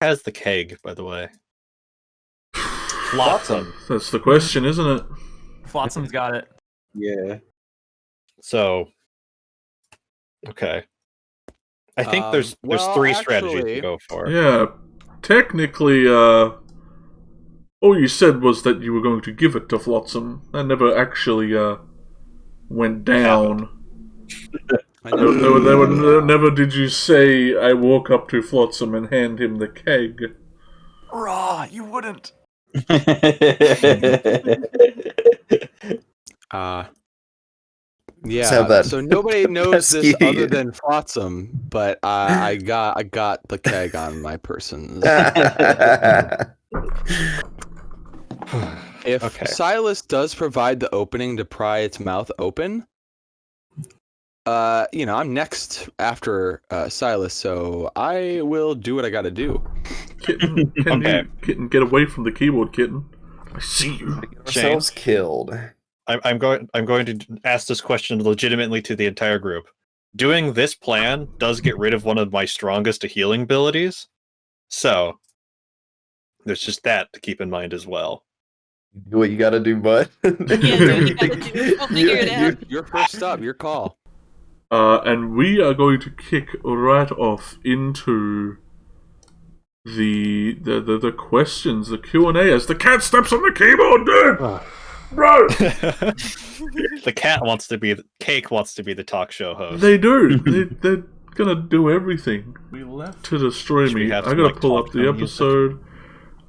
has the keg, by the way? Flotsam. That's the question, isn't it? Flotsam's got it. Yeah. So, okay. I think there's three strategies to go for. Yeah, technically, all you said was that you were going to give it to Flotsam. That never actually went down. Never did you say, I walk up to Flotsam and hand him the keg. Raw, you wouldn't. Yeah, so nobody knows this other than Flotsam, but I got the keg on my person. If Silas does provide the opening to pry its mouth open, I'm next after Silas, so I will do what I gotta do. Kitten, Kitten, get away from the keyboard, Kitten. I see you. Ourselves killed. I'm going to ask this question legitimately to the entire group. Doing this plan does get rid of one of my strongest healing abilities, so there's just that to keep in mind as well. Do what you gotta do, bud. Yeah, do what you gotta do. I'll figure it out. You're first up. Your call. And we are going to kick right off into the questions, the Q&A, as the cat steps on the keyboard, dude! Bro! The cat wants to be... Cake wants to be the talk show host. They do. They're gonna do everything to destroy me. I gotta pull up the episode.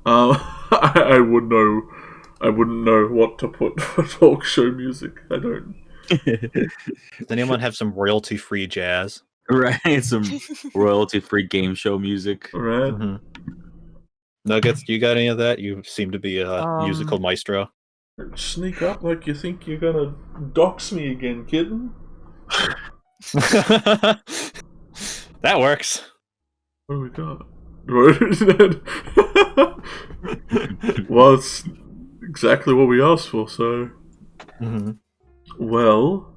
I wouldn't know what to put for talk show music. I don't. Does anyone have some royalty-free jazz? Right, some royalty-free game show music. Right. Mm-hmm. Nuggets, do you got any of that? You seem to be a musical maestro. Sneak up like you think you're gonna dox me again, kitten. That works. What do we got? Well, it's exactly what we asked for, so... Mm-hmm. Well,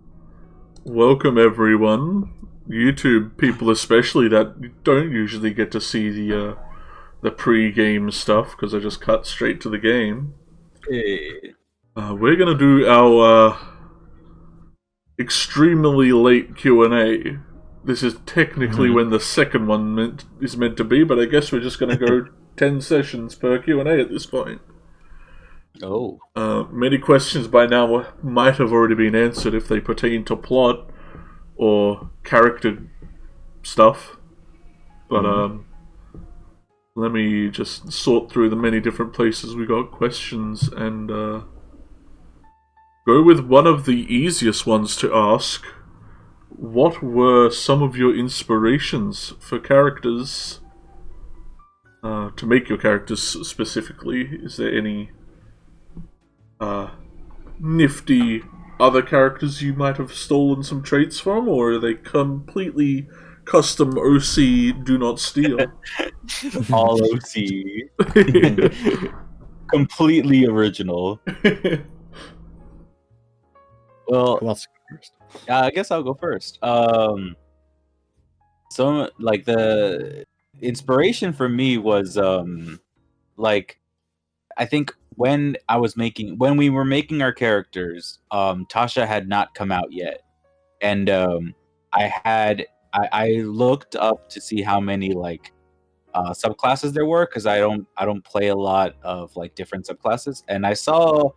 welcome everyone. YouTube people especially that don't usually get to see the pre-game stuff, because I just cut straight to the game. Hey. We're gonna do our extremely late Q&A. This is technically when the second one is meant to be, but I guess we're just gonna go 10 sessions per Q&A at this point. Oh. Many questions by now might have already been answered if they pertain to plot or character stuff. But let me just sort through the many different places we got questions and go with one of the easiest ones to ask. What were some of your inspirations for characters? To make your characters specifically, is there any nifty other characters you might have stolen some traits from, or are they completely custom OC do not steal? All OC. Completely original. Well, I guess I'll go first. So, like, the inspiration for me was, like, I think when we were making our characters, Tasha had not come out yet, and I looked up to see how many like subclasses there were, because I don't play a lot of like different subclasses, and I saw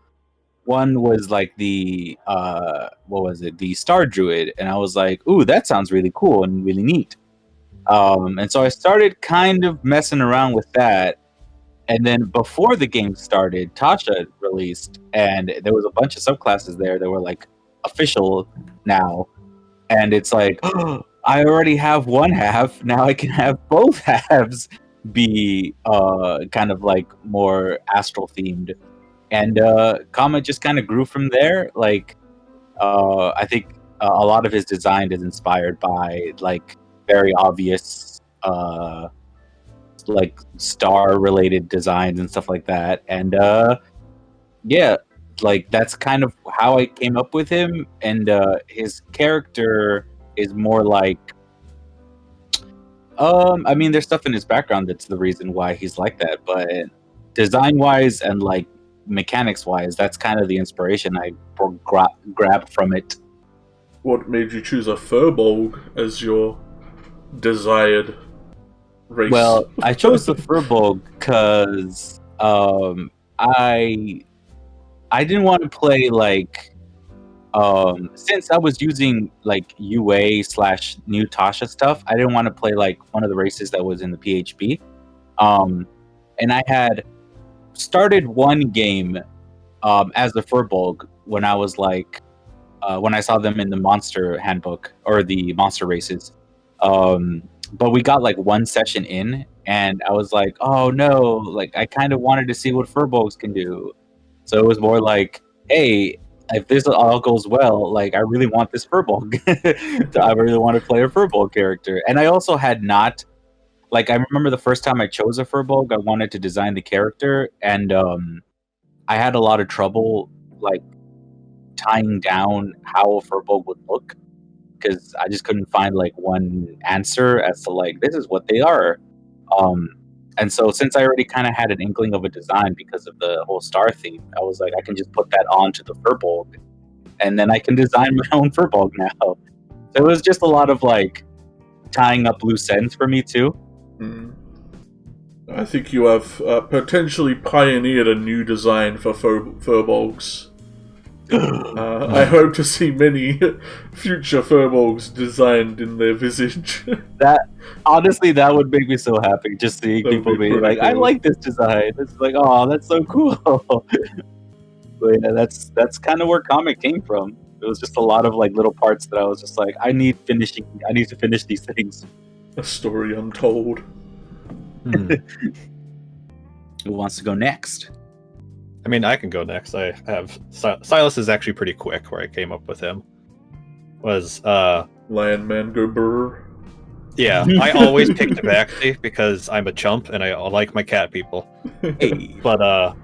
one was like the the Star Druid, and I was like, ooh, that sounds really cool and really neat. And so I started kind of messing around with that. And then before the game started, Tasha released, and there was a bunch of subclasses there that were like official now. And it's like, oh, I already have one half, now I can have both halves be kind of like more astral themed. And Kama just kind of grew from there. Like, I think a lot of his design is inspired by like very obvious like star related designs and stuff like that, and yeah, like that's kind of how I came up with him. And his character is more like I mean, there's stuff in his background that's the reason why he's like that, but design-wise and like mechanics-wise, that's kind of the inspiration I grabbed from it. What made you choose a Furbolg as your desired race? Well, I chose the Furbolg because I didn't want to play like since I was using like UA/New Tasha stuff, I didn't want to play like one of the races that was in the PHP. And I had started one game as the Furbolg when I was like when I saw them in the Monster Handbook or the Monster races. But we got like one session in, and I was like, oh no, like I kind of wanted to see what Furbolgs can do. So it was more like, hey, if this all goes well, like I really want this Furbolg. I really want to play a Furbolg character. And I also had not, like, I remember the first time I chose a Furbolg, I wanted to design the character, and I had a lot of trouble, like, tying down how a Furbolg would look, because I just couldn't find, like, one answer as to, like, this is what they are. And so since I already kind of had an inkling of a design because of the whole star theme, I was like, I can just put that onto the Furbolg, and then I can design my own Furbolg now. So it was just a lot of, like, tying up loose ends for me, too. I think you have potentially pioneered a new design for Furbolgs. I hope to see many future Furbolgs designed in their visage. Honestly, that would make me so happy, just seeing That'd people be being like, pretty I cool. like this design. It's like, oh, that's so cool. But yeah, that's kind of where comic came from. It was just a lot of like little parts that I was just like, I need to finish these things. A story untold. Who wants to go next? I mean, I can go next. I have Silas is actually pretty quick. Where I came up with him was Landman go brr. yeah. I always pick Tabaxi because I'm a chump and I like my cat people. Hey. But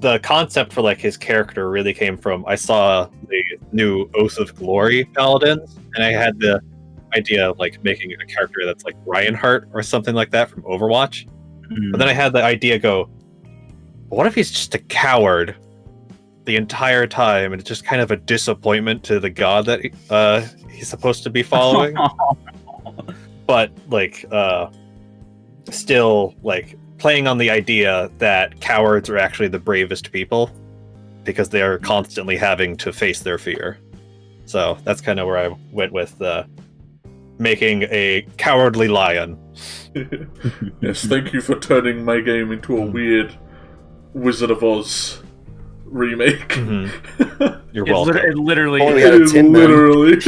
the concept for like his character really came from I saw the new Oath of Glory paladins, and I had the idea of like making a character that's like Lionheart or something like that from Overwatch. But then I had the idea go, what if he's just a coward the entire time, and it's just kind of a disappointment to the god that he's supposed to be following? But like still like playing on the idea that cowards are actually the bravest people because they are constantly having to face their fear. So that's kind of where I went with making a cowardly lion. Yes, thank you for turning my game into a weird Wizard of Oz remake. You're welcome. It literally Oh, is. we got a Tin Man. Literally.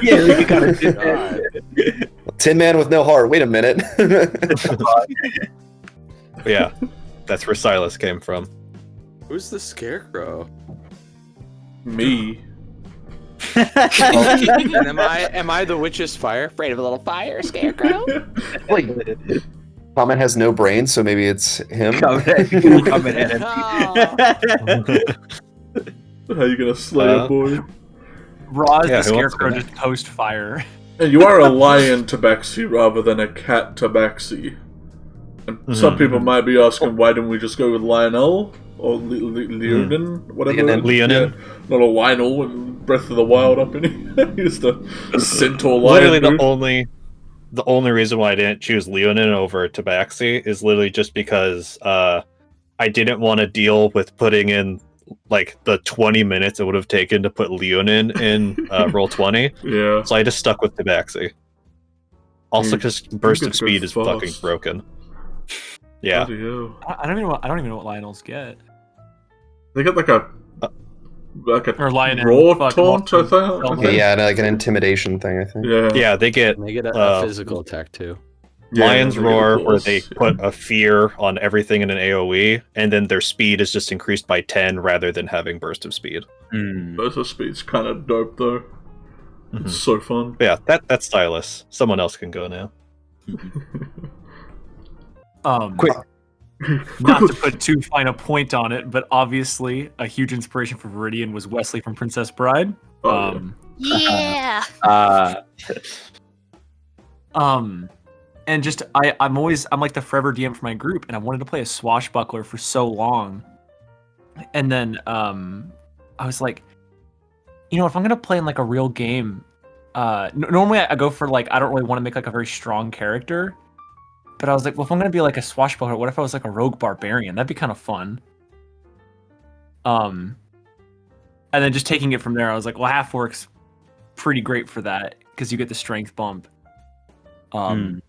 Yeah, you gotta do that. Tin Man with no heart. Wait a minute. Yeah, that's where Silas came from. Who's the scarecrow? Me. And am I the witch's fire? Afraid of a little fire, scarecrow? Like, Comment has no brain, so maybe it's him. Coming in. How you gonna slay a boy? Raw is Yeah, the who wants to scarecrow go just post fire. And you are a lion Tabaxi rather than a cat Tabaxi. And some people might be asking, why didn't we just go with Lionel? Or Leonin? Whatever. Leonin. Yeah, not a Lionel in Breath of the Wild up in here. He's the centaur lion. Literally dude. the only reason why I didn't choose Leonin over Tabaxi is literally just because I didn't want to deal with putting in like the 20 minutes it would have taken to put Leonin in Roll20. Yeah. So I just stuck with Tabaxi. Also, because burst you of could go speed is fast. fucking broken. Yeah. Bloody hell. I don't even know what Lionels get. They got like a Or Lion and raw fuck, taunt, I multiple- think. Okay, yeah, like an intimidation thing, I think. Yeah. Yeah, they get And they get a physical attack too. Yeah, Lion's they get a Roar, where plus, they yeah. put a fear on everything in an AoE, and then their speed is just increased by 10 rather than having burst of speed. Burst of speed's kind of dope though. It's so fun. But yeah, that's Stylus. Someone else can go now. Quick. Not to put too fine a point on it, but obviously a huge inspiration for Viridian was Wesley from Princess Bride. Oh, Yeah. And just I'm like the forever DM for my group, and I wanted to play a swashbuckler for so long. And then I was like, if I'm gonna play in like a real game, normally I go for like I don't really want to make like a very strong character, but I was like, well, if I'm gonna be like a swashbuckler, what if I was like a rogue barbarian? That'd be kind of fun. And then just taking it from there, I was like, well, half orc's pretty great for that because you get the strength bump. And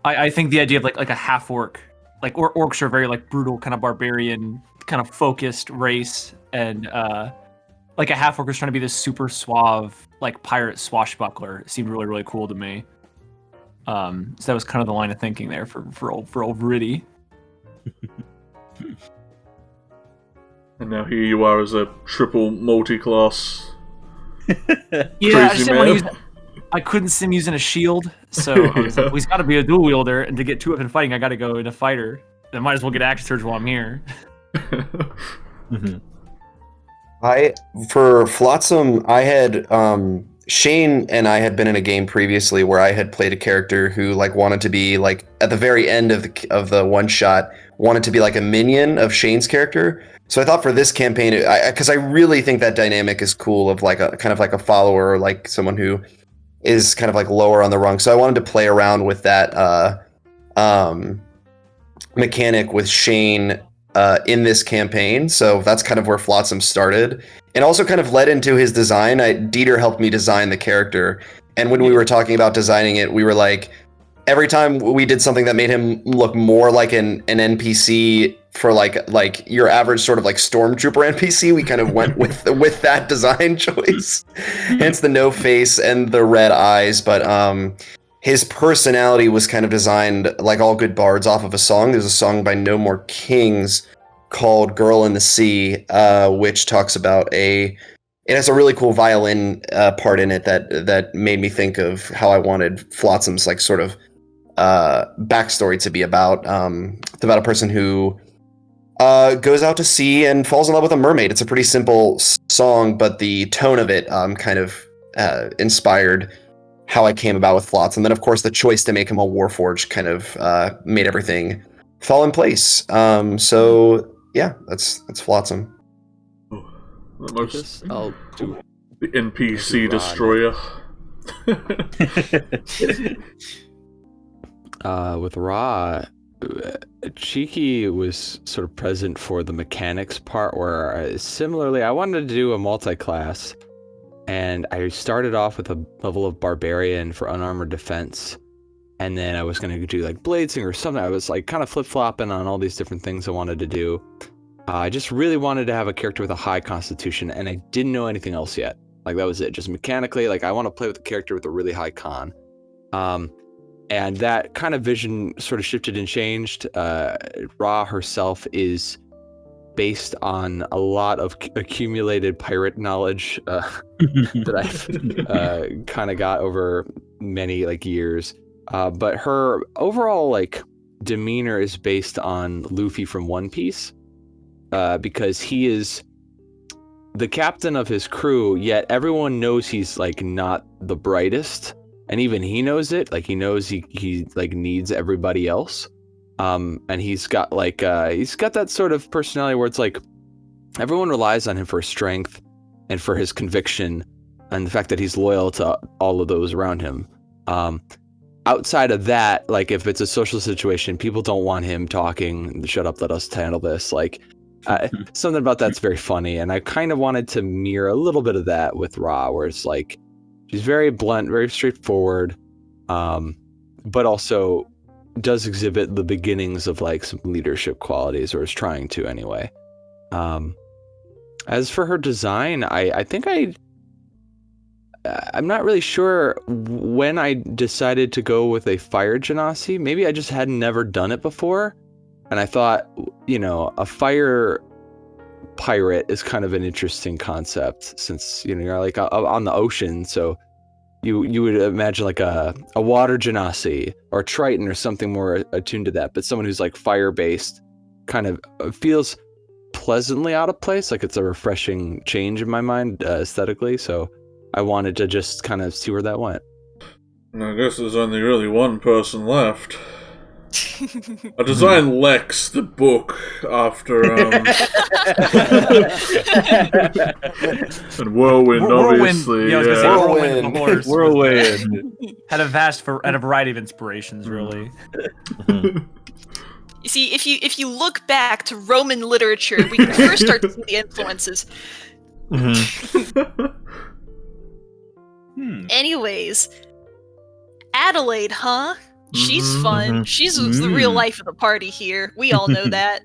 I think the idea of like a half orc, like orcs are very like brutal, kind of barbarian, kind of focused race, and like a half orc was trying to be this super suave like pirate swashbuckler. It seemed really, really cool to me. So that was kind of the line of thinking there for old Riddy. And now here you are as a triple multi-class. Yeah, I couldn't see him using a shield, so I was like, well, he's got to be a dual wielder, and to get 2 up in fighting, I got to go in a fighter. I might as well get action surge while I'm here. For Flotsam, I had Shane and I had been in a game previously where I had played a character who like wanted to be like at the very end of the one shot wanted to be like a minion of Shane's character. So I thought for this campaign, because I really think that dynamic is cool of like a kind of like a follower or like someone who is kind of like lower on the rung. So I wanted to play around with that mechanic with Shane in this campaign. So that's kind of where Flotsam started, and also kind of led into his design. Dieter helped me design the character, and when we were talking about designing it, we were like, every time we did something that made him look more like an NPC for like your average sort of like stormtrooper NPC, we kind of went with that design choice. Hence the no face and the red eyes. But his personality was kind of designed like all good bards off of a song. There's a song by No More Kings called Girl in the Sea, which talks about it has a really cool violin part in it that made me think of how I wanted Flotsam's like sort of backstory to be about. It's about a person who goes out to sea and falls in love with a mermaid. It's a pretty simple song, but the tone of it kind of inspired how I came about with Flotsam. And then, of course, the choice to make him a Warforged kind of made everything fall in place. So yeah, that's Flotsam. I'll do The NPC destroyer. With Ra, Cheeki was sort of present for the mechanics part where similarly I wanted to do a multi-class, and I started off with a level of barbarian for unarmored defense, and then I was going to do like bladesinger or something. I was like kind of flip-flopping on all these different things I wanted to do. I just really wanted to have a character with a high constitution, and I didn't know anything else yet. Like that was it, just mechanically, like I want to play with a character with a really high con. And that kind of vision sort of shifted and changed. Ra herself is based on a lot of accumulated pirate knowledge that I've kind of got over many like years. But her overall like demeanor is based on Luffy from One Piece, because he is the captain of his crew, yet everyone knows he's like not the brightest. And even he knows it, like he knows he like needs everybody else. And he's got like he's got that sort of personality where it's like everyone relies on him for his strength and for his conviction and the fact that he's loyal to all of those around him. Outside of that, like if it's a social situation, people don't want him talking, shut up, let us handle this. Like something about that's very funny. And I kind of wanted to mirror a little bit of that with Ra, where it's like, she's very blunt, very straightforward, but also does exhibit the beginnings of like some leadership qualities, or is trying to anyway. As for her design, I think I'm not really sure when I decided to go with a fire genasi. Maybe I just had never done it before, and I thought, a fire pirate is kind of an interesting concept, since you're like on the ocean, so you would imagine like a water genasi or Triton or something more attuned to that, but someone who's like fire based kind of feels pleasantly out of place, like it's a refreshing change in my mind aesthetically. So I wanted to just kind of see where that went. I guess there's only really one person left. I designed Lex, the book, after and Whirlwind, obviously. Yeah, I was gonna say Whirlwind, the horse. Whirlwind. had a variety of inspirations, really. You see, if you look back to Roman literature, we can first start to see the influences. Anyways, Adelaide, huh? She's fun. She's the real life of the party here. We all know that.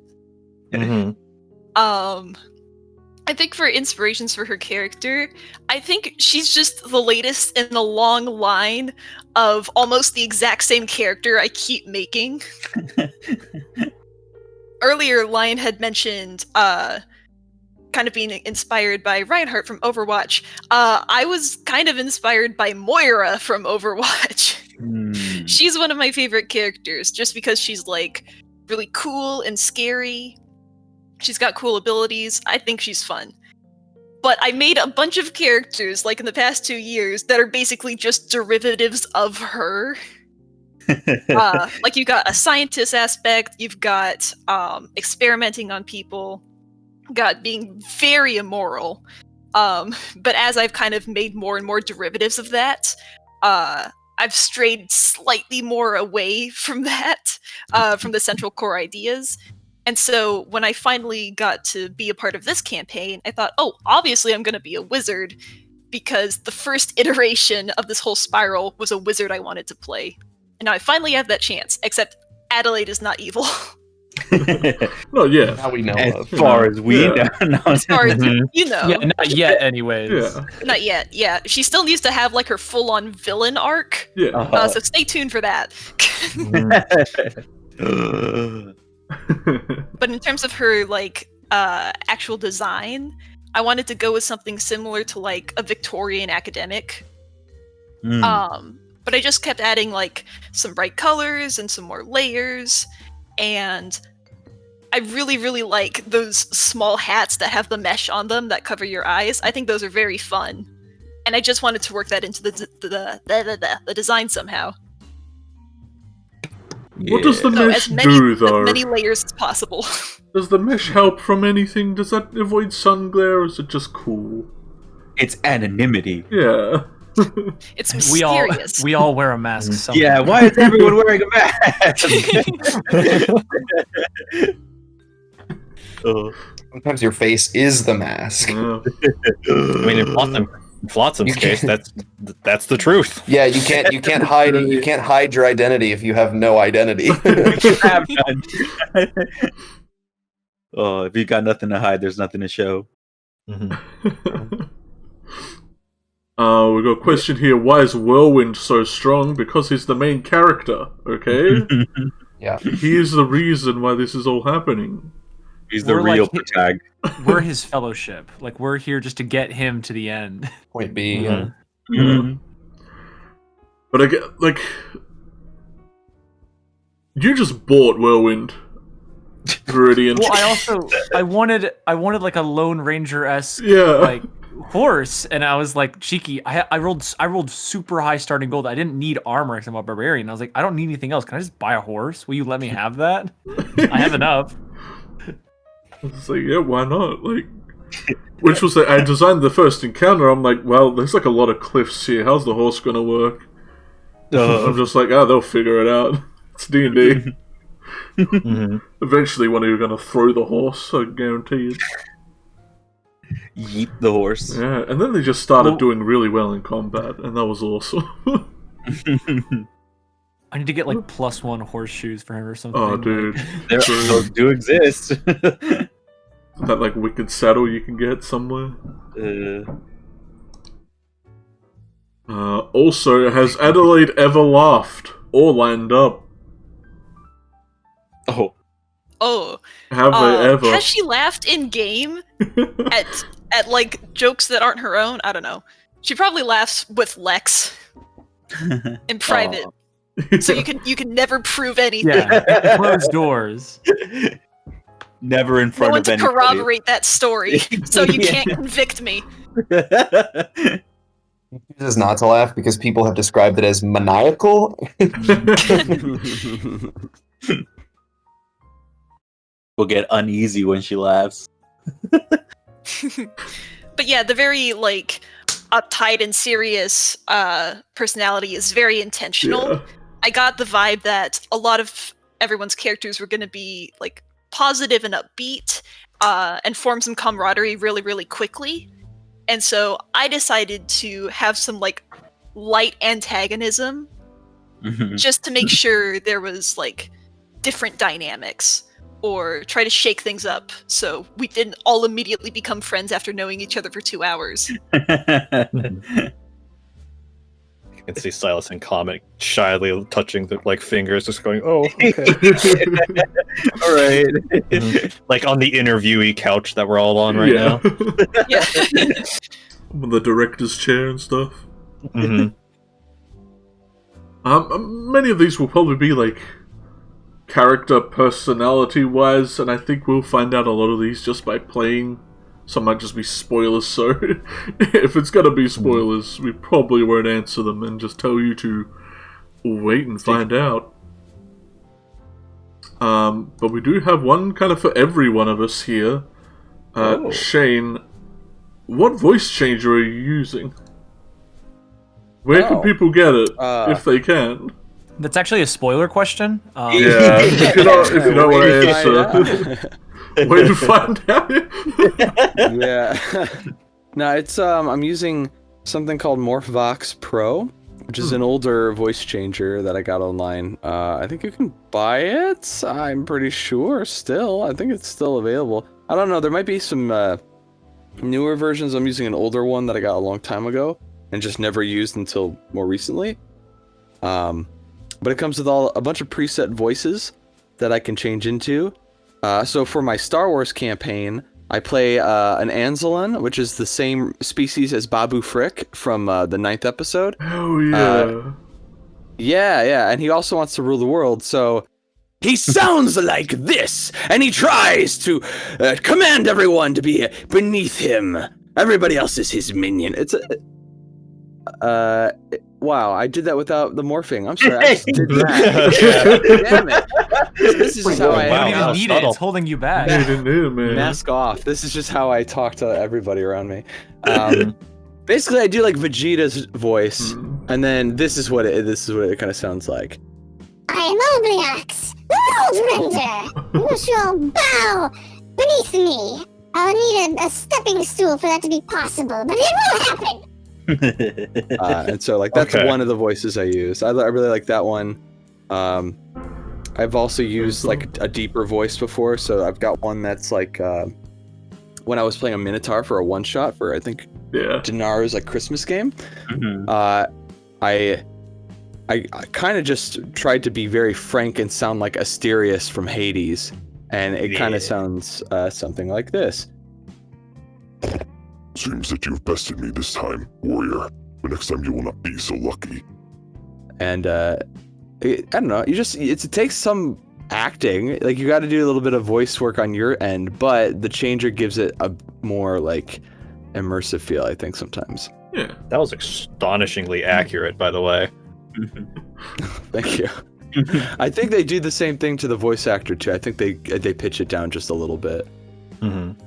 I think for inspirations for her character, I think she's just the latest in the long line of almost the exact same character I keep making. Earlier, Lion had mentioned kind of being inspired by Lionheart from Overwatch. I was kind of inspired by Moira from Overwatch. She's one of my favorite characters, just because she's like really cool and scary. She's got cool abilities. I think she's fun. But I made a bunch of characters, like in the past 2 years, that are basically just derivatives of her. Like you've got a scientist aspect, you've got experimenting on people, got being very immoral. But as I've kind of made more and more derivatives of that, I've strayed slightly more away from that, from the central core ideas. And so when I finally got to be a part of this campaign, I thought, oh, obviously I'm going to be a wizard, because the first iteration of this whole spiral was a wizard I wanted to play. And now I finally have that chance, except Adelaide is not evil. No, yeah. Now we know As far as we know. As far as you know. Yeah, not yet, anyways. Yeah. Not yet, yeah. She still needs to have like her full-on villain arc. Yeah. So stay tuned for that. But in terms of her like actual design, I wanted to go with something similar to like a Victorian academic. But I just kept adding like some bright colors and some more layers, and I really, really like those small hats that have the mesh on them that cover your eyes. I think those are very fun, and I just wanted to work that into the design somehow. What does the So mesh do, though? as many layers as possible. Does the mesh help from anything? Does that avoid sun glare, or is it just cool? It's anonymity. Yeah. It's mysterious. We all wear a mask somewhere. Yeah, why is everyone wearing a mask? Sometimes your face is the mask. Yeah. I mean, in Flotsam's case, that's the truth. Yeah, you can't hide your identity if you have no identity. Have none. Oh, if you got nothing to hide, there's nothing to show. We got a question here. Why is Whirlwind so strong? Because he's the main character, okay? Yeah. He is the reason why this is all happening. He's the We're real like- protag. We're his fellowship. Like, we're here just to get him to the end. Point B. Yeah. But I get, like... You just bought Whirlwind. Viridian. Well, I wanted like a Lone Ranger-esque Yeah. like horse, and I was like, Cheeky, I rolled super high starting gold. I didn't need armor because I'm a barbarian. I was like, I don't need anything else. Can I just buy a horse? Will you let me have that? I have enough. It's like, yeah, why not? Like, which was I designed the first encounter. I'm like, well, there's like a lot of cliffs here. How's the horse gonna work? I'm just like, they'll figure it out. It's D&D. Eventually, one of you are gonna throw the horse. I guarantee it. Yeet the horse. Yeah, and then they just started doing really well in combat, and that was awesome. I need to get like +1 horseshoes for him or something. Oh, dude. Those do exist. That like wicked saddle you can get somewhere. Also, has Adelaide ever laughed or lined up? Oh. Have they ever? Has she laughed in game at like jokes that aren't her own? I don't know. She probably laughs with Lex in private. So you can never prove anything. Yeah, closed doors. Never in front No one of to anybody. corroborate that story, so you can't convict me. chooses not to laugh because people have described it as maniacal. Will get uneasy when she laughs. But yeah, the very like uptight and serious personality is very intentional. Yeah. I got the vibe that a lot of everyone's characters were going to be like positive and upbeat and form some camaraderie really, really quickly. And so I decided to have some like light antagonism just to make sure there was like different dynamics or try to shake things up so we didn't all immediately become friends after knowing each other for 2 hours. You can see Silas and Comet shyly touching the like fingers, just going, "Oh, okay." All right. Like on the interviewee couch that we're all on right now. Yeah. On the director's chair and stuff. Mhm. Many of these will probably be like character personality wise, and I think we'll find out a lot of these just by playing. Some might just be spoilers, so if it's gonna be spoilers, we probably won't answer them and just tell you to wait and find out. But we do have one kind of for every one of us here. Shane, what voice changer are you using? Where can people get it, if they can? That's actually a spoiler question. Yeah, if you don't want to answer, wait to find out. Yeah. No, it's I'm using something called MorphVox Pro, which is an older voice changer that I got online. I think you can buy it. I'm pretty sure still. I think it's still available. I don't know. There might be some newer versions. I'm using an older one that I got a long time ago and just never used until more recently. But it comes with a bunch of preset voices that I can change into. So for my Star Wars campaign, I play an Anzelon, which is the same species as Babu Frick from the 9th episode. Oh yeah. Yeah, and he also wants to rule the world, so he sounds like this, and he tries to command everyone to be beneath him. Everybody else is his minion. It's wow, I did that without the morphing. I'm sorry, I just did that. Damn it. This is just how I You don't even need it. subtle. It's holding you back. You didn't do, man. mask off. This is just how I talk to everybody around me. Basically, I do like Vegeta's voice, and then this is what it kind of sounds like. I am Obliax, the World Render. You shall bow beneath me. I'll need a stepping stool for that to be possible, but it will happen. And so, like, that's Okay. one of the voices I use. I really like that one. I've also used like a deeper voice before, so I've got one that's like when I was playing a Minotaur for a one-shot for I think Dennaro's like Christmas game. I kind of just tried to be very frank and sound like Asterius from Hades, and it kind of sounds something like this. Seems that you've bested me this time, warrior. But next time you will not be so lucky. And I don't know, it takes some acting. Like, you got to do a little bit of voice work on your end, but the changer gives it a more like immersive feel, I think, sometimes. Yeah. That was astonishingly accurate, by the way. Thank you. I think they do the same thing to the voice actor too. I think they pitch it down just a little bit. Mm-hmm.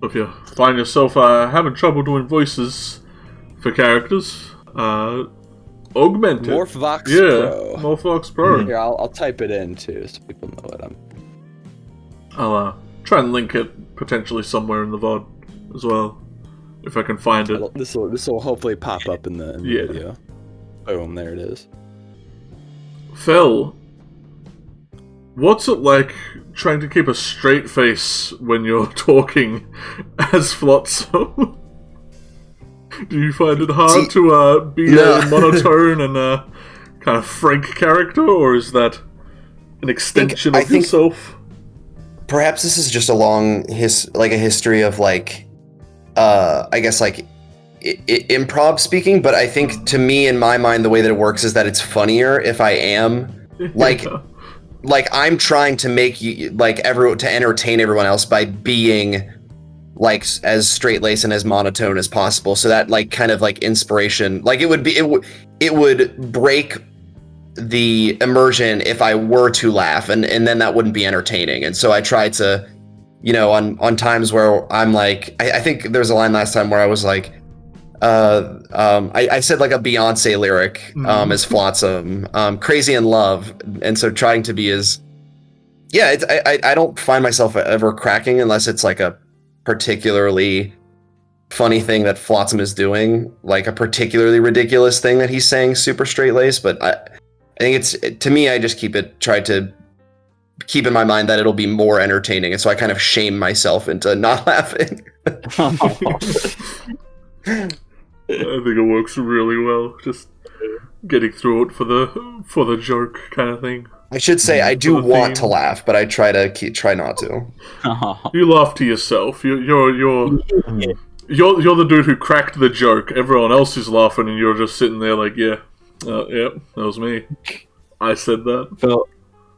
If you find yourself having trouble doing voices for characters, augment it. MorphVox Yeah, Pro. MorphVox Pro. Here, I'll type it in too, so people know what I'm. I'll try and link it potentially somewhere in the VOD as well, if I can find it. This will hopefully pop up in the video. Boom, there it is. Phil, what's it like trying to keep a straight face when you're talking as Flotsam? Do you find it hard to be a monotone and kind of frank character, or is that an extension of yourself? Perhaps this is just a long a history of like, I guess like improv speaking. But I think to me, in my mind, the way that it works is that it's funnier if I am like. Like, I'm trying to make you, like, to entertain everyone else by being like as straight laced and as monotone as possible. So that like kind of like inspiration, like it would break the immersion if I were to laugh, and then that wouldn't be entertaining. And so I try to, you know, on times where I'm like, I think there was a line last time where I was like, I said like a Beyonce lyric as Flotsam, crazy in love, and so trying to be as, yeah, I don't find myself ever cracking unless it's like a particularly funny thing that Flotsam is doing, like a particularly ridiculous thing that he's saying super straight laced. But I think to me, I just try to keep in my mind that it'll be more entertaining, and so I kind of shame myself into not laughing. I think it works really well. Just getting through it for the joke kind of thing. I should say I do want to laugh, but I try not to. You laugh to yourself. You're the dude who cracked the joke. Everyone else is laughing, and you're just sitting there like, yeah, that was me. I said that.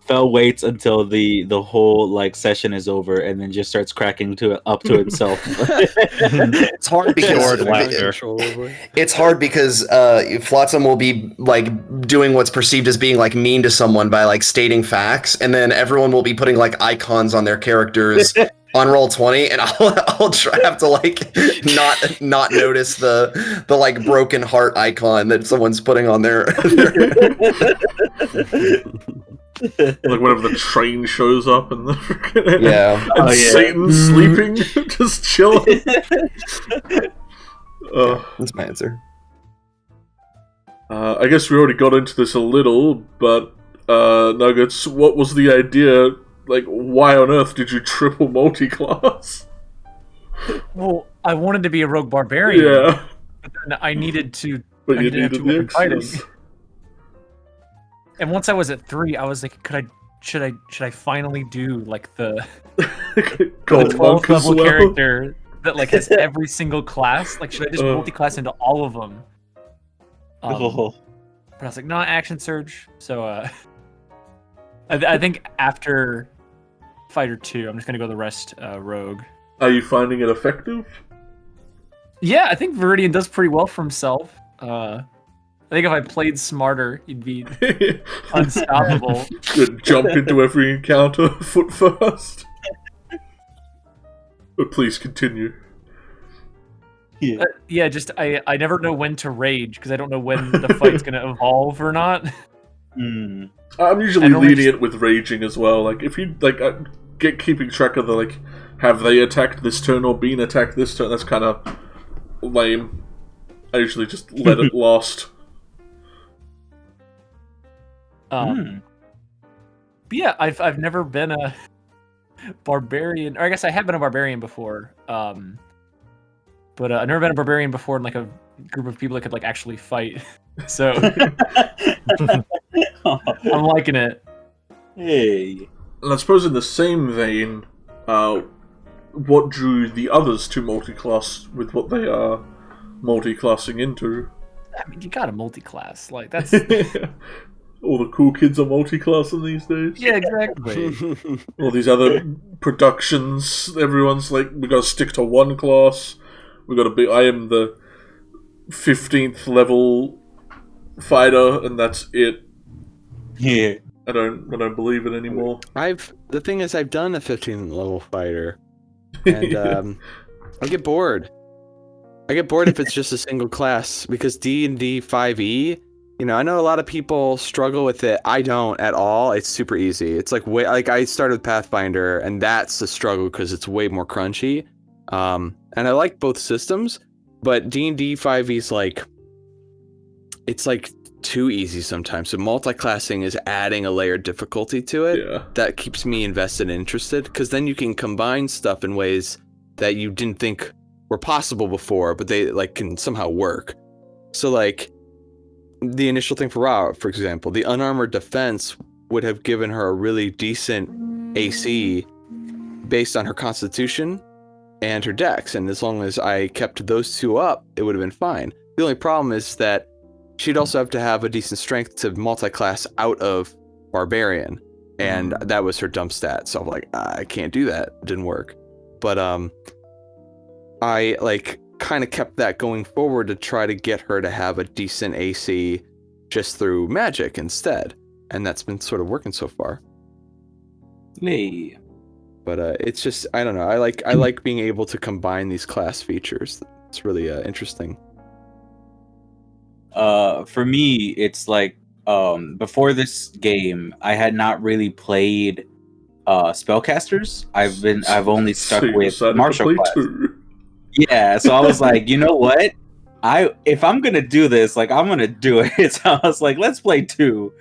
Fel waits until the whole like session is over and then just starts cracking up to himself. It's hard because Flotsam will be like doing what's perceived as being like mean to someone by like stating facts, and then everyone will be putting like icons on their characters on Roll20, and I'll have to like not notice the like broken heart icon that someone's putting on their like whenever the train shows up and Satan's sleeping, just chilling. That's my answer. I guess we already got into this a little, but Nuggets, what was the idea? Like, why on earth did you triple multi-class? Well, I wanted to be a rogue barbarian. Yeah. But then I needed to. But you needed the extras. And once I was at 3, I was like, should I finally do like the 12th level character that like has every single class? Like, should I just multi-class into all of them? But I was like, no, action surge. So I think after Fighter 2, I'm just gonna go the rest rogue. Are you finding it effective? Yeah, I think Viridian does pretty well for himself. I think if I played smarter, he'd be unstoppable. You'd jump into every encounter foot first. But please continue. Yeah, just I never know when to rage because I don't know when the fight's gonna evolve or not. I'm usually lenient with raging as well. Like if you like keeping track of the like, have they attacked this turn or been attacked this turn? That's kind of lame. I usually just let it last. But yeah, I've never been a barbarian, or I guess I have been a barbarian before. But I've never been a barbarian before in like a group of people that could like actually fight. So I'm liking it. Hey. And I suppose in the same vein, what drew the others to multi-class with what they are multi-classing into? I mean, you got a multi-class, like that's. All the cool kids are multi-classing these days. Yeah, exactly. All these other productions, everyone's like, we gotta stick to one class. We gotta be. I am the 15th level fighter, and that's it. Yeah. I don't believe it anymore. The thing is, I've done a 15th level fighter, and I get bored. I get bored if it's just a single class because D&D 5e. You know, I know a lot of people struggle with it. I don't at all. It's super easy. It's like I started with Pathfinder, and that's the struggle because it's way more crunchy. And I like both systems, but D&D 5e is like, it's like too easy sometimes. So multi-classing is adding a layer of difficulty to it. Yeah. That keeps me invested and interested because then you can combine stuff in ways that you didn't think were possible before, but they like can somehow work. So like, the initial thing for Ra, for example, the unarmored defense would have given her a really decent AC based on her constitution and her dex, and as long as I kept those two up, it would have been fine. The only problem is that she'd also have to have a decent strength to multi-class out of barbarian, and that was her dump stat, so I'm like, I can't do that. It didn't work. But I like kind of kept that going forward to try to get her to have a decent AC just through magic instead, and that's been sort of working so far. Hey. But it's just, I don't know, I like being able to combine these class features. It's really interesting. For me, it's like before this game, I had not really played spellcasters. I've only stuck So you with decided to martial play class. two. Yeah, so I was like, you know what? If I'm gonna do this, like I'm gonna do it. So I was like, let's play 2.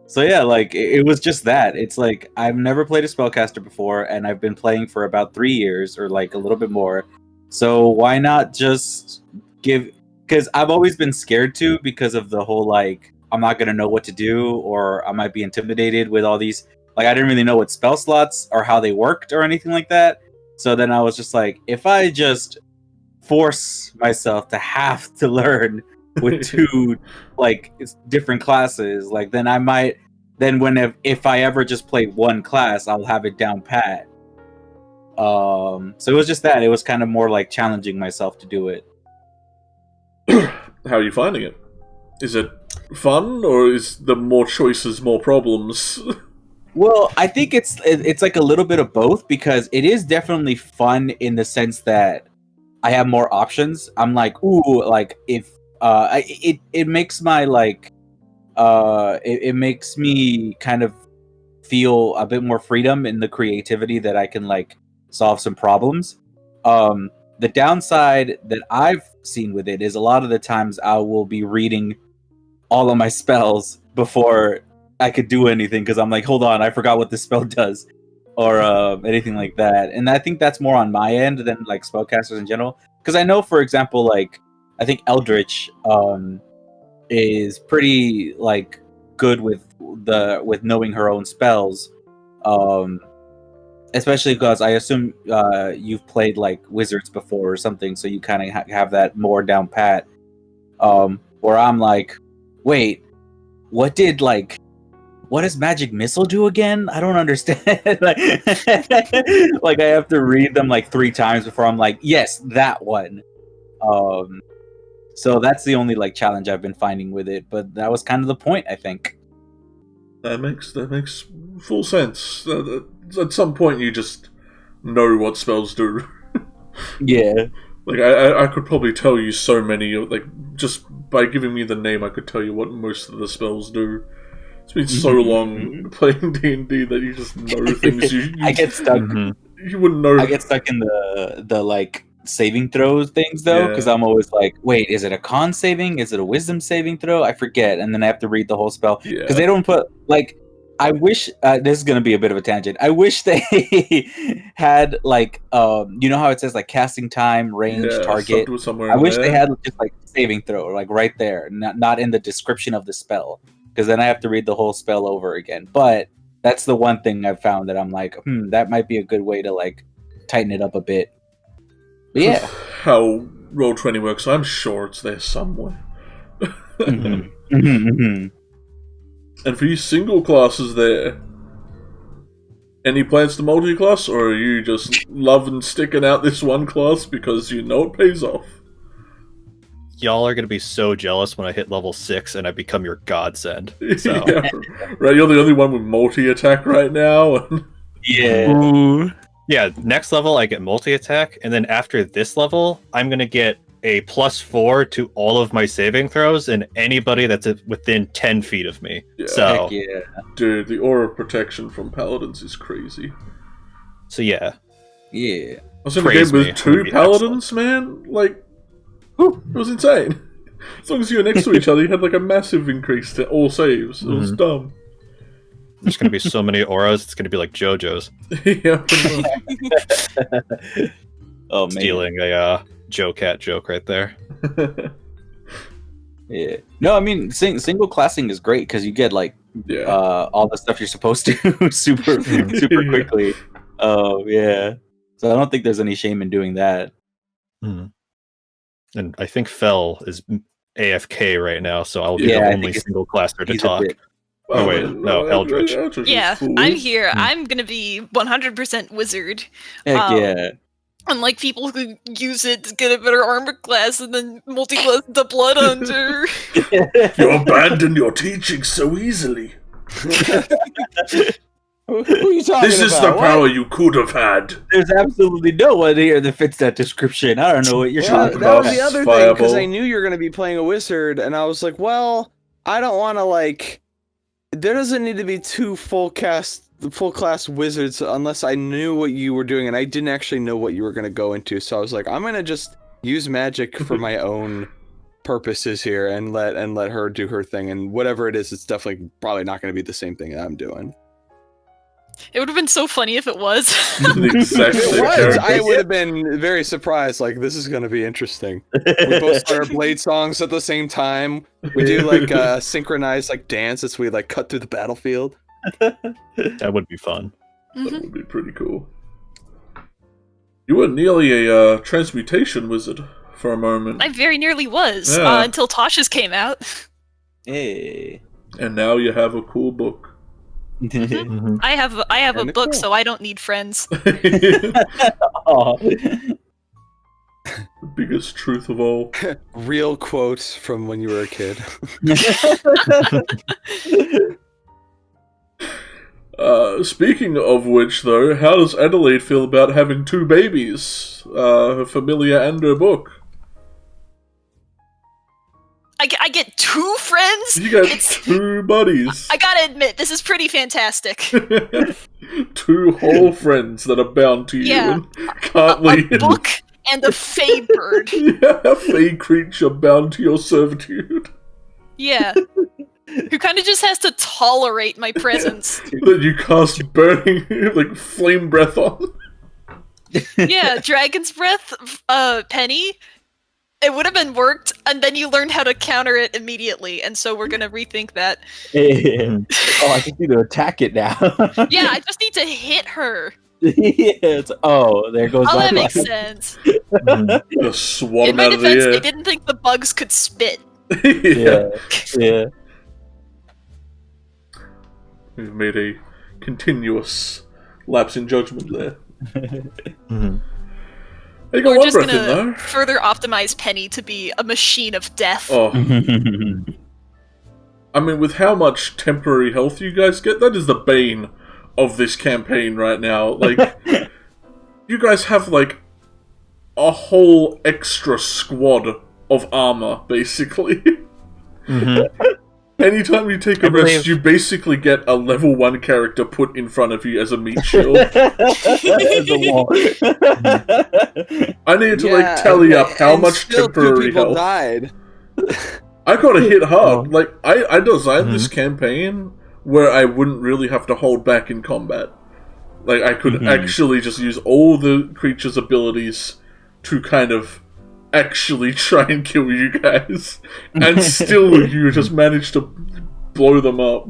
So yeah, like it was just that. It's like I've never played a spellcaster before, and I've been playing for about 3 years or like a little bit more. So why not just give? Because I've always been scared to, because of the whole like I'm not gonna know what to do, or I might be intimidated with all these. Like I didn't really know what spell slots or how they worked or anything like that. So then I was just like, if I just force myself to have to learn with 2 like different classes, like then I might if I ever just play one class, I'll have it down pat. So it was just that. It was kind of more like challenging myself to do it. How are you finding it? Is it fun, or is the more choices, more problems? Well, I think it's like a little bit of both, because it is definitely fun in the sense that I have more options. I'm like, ooh, like if it makes my like it makes me kind of feel a bit more freedom in the creativity that I can like solve some problems. The downside that I've seen with it is a lot of the times I will be reading all of my spells before I could do anything, because I'm like, hold on, I forgot what this spell does, or anything like that. And I think that's more on my end than like spellcasters in general, because I know, for example, like I think Eldritch is pretty like good with knowing her own spells, especially because I assume you've played like wizards before or something, so you kind of have that more down pat. Where I'm like, wait, what does magic missile do again? I don't understand. like I have to read them like 3 times before I'm like, yes, that one. So that's the only like challenge I've been finding with it, but that was kind of the point, I think. That makes full sense. At some point, you just know what spells do. Yeah. Like I could probably tell you so many. Like just by giving me the name, I could tell you what most of the spells do. It's been so long playing D&D that you just know things. I get stuck. You wouldn't know. I get stuck in the like saving throw things though, because I'm always like, wait, is it a con saving? Is it a wisdom saving throw? I forget, and then I have to read the whole spell because they don't put like. I wish this is gonna be a bit of a tangent. I wish they had like you know how it says like casting time, range, target. I wish they had just like saving throw, like right there, not in the description of the spell, because then I have to read the whole spell over again. But that's the one thing I've found that I'm like, that might be a good way to like tighten it up a bit. But yeah, how Roll20 works, I'm sure it's there somewhere. And for you single classes there, any plans to multi-class, or are you just loving sticking out this one class because you know it pays off? Y'all are going to be so jealous when I hit level 6 and I become your godsend. So. Yeah, right, you're the only one with multi-attack right now. Yeah. Ooh. Yeah, next level I get multi-attack, and then after this level, I'm going to get a +4 to all of my saving throws and anybody that's within 10 feet of me. Yeah. So, yeah. Dude, the aura of protection from paladins is crazy. So yeah. Yeah. I was in a game with 2 paladins, man. Like, it was insane. As long as you were next to each other, you had like a massive increase to all saves. It was dumb. There's going to be so many auras, it's going to be like JoJo's. Yeah. Oh man. Stealing a Joe Cat joke right there. Yeah. No, I mean, single classing is great because you get like all the stuff you're supposed to super quickly. Oh yeah. So I don't think there's any shame in doing that. And I think Fell is AFK right now, so I'll be the only single classer to talk. Oh wait, no, Eldritch. Yeah, I'm here. I'm gonna be 100% wizard. Heck yeah. Unlike people who use it to get a better armor class and then multi-class the Blood Hunter. You abandon your teaching so easily. Who are you talking This is about? the power you could have had. There's absolutely no one here that fits that description. I don't know what you're Well, talking that about. was the other thing, because I knew you were going to be playing a wizard, and I was like, well, I don't want to, like... There doesn't need to be two full-class wizards unless I knew what you were doing, and I didn't actually know what you were going to go into, so I was like, I'm going to just use magic for my own purposes here and let her do her thing, and whatever it is, it's definitely probably not going to be the same thing that I'm doing. It would have been so funny if it was. Exactly. If it was, I would have been very surprised. Like, this is going to be interesting. We both start our Blade songs at the same time. We do like a synchronized like dance as we like cut through the battlefield. That would be fun. That would be pretty cool. You were nearly a transmutation wizard for a moment. I very nearly was, Yeah. until Tasha's came out. Hey. And now you have a cool book. Mhm. I have a Kinda book, cool. so I don't need friends. Oh. The biggest truth of all. Real quotes from when you were a kid. Speaking of which, though, how does Adelaide feel about having two babies? Her familiar and her book. I get two friends? You got two buddies. I gotta admit, this is pretty fantastic. Two whole friends that are bound to you Yeah. and can't leave. A book and a fey bird. Yeah, a fey creature bound to your servitude. Yeah. Who kind of just has to tolerate my presence. That you cast burning, like, flame breath on. Yeah, Dragon's Breath, Penny. It would have been worked, and then you learned how to counter it immediately, and so we're gonna rethink that. Oh, I just need to attack it now. Yeah, I just need to hit her. Oh, there goes Oh, my that makes plan. sense. Just swat In them my out of the defense, they air. didn't think the bugs could spit. Yeah. We've made a continuous lapse in judgment there. Mhm. Hey, you got We're one just breath in gonna though. further optimize Penny to be a machine of death. Oh, I mean, with how much temporary health you guys get, that is the bane of this campaign right now. Like, you guys have, like, a whole extra squad of armor, basically. Mhm. Anytime you take a I believe- rest, you basically get a level 1 character put in front of you as a meat shield. The wall. I need to, like, tally up how and much still temporary two people health. died. I gotta hit hard. Like, I designed this campaign where I wouldn't really have to hold back in combat. Like, I could actually just use all the creature's abilities to kind of actually try and kill you guys. And still, you just manage to blow them up.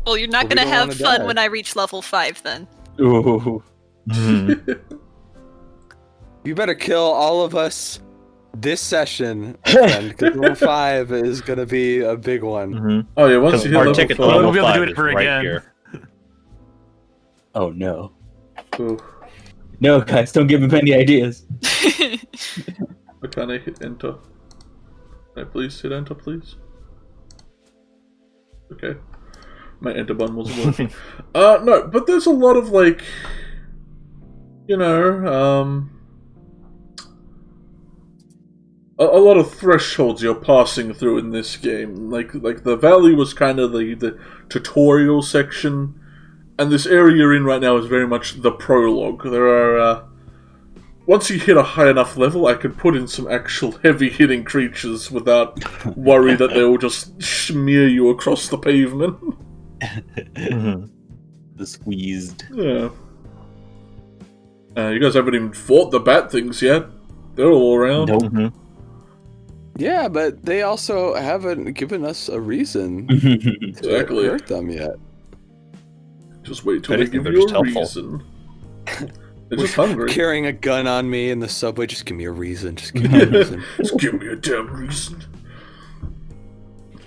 Well, you're not Well, we gonna don't have wanna fun die. when I reach level 5 then. Ooh. Mhm. You better kill all of us this session, because level 5 is going to be a big one. Mhm. Oh yeah, once Because you hit our level ticket to 5... level We'll be able to do 5 it is for right again. here. Oh no. Ooh, No, guys, don't give him any ideas. I can't hit enter. Can I please hit enter, please? Okay. My enter button wasn't working. No, but there's a lot of, like... You know, a lot of thresholds you're passing through in this game. Like the valley was kind of the tutorial section, and this area you're in right now is very much the prologue. There are once you hit a high enough level, I could put in some actual heavy-hitting creatures without worry that they will just smear you across the pavement. Mhm. The squeezed. Yeah. You guys haven't even fought the bat things yet. They're all around. Nope. Mhm. Yeah, but they also haven't given us a reason Exactly. to hurt them yet. Just wait till I they think give they're you just a helpful. reason. They're just hungry. Carrying a gun on me in the subway, just give me a reason. Just give me a reason. Just give me a damn reason.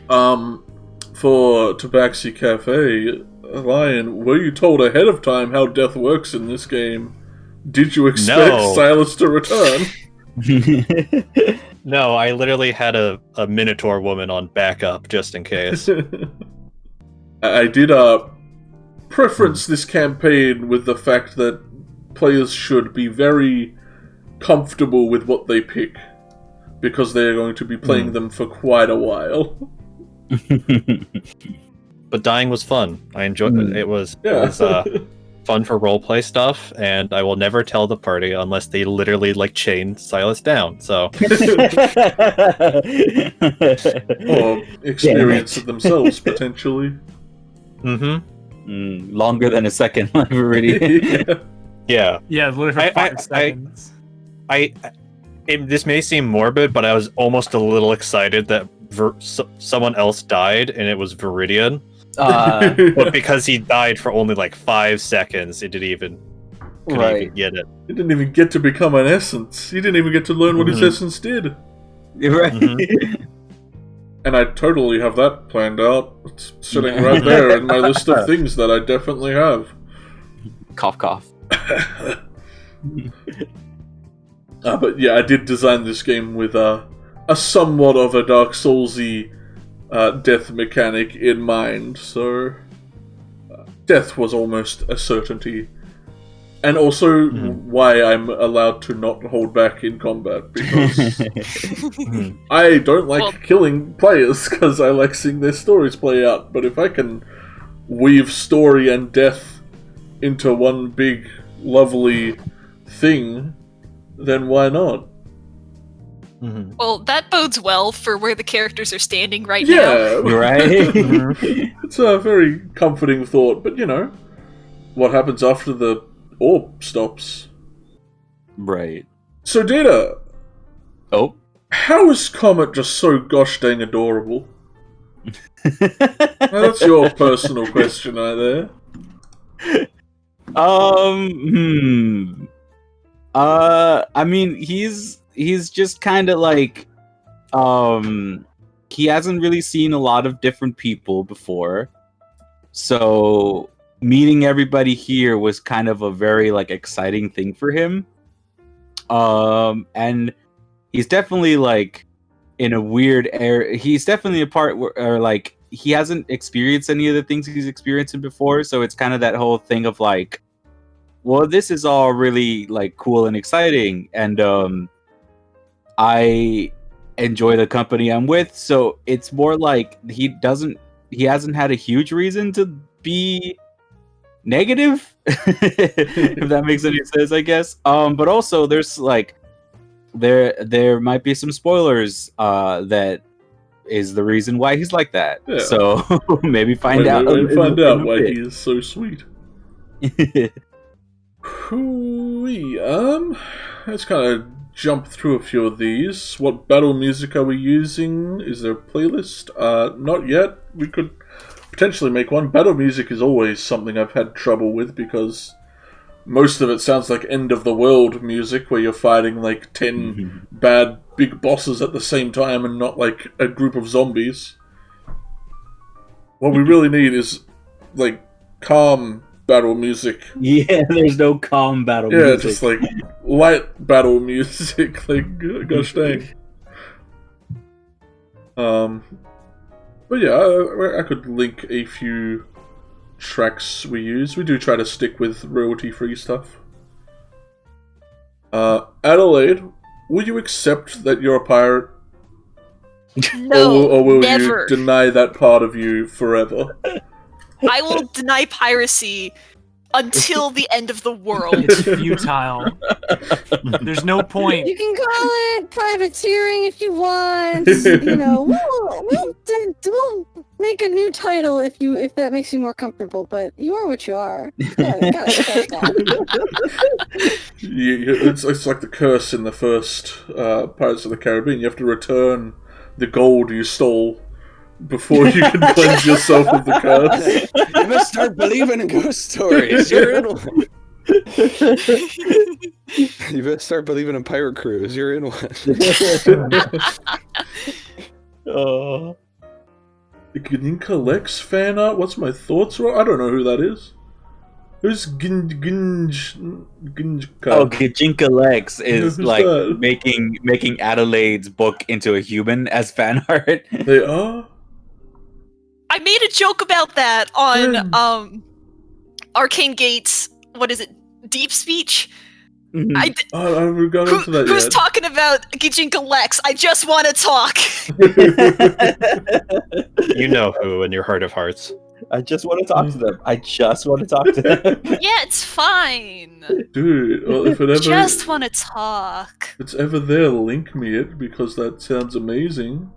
For TabaxiCafe, Lion, were you told ahead of time how death works in this game? Did you expect No. Silas to return? No, I literally had a Minotaur woman on backup just in case. I did preference this campaign with the fact that players should be very comfortable with what they pick, because they're going to be playing them for quite a while. But dying was fun. I enjoyed it. It was fun for roleplay stuff, and I will never tell the party unless they literally like chain Silas down. So Or experience it themselves, potentially. Longer than a second, like already. Yeah. Yeah, literally for 5 seconds. This may seem morbid, but I was almost a little excited that someone else died, and it was Viridian. But because he died for only like 5 seconds, it didn't even even get it. He didn't even get to become an essence. He didn't even get to learn what his essence did. Right. And I totally have that planned out. It's sitting right there in my list of things that I definitely have. Cough, cough. But yeah, I did design this game with a somewhat of a Dark Soulsy death mechanic in mind, so death was almost a certainty. And also why I'm allowed to not hold back in combat, because I don't like killing players, because I like seeing their stories play out. But if I can weave story and death into one big, lovely thing, then why not? Well, that bodes well for where the characters are standing right Yeah, now. Right. It's a very comforting thought, but you know, what happens after the orb stops? Right. So, Data, Oh. how is Comet just so gosh dang adorable? Now, that's your personal question right there. I mean, he's just kind of like, he hasn't really seen a lot of different people before, so meeting everybody here was kind of a very like exciting thing for him. And he's definitely like in a weird area. He's definitely a part where like he hasn't experienced any of the things he's experiencing before, so it's kind of that whole thing of like, well, this is all really like cool and exciting, and I enjoy the company I'm with, so it's more like he hasn't had a huge reason to be negative, if that makes any sense, I guess. But also there's like there might be some spoilers that is the reason why he's like that. Yeah. So maybe find out why he is so sweet. Let's kind of jump through a few of these. What battle music are we using? Is there a playlist? Not yet. We could potentially make one. Battle music is always something I've had trouble with, because most of it sounds like end of the world music, where you're fighting like 10 bad big bosses at the same time and not like a group of zombies. What we really need is like calm battle music. Yeah, there's no calm battle music. Yeah, just like light battle music. Like, gosh dang. But yeah, I could link a few tracks we use. We do try to stick with royalty-free stuff. Adelaide, will you accept that you're a pirate? No, or will never. you deny that part of you forever? I will deny piracy until the end of the world. It's futile. There's no point. You can call it privateering if you want. You know, we'll make a new title if that makes you more comfortable. But you are what you are. It's like the curse in the first Pirates of the Caribbean. You have to return the gold you stole before you can cleanse yourself of the curse. You must start believing in ghost stories. You're in one. You better start believing in pirate crews. You're in one. Gninka Lex fan art? What's my thoughts? I don't know who that is. Who's Ginjka? Oh, Gijinka Lex is Who's like that? making Adelaide's book into a human as fan art. They are? I made a joke about that on Arcane Gates. What is it? Deep Speech. Mhm. I haven't got into that who's yet. talking about Gijinka Lex? I just want to talk. You know who in your heart of hearts. I just want to talk to them. I just want to talk to them. Yeah, it's fine. Dude, well, if Just want to talk. it's ever there, link me it, because that sounds amazing.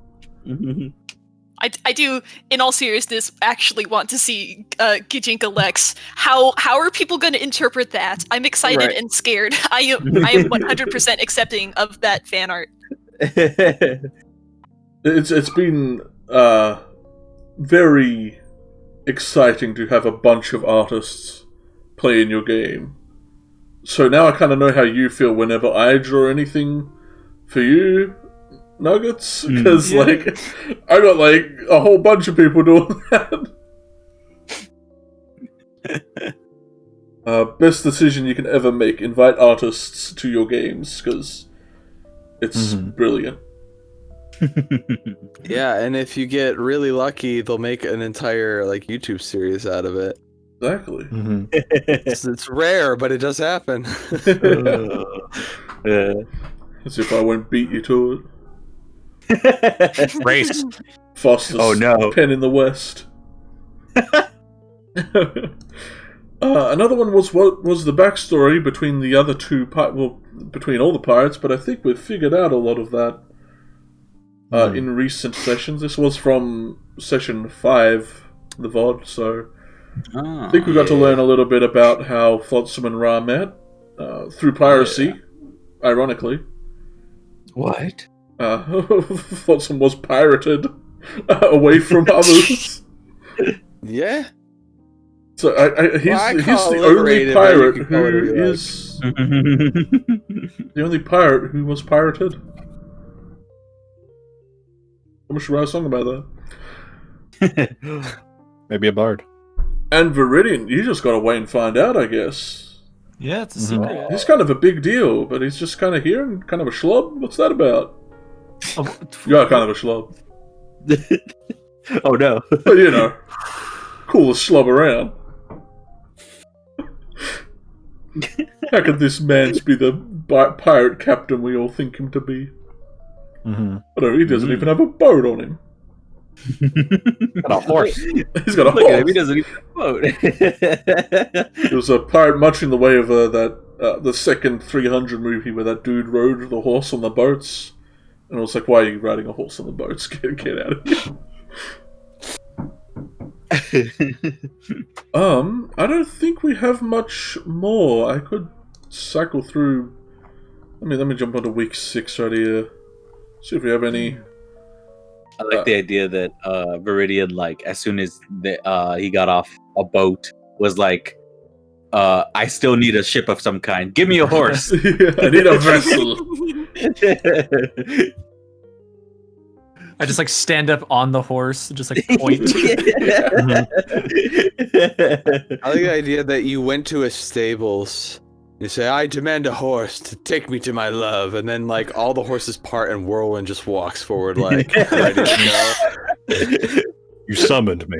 I do, in all seriousness, actually want to see Gijinka Lex. How are people going to interpret that? I'm excited Right. and scared. I am 100% accepting of that fan art. It's been very exciting to have a bunch of artists play in your game. So now I kind of know how you feel whenever I draw anything for you, Nuggets, because like I got like a whole bunch of people doing that. Best decision you can ever make: invite artists to your games because it's brilliant. Yeah, and if you get really lucky, they'll make an entire like YouTube series out of it. Exactly. It's rare, but it does happen. As if I won't beat you to it. Race. Fastest Oh, no. pen in the West. Another one was what was the backstory between the other two between all the pirates, but I think we've figured out a lot of that in recent sessions. This was from session 5, the VOD, so I think we got to learn a little bit about how Flotsam and Ra met through piracy, ironically. What? Flotsam was pirated away from others. Yeah. So he's the only pirate who is the only pirate who was pirated. I should write a song about that. Maybe a bard. And Viridian, you just gotta wait and find out, I guess. Yeah, it's a secret. He's kind of a big deal, but he's just kind of here and kind of a schlub. What's that about? You are kind of a schlub. Oh no. But you know, coolest schlub around. How could this man be the pirate captain we all think him to be? I don't know, he doesn't even have a boat on him. Got a horse. He's got a Look at him, horse. he doesn't even vote. It was a pirate much in the way of the second 300 movie where that dude rode the horse on the boats. And I was like, why are you riding a horse on the boats? Get out of here. I don't think we have much more. I could cycle through. Let me jump onto week 6 right here. See if we have any. I like the idea that Viridian, like, as soon as he got off a boat, was like, I still need a ship of some kind. Give me a horse. I need a vessel. I just like stand up on the horse, just like point. I like the idea that you went to a stables. You say, I demand a horse to take me to my love. And then, like, all the horses part and Whirlwind just walks forward, like, ready to go. You summoned me.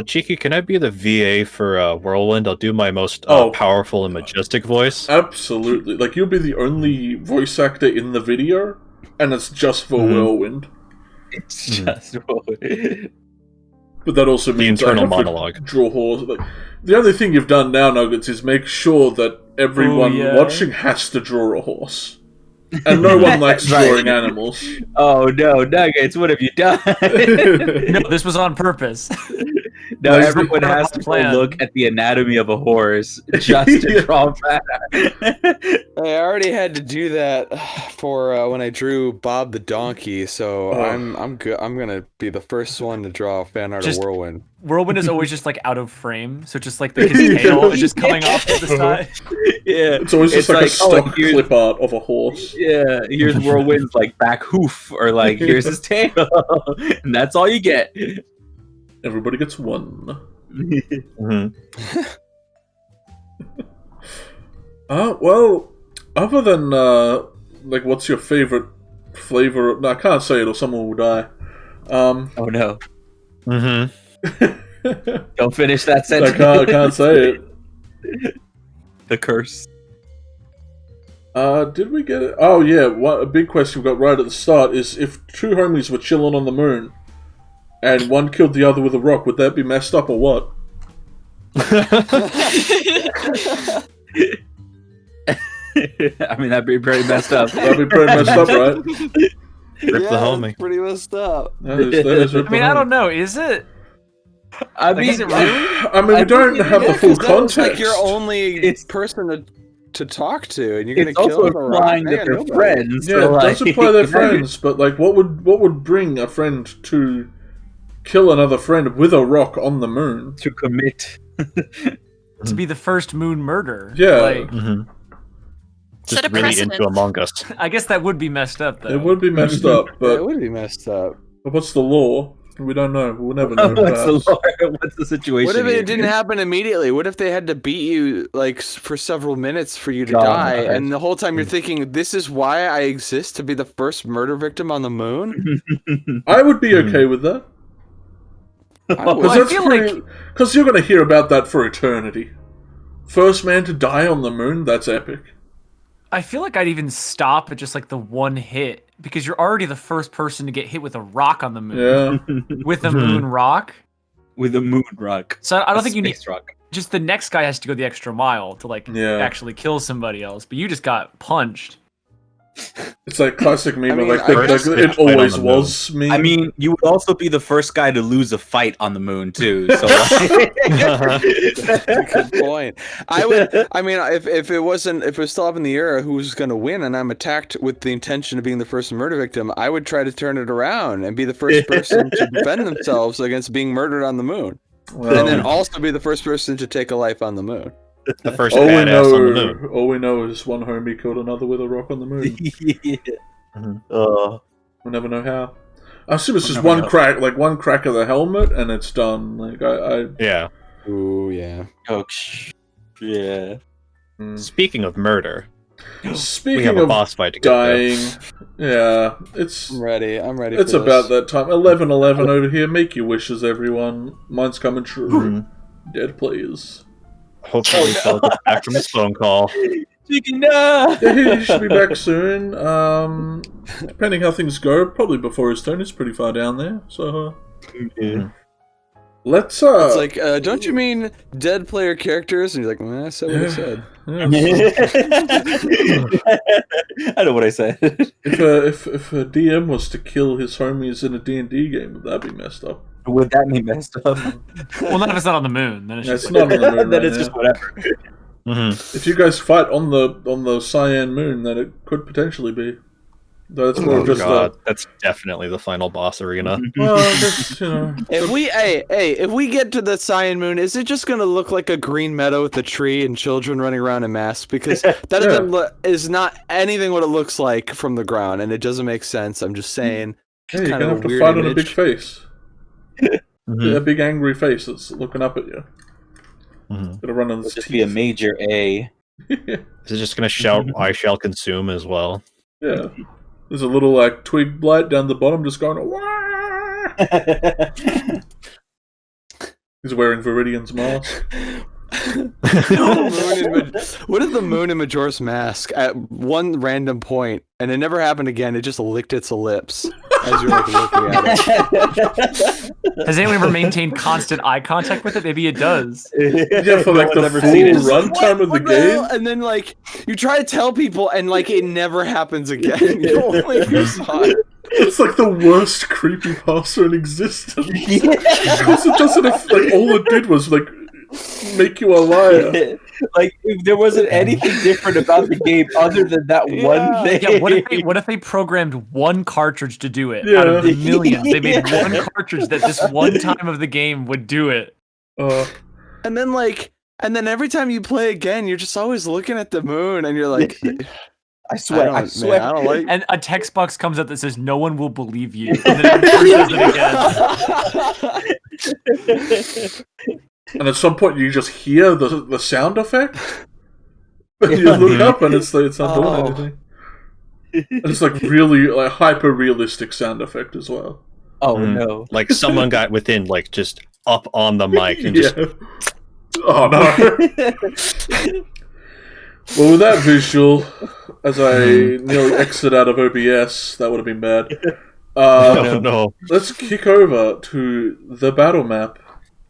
Cheeky, can I be the VA for Whirlwind? I'll do my most powerful and majestic voice. Absolutely. Like, you'll be the only voice actor in the video, and it's just for Whirlwind. It's just Whirlwind. But that also means internal I have monologue. to draw horse. Like, the only thing you've done now, Nuggets, is make sure that everyone watching has to draw a horse. And no one likes drawing animals. Oh no, Nuggets, what have you done? No, this was on purpose. Now Like, everyone has to go plan. look at the anatomy of a horse just to draw back. I already had to do that for when I drew Bob the donkey, so Oh. I'm good. I'm gonna be the first one to draw fan art Just- of Whirlwind. Whirlwind is always just like out of frame, so just like his tail is just coming off to the side. Yeah, It's always just like a oh, stock here's- clip art of a horse. Yeah, here's Whirlwind's like back hoof, or like here's his tail, and that's all you get. Everybody gets one. Mhm. Well, other than like, what's your favorite flavor? No, I can't say it, or someone will die. Oh no! Mhm. Don't finish that I sentence. can't say it. The curse. Did we get it? Oh yeah, a big question we got right at the start is if two homies were chilling on the moon, and one killed the other with a rock, would that be messed up or what? I mean, that'd be pretty messed up. That'd be pretty messed up, right? Rip the homie. Pretty messed up. That is I mean, I don't know. Is it? I Like, is it really? I mean, we don't have the full context. Like your only It's- person to talk to, and you're gonna It's kill also with a rock. implying I that got they're nobody. friends. Yeah, so, it like, does imply they're friends, but like, what would bring a friend to kill another friend with a rock on the moon? to commit. To be the first moon murder. Yeah. Like, Mhm. Set Just a really precedent. into Among Us. I guess that would be messed up though. It would be messed up, Yeah, but it would be messed up. what's the law? We don't know. We'll never know. What's the perhaps. lore? What's the situation? What if here? it didn't happen immediately? What if they had to beat you like for several minutes for you to God, die, okay. and the whole time you're thinking, "This is why I exist to be the first murder victim on the moon"? I would be okay with that. I Well, would. I feel like Because you're going to hear about that for eternity. First man to die on the moon, that's epic. I'd even stop at just like the one hit because you're already the first person to get hit with a rock on the moon. Yeah. With a moon rock. With a moon rock. So I don't A think you need space rock. just the next guy has to go the extra mile to like Yeah. actually kill somebody else, but you just got punched. It's like classic meme, I mean, like, I like, guess- it Fight on always the moon. was meme. I mean, you would also be the first guy to lose a fight on the moon too. So, like, Good point. I would. I mean, if it was still up in the air who was going to win, and I'm attacked with the intention of being the first murder victim, I would try to turn it around and be the first person to defend themselves against being murdered on the moon, Well, and then also be the first person to take a life on the moon. The first all we badass on the moon. know, all we know is one homie killed another with a rock on the moon. Mhm. We'll never know how. I assume it's just We'll one never know. crack, like one crack of the helmet, and it's done. Like Yeah. Ooh, yeah. oh, yeah. Speaking of murder, we Speaking have a of boss fight to get to. dying, yeah, it's I'm ready. I'm ready. it's for about this. that time. 11:11 over here. Make your wishes, everyone. Mine's coming true. Mhm. Dead players. Hopefully, Phil gets back from his phone call. Cheeki, no! Yeah, he should be back soon. Depending how things go, probably before his turn. He's pretty far down there. So let's It's like, don't you mean dead player characters? And you're like, I said what I said. I know what I said. If a DM was to kill his homies in a D&D game, would that be messed up? Would that be messed up? Well, not if it's not on the moon. Then it's Yeah, just it's not on the moon Then right it's now. just whatever. Mhm. If you guys fight on the Cyan Moon, then it could potentially be. Though it's more Oh of just god, that's definitely the final boss arena. well, I guess, you know. If we get to the Cyan Moon, is it just gonna look like a green meadow with a tree and children running around in masks? Because that doesn't is not anything what it looks like from the ground, and it doesn't make sense. I'm just saying. Hey, you're kind gonna of have a to weird fight on a image. big face. Mhm. A big angry face that's looking up at you. Mhm. Gotta run on It'll this just be a major A. Is it just gonna shout "I shall consume" as well? Yeah. There's a little like twig blight down the bottom just going Wah! He's wearing Viridian's mask. What if the moon in Majora's Mask at one random point, and it never happened again, it just licked its lips as you're like looking at it? Has anyone ever maintained constant eye contact with it? Maybe it does. Yeah, for like one's the ever full seen it. runtime of the What the hell? game. And then like you try to tell people, and like it never happens again. You only you saw it. It's like the worst creepypasta in existence. Because it doesn't like all it did was like make you a liar. Like if there wasn't anything different about the game other than that one thing. Yeah, what if they programmed one cartridge to do it Yeah. out of the millions? They made one cartridge that this one time of the game would do it. And then every time you play again, you're just always looking at the moon, and you're like, I swear. I don't like. And a text box comes up that says, "No one will believe you." And then it says it again. And at some point you just hear the sound effect. And you look up and it's not doing anything. And it's like really like hyper realistic sound effect as well. Oh no! Like someone got within, like just up on the mic and just. Oh no! Well, with that visual, as I nearly exit out of OBS, that would have been bad. No. Let's kick over to the battle map,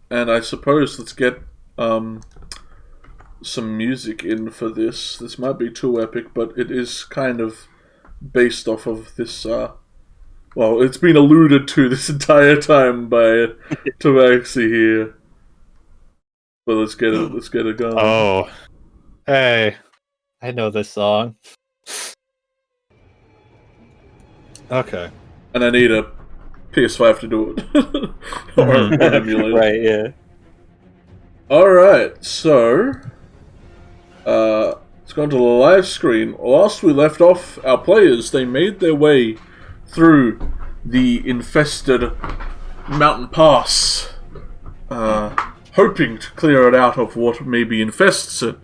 and I suppose let's get some music in for this. This might be too epic, but it is kind of based off of this. Well, it's been alluded to this entire time by Tabaxi here. But let's get it going. Oh, hey, I know this song. Okay. And I need a PS5 to do it. or an emulator. Right, yeah. Alright, so let's go into the live screen. Last we left off, our players, they made their way through the infested mountain pass, hoping to clear it out of what maybe infests it.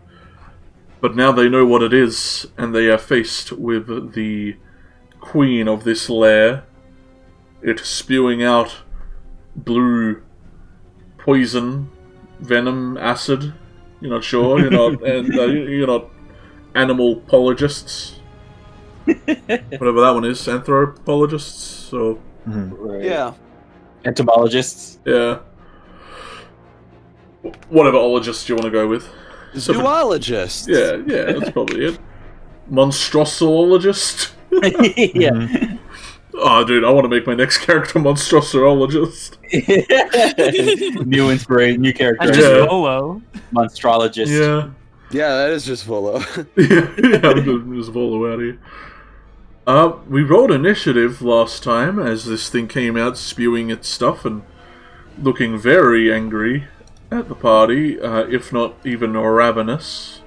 But now they know what it is, and they are faced with the queen of this lair. It spewing out blue poison, venom, acid. You're not sure. You're not, and you're not animal apologists. Whatever that one is, anthropologists. So Right. Yeah. Entomologists. yeah, whatever ologist you want to go with. Zoologist. Yeah, that's probably it. Monstrosologist. Yeah. Oh, dude, I want to make my next character Monstrosologist. New inspiration, new character. That's just Yeah. Volo. Monstrologist. Yeah. Yeah, that is just Volo. I'm just Volo out here. We rolled initiative last time as this thing came out spewing its stuff and looking very angry at the party, if not even ravenous.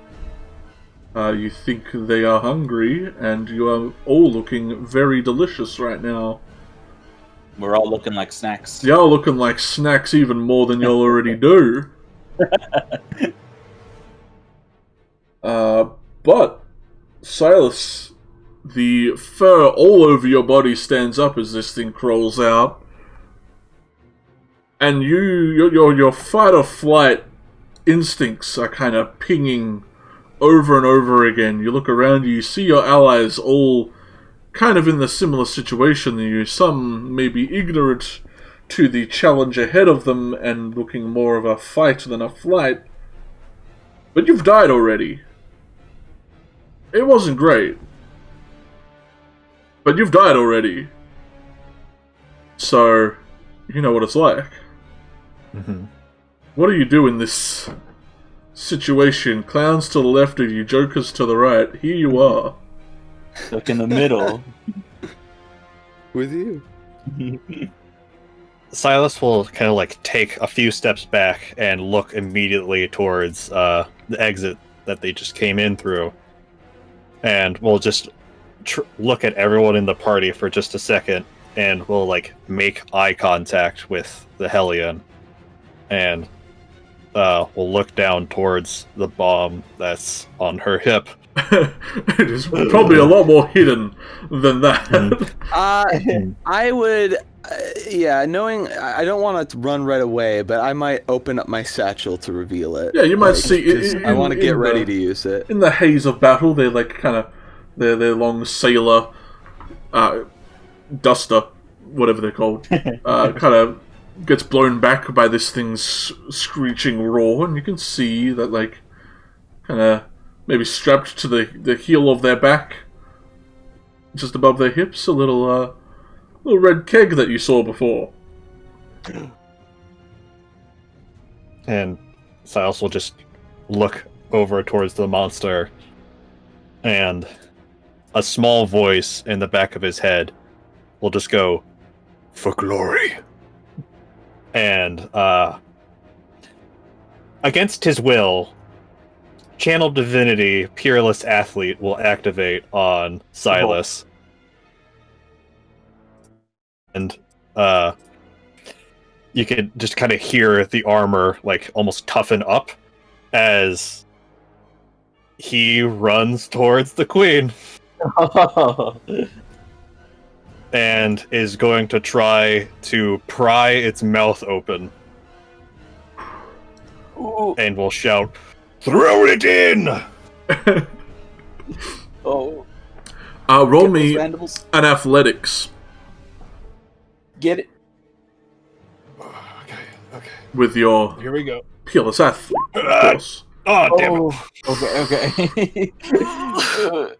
You think they are hungry, and you are all looking very delicious right now. We're all looking like snacks. Y'all looking like snacks even more than y'all already do. But, Silas, the fur all over your body stands up as this thing crawls out. And your fight or flight instincts are kind of pinging over and over again. You look around you see your allies all kind of in the similar situation than you. Some may be ignorant to the challenge ahead of them and looking more of a fight than a flight. But you've died already. It wasn't great. But you've died already. So, you know what it's like. Mm-hmm. What do you do in this situation? Clowns to the left of you, jokers to the right. Here you are. Stuck in the middle. With you. Silas will kind of like take a few steps back and look immediately towards the exit that they just came in through. And we'll just look at everyone in the party for just a second, and we'll like make eye contact with the Hellion. And we'll look down towards the bomb that's on her hip. It is probably a lot more hidden than that. I would, knowing I don't want to run right away, but I might open up my satchel to reveal it. Yeah, you might see it. I want to get ready to use it. In the haze of battle, they like kind of their long sailor duster, whatever they're called, kind of gets blown back by this thing's screeching roar, and you can see that like kind of maybe strapped to the heel of their back, just above their hips, a little little red keg that you saw before. And Silas will just look over towards the monster, and a small voice in the back of his head will just go, "For glory." And against his will, Channel Divinity Peerless Athlete will activate on Silas. And you can just kind of hear the armor like almost toughen up as he runs towards the queen and is going to try to pry its mouth open. Ooh. And will shout, "Throw it in!" Oh, Roll get me those mandibles. an athletics Get it. Okay. with your Here we go. Peerless Athlete, of course. Oh, damn it. Okay.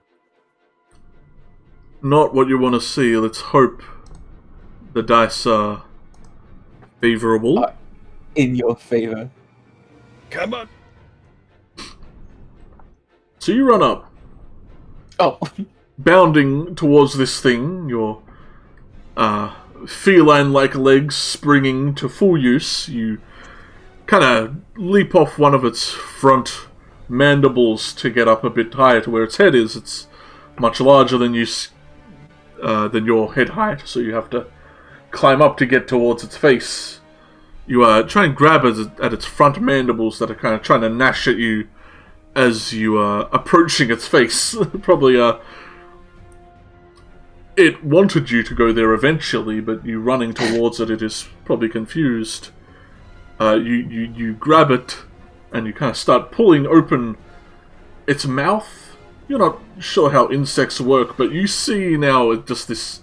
Not what you want to see. Let's hope the dice are favorable. In your favor. Come on. So you run up, Oh. bounding towards this thing, your feline-like legs springing to full use. You kind of leap off one of its front mandibles to get up a bit higher to where its head is. It's much larger than than your head height, so you have to climb up to get towards its face. You try and grab at its front mandibles that are kind of trying to gnash at you as you are approaching its face. Probably it wanted you to go there eventually, but you running towards it is probably confused. You grab it, and you kind of start pulling open its mouth. You're not sure how insects work, but you see now just this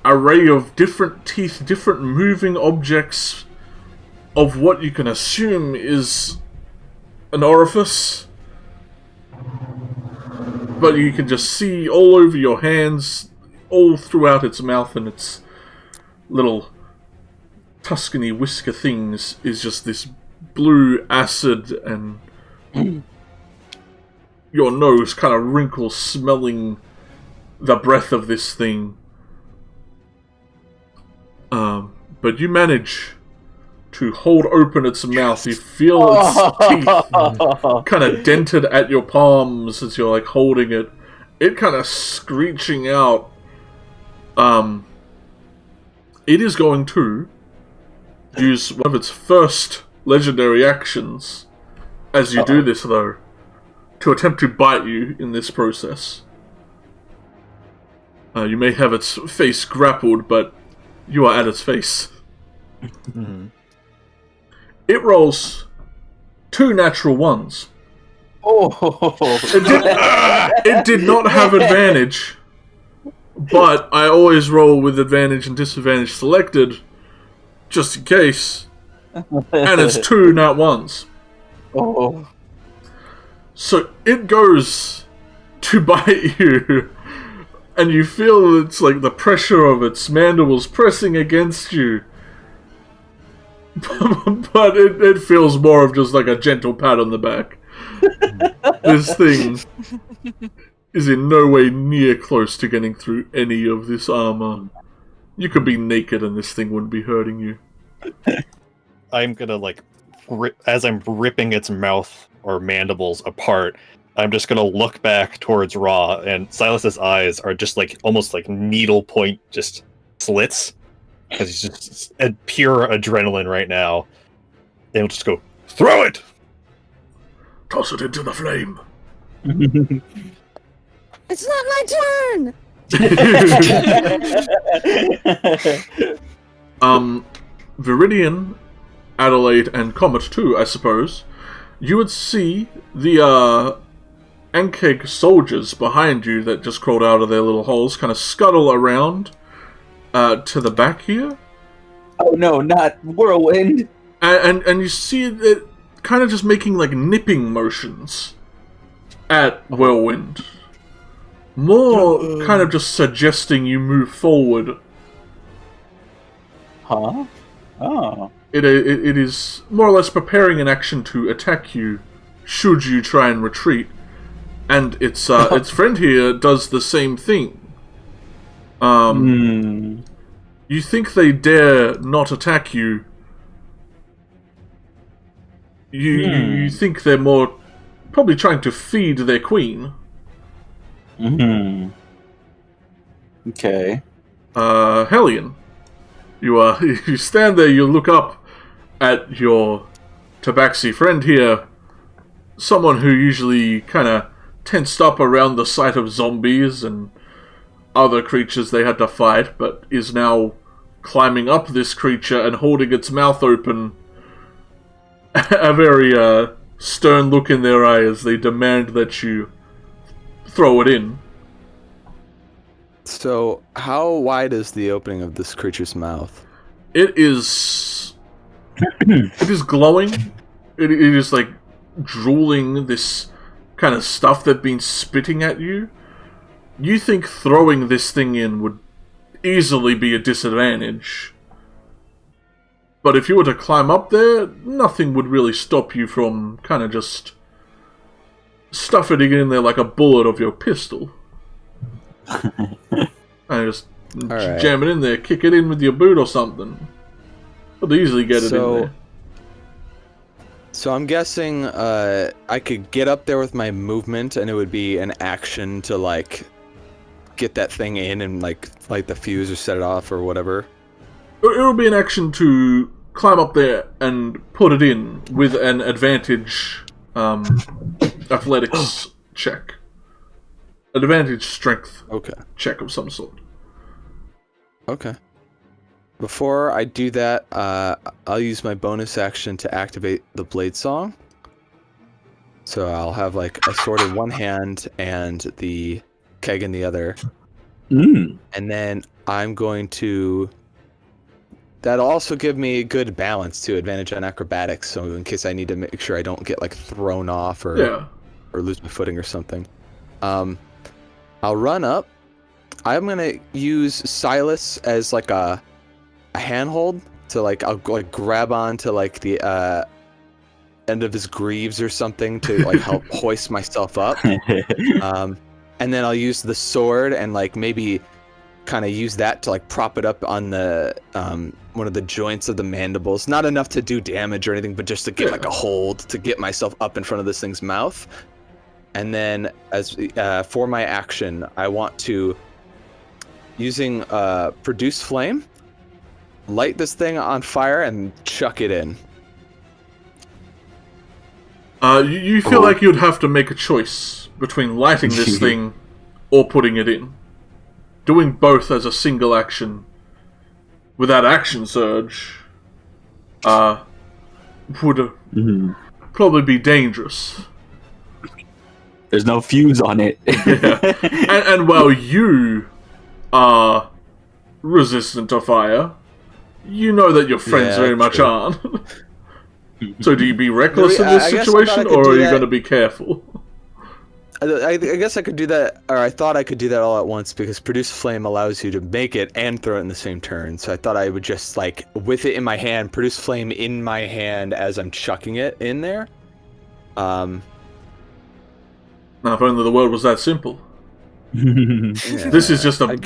array of different teeth, different moving objects of what you can assume is an orifice. But you can just see all over your hands, all throughout its mouth, and its little Tuscany whisker things is just this blue acid, and your nose kind of wrinkles, smelling the breath of this thing. But you manage to hold open its mouth. You feel its teeth kind of dented at your palms as you're like holding it. It kind of screeching out. It is going to use one of its first legendary actions as you do this, though, to attempt to bite you in this process. You may have its face grappled, but you are at its face. Mm-hmm. It rolls 2 natural ones. It did not have advantage, but I always roll with advantage and disadvantage selected, just in case. And it's 2 nat ones. Oh. So it goes to bite you, and you feel it's like the pressure of its mandibles pressing against you. But it feels more of just like a gentle pat on the back. This thing is in no way near close to getting through any of this armor. You could be naked and this thing wouldn't be hurting you. I'm gonna as I'm ripping its mouth or mandibles apart, I'm just gonna look back towards Raw, and Silas's eyes are just like almost like needle point just slits, because he's just at pure adrenaline right now. And he'll just go, "Throw it!" Toss it into the flame. It's not my turn! Viridian, Adelaide, and Comet too, I suppose. You would see the Ankheg soldiers behind you that just crawled out of their little holes kind of scuttle around to the back here. Oh no, not Whirlwind. And you see it kind of just making like nipping motions at Whirlwind. More kind of just suggesting you move forward Huh? Oh. It is more or less preparing an action to attack you, should you try and retreat. And its friend here does the same thing. You think they dare not attack you. You think they're more probably trying to feed their queen. Okay. Hellion, you stand there, you look up at your Tabaxi friend here, someone who usually kind of tensed up around the sight of zombies and other creatures they had to fight, but is now climbing up this creature and holding its mouth open, a very stern look in their eye as they demand that you throw it in. So, how wide is the opening of this creature's mouth? It is glowing. It is like drooling this kind of stuff that's been spitting at you. You think throwing this thing in would easily be a disadvantage. But if you were to climb up there, nothing would really stop you from kind of just stuffing it in there like a bullet of your pistol. And just jam it in there, kick it in with your boot or something. I'd easily get it in there. So I'm guessing I could get up there with my movement, and it would be an action to like get that thing in and like light the fuse or set it off or whatever. It would be an action to climb up there and put it in with an advantage athletics check. Advantage strength check of some sort. Okay. Before I do that, I'll use my bonus action to activate the blade song. So I'll have like a sword in one hand and the keg in the other. And then I'm going to... That'll also give me good balance too, advantage on acrobatics, so in case I need to make sure I don't get like thrown off or lose my footing or something. I'll run up. I'm gonna use Silas as like a handhold to like I'll like grab onto like the end of his greaves or something to like help hoist myself up. And then I'll use the sword and like maybe kind of use that to like prop it up on the one of the joints of the mandibles. Not enough to do damage or anything, but just to get like a hold to get myself up in front of this thing's mouth. And then as for my action, I want to, using produce flame, light this thing on fire and chuck it in. You feel like you'd have to make a choice between lighting this thing or putting it in. Doing both as a single action without action surge would probably be dangerous. There's no fuse on it. and while you are resistant to fire, you know that your friends very much aren't. So do you be reckless in this situation, or are you going to be careful? I guess I could do that, or I thought I could do that all at once, because Produce Flame allows you to make it and throw it in the same turn. So I thought I would just, like, with it in my hand, Produce Flame in my hand as I'm chucking it in there. Now, if only the world was that simple. This is just a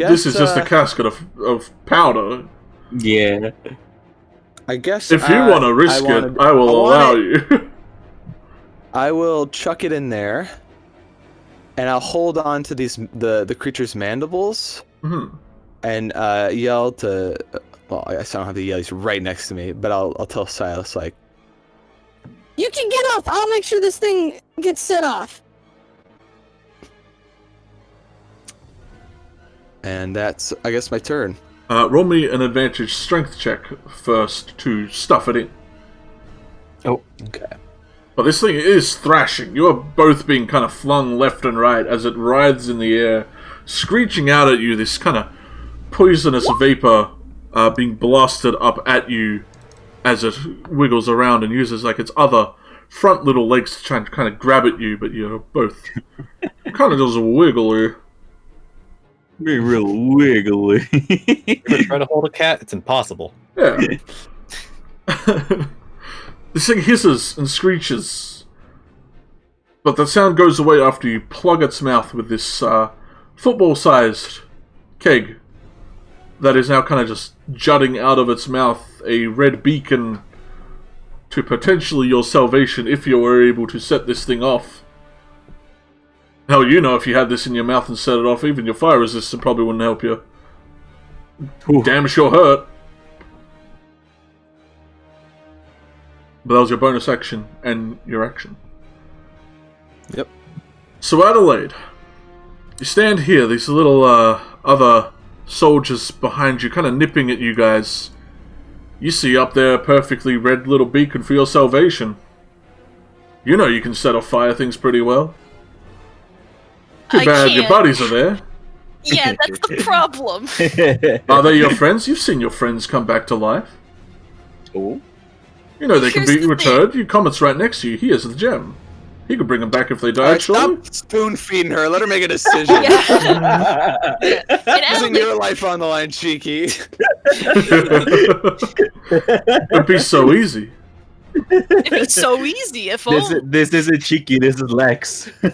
casket of powder. Yeah. I guess if you want to risk it, I will allow you. I will chuck it in there, and I'll hold on to the creature's mandibles, and yell to. Well, I guess I don't have to yell. He's right next to me, but I'll tell Silas, like, "You can get off. I'll make sure this thing gets set off." And that's, I guess, my turn. Roll me an advantage strength check first to stuff it in. Oh, okay. But this thing is thrashing. You are both being kind of flung left and right as it writhes in the air, screeching out at you, this kind of poisonous vapor being blasted up at you as it wiggles around and uses like its other front little legs to try and kind of grab at you, but you're both kind of just wiggly. Being real wiggly. If you try to hold a cat, it's impossible. Yeah. This thing hisses and screeches, but the sound goes away after you plug its mouth with this football-sized keg that is now kind of just jutting out of its mouth, a red beacon to potentially your salvation if you were able to set this thing off. Hell, you know, if you had this in your mouth and set it off, even your fire resistant probably wouldn't help you. Ooh. Damn sure hurt. But that was your bonus action and your action. Yep. So Adelaide, you stand here, these little other soldiers behind you kind of nipping at you guys. You see up there a perfectly red little beacon for your salvation. You know you can set off fire things pretty well. Too I bad your can't. buddies are there. Yeah, that's the problem. Are they your friends? You've seen your friends come back to life. Oh. You know they can Here's be the returned. Your comet's right next to you. Here's the gem. He could bring them back if they died, Alright, surely. stop spoon feeding her. Let her make a decision. Yeah. And Using Adelaide, your life on the line, Cheeky. It'd be so easy. it'd be so easy if only. This isn't Cheeky, this is Lex. You're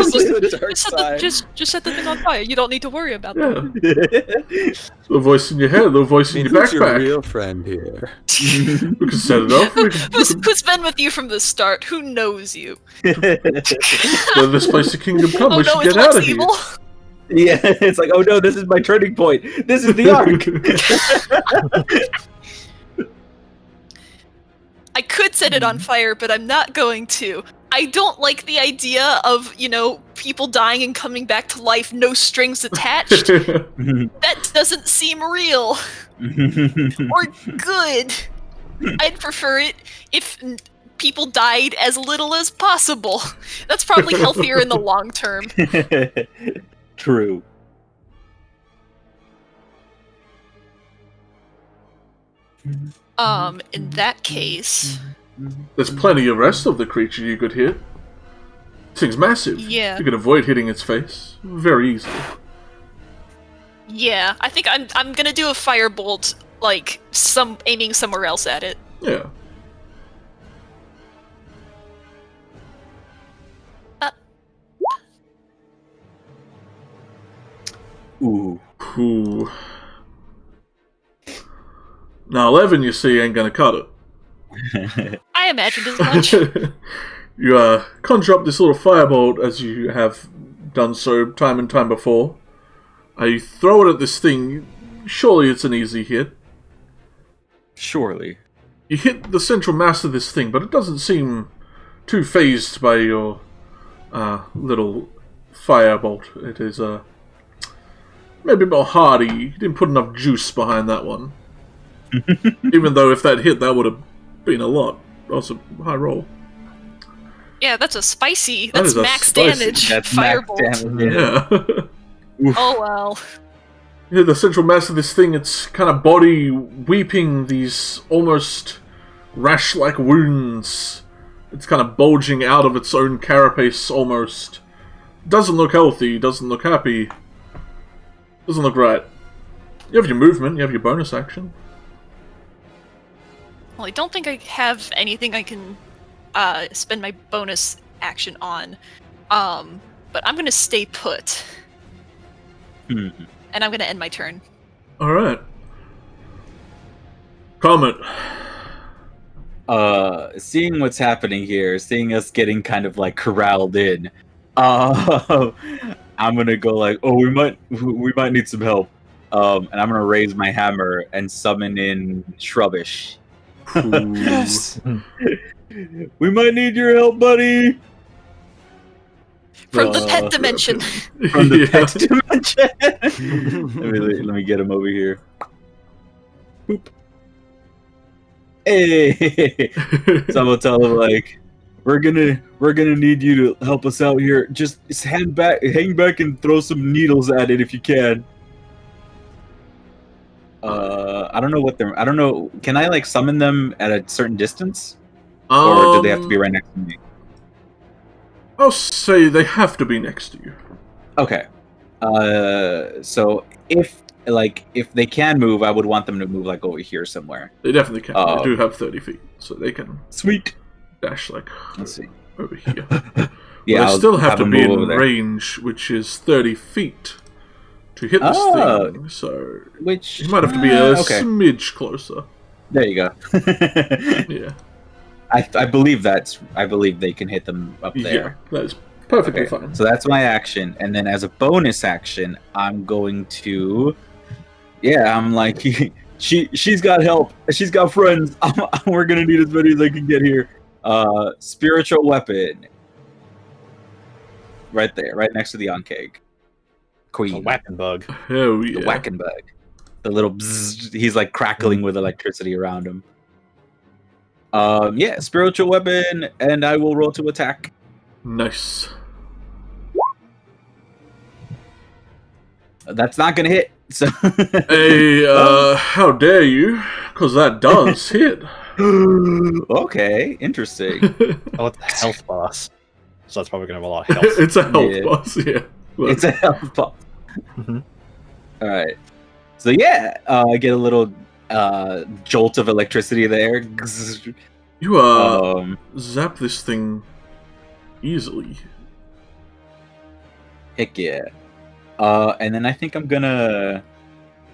seeing the dark side. Just set the thing on fire. You don't need to worry about Yeah. that. Little voice in your head, little voice in your Who's your backpack. real friend here? We can set it off. We can Who's been with you from the start? Who knows you? go to this place to Kingdom Come. Oh we no, should it's get out Lex of here. evil. Yeah, it's like, oh no, this is my turning point. This is the arc. I could set it on fire, but I'm not going to. I don't like the idea of, people dying and coming back to life, no strings attached. That doesn't seem real or good. I'd prefer it if people died as little as possible. That's probably healthier in the long term. True. In that case, There's plenty of rest of the creature you could hit. This thing's massive. Yeah. You could avoid hitting its face very easily. yeah, I think I'm gonna do a firebolt, aiming somewhere else at it. Yeah. Ooh. Ooh. Now 11, you see, ain't gonna cut it. I imagined as much. You conjure up this little firebolt as you have done so time and time before. You throw it at this thing. Surely it's an easy hit. Surely. You hit the central mass of this thing, but it doesn't seem too phased by your little firebolt. It is maybe a bit more hardy. You didn't put enough juice behind that one. Even though if that hit, that would have been a lot. Also, high roll. Yeah, that's a spicy. That That's is a max spicy- damage. That's max Firebolt. damage. Yeah. Oh well. Yeah, the central mass of this thing, its kind of body weeping these almost rash-like wounds. It's kind of bulging out of its own carapace almost. Doesn't look healthy, doesn't look happy. Doesn't look right. You have your movement, you have your bonus action. Well, I don't think I have anything I can spend my bonus action on. But I'm gonna stay put. And I'm gonna end my turn. Alright. Comment. Seeing what's happening here, seeing us getting kind of like corralled in, I'm gonna go like, oh, we might need some help. And I'm gonna raise my hammer and summon in Shrubbish. Yes. We might need your help, buddy. From the pet dimension. From the pet dimension. let me get him over here. Boop. Hey. So I'm gonna tell him like, we're gonna need you to help us out here. Just hang back and throw some needles at it if you can. I don't know. Can I like summon them at a certain distance, or do they have to be right next to me? I'll say they have to be next to you. Okay. So if like if they can move, I would want them to move like over here somewhere. They definitely can. They do have 30 feet, so they can Sweet. dash like Let's see. over here. Yeah, But they still have to them be move in over there. range, which is 30 feet to hit this thing. So Which you might have to be a okay. smidge closer. There you go. Yeah. I believe they can hit them up there. Yeah, that is perfectly Okay, fine. so that's my action, and then as a bonus action, I'm going to, I'm like, she's got help, she's got friends. We're gonna need as many as I can get here. Spiritual weapon, right there, right next to the Ankheg Queen. A whacking bug. Hell yeah. The whacking bug. The little bzzz, he's like crackling with electricity around him. Spiritual weapon, and I will roll to attack. Nice. That's not gonna hit. So Hey, how dare you? Because that does hit. okay, interesting. Oh, it's a health boss. So that's probably going to have a lot of health. It's a health Yeah. boss, yeah. Look. It's a health boss. Mhm. All right. So I get a little jolt of electricity there. You zap this thing easily. Heck yeah. And then I think I'm gonna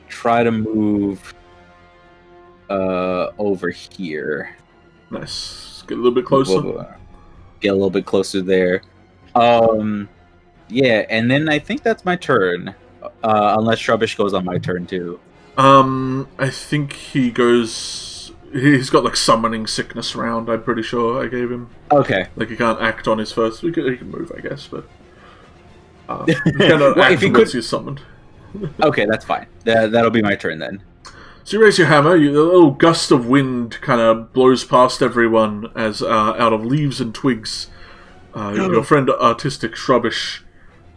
try to move over here. Nice. Get a little bit closer. Get a little bit closer there. Yeah, and then I think that's my turn. Unless Shrubbish goes on my turn too. I think he goes. He's got like summoning sickness round. I'm pretty sure I gave him. Okay. Like he can't act on his first. He can move, I guess, but he cannot Well, act if he unless could- he's summoned. Okay, that's fine. That'll be my turn then. So you raise your hammer. A little gust of wind kind of blows past everyone as out of leaves and twigs, your friend Artistic Shrubbish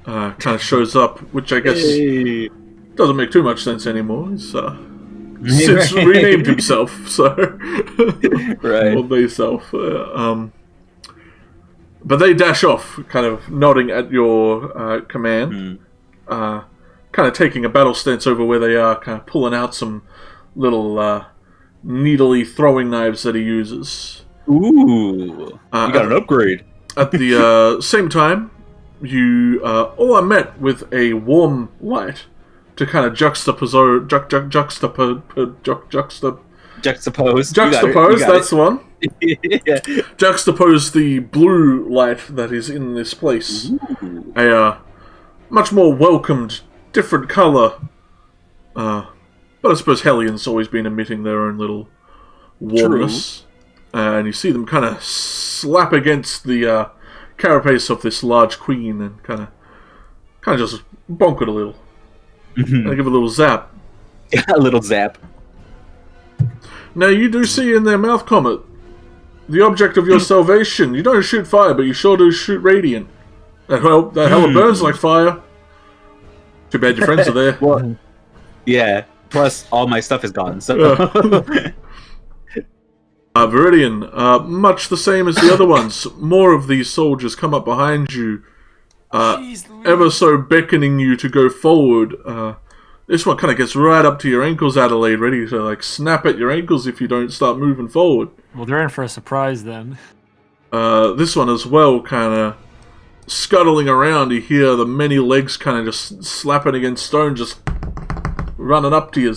kind of shows up, which I guess doesn't make too much sense anymore. He's since renamed himself, so Right. or theyself. But they dash off, kind of nodding at your command, kind of taking a battle stance over where they are, kind of pulling out some little needly throwing knives that he uses. Ooh. You got an upgrade. At the same time, you all are met with a warm light to kind of juxtapose. Juxtapose. Juxtapose, that's the one. Yeah. Juxtapose the blue light that is in this place. Ooh. A much more welcomed, different colour. But I suppose Hellions always been emitting their own little warmness. And you see them kind of slap against the carapace of this large queen and kind of just bonk it a little. And give it a little zap. A little zap. Now you do see in their mouth comment the object of your salvation. You don't shoot fire, but you sure do shoot radiant. That hell burns like fire. Too bad your friends are there. Well, yeah. Plus, all my stuff is gone. So. Viridian, much the same as the other ones. More of these soldiers come up behind you, ever so beckoning you to go forward. This one kind of gets right up to your ankles, Adelaide, ready to like snap at your ankles if you don't start moving forward. Well, they're in for a surprise then. This one as well, kind of scuttling around. You hear the many legs kind of just slapping against stone, just running up to you,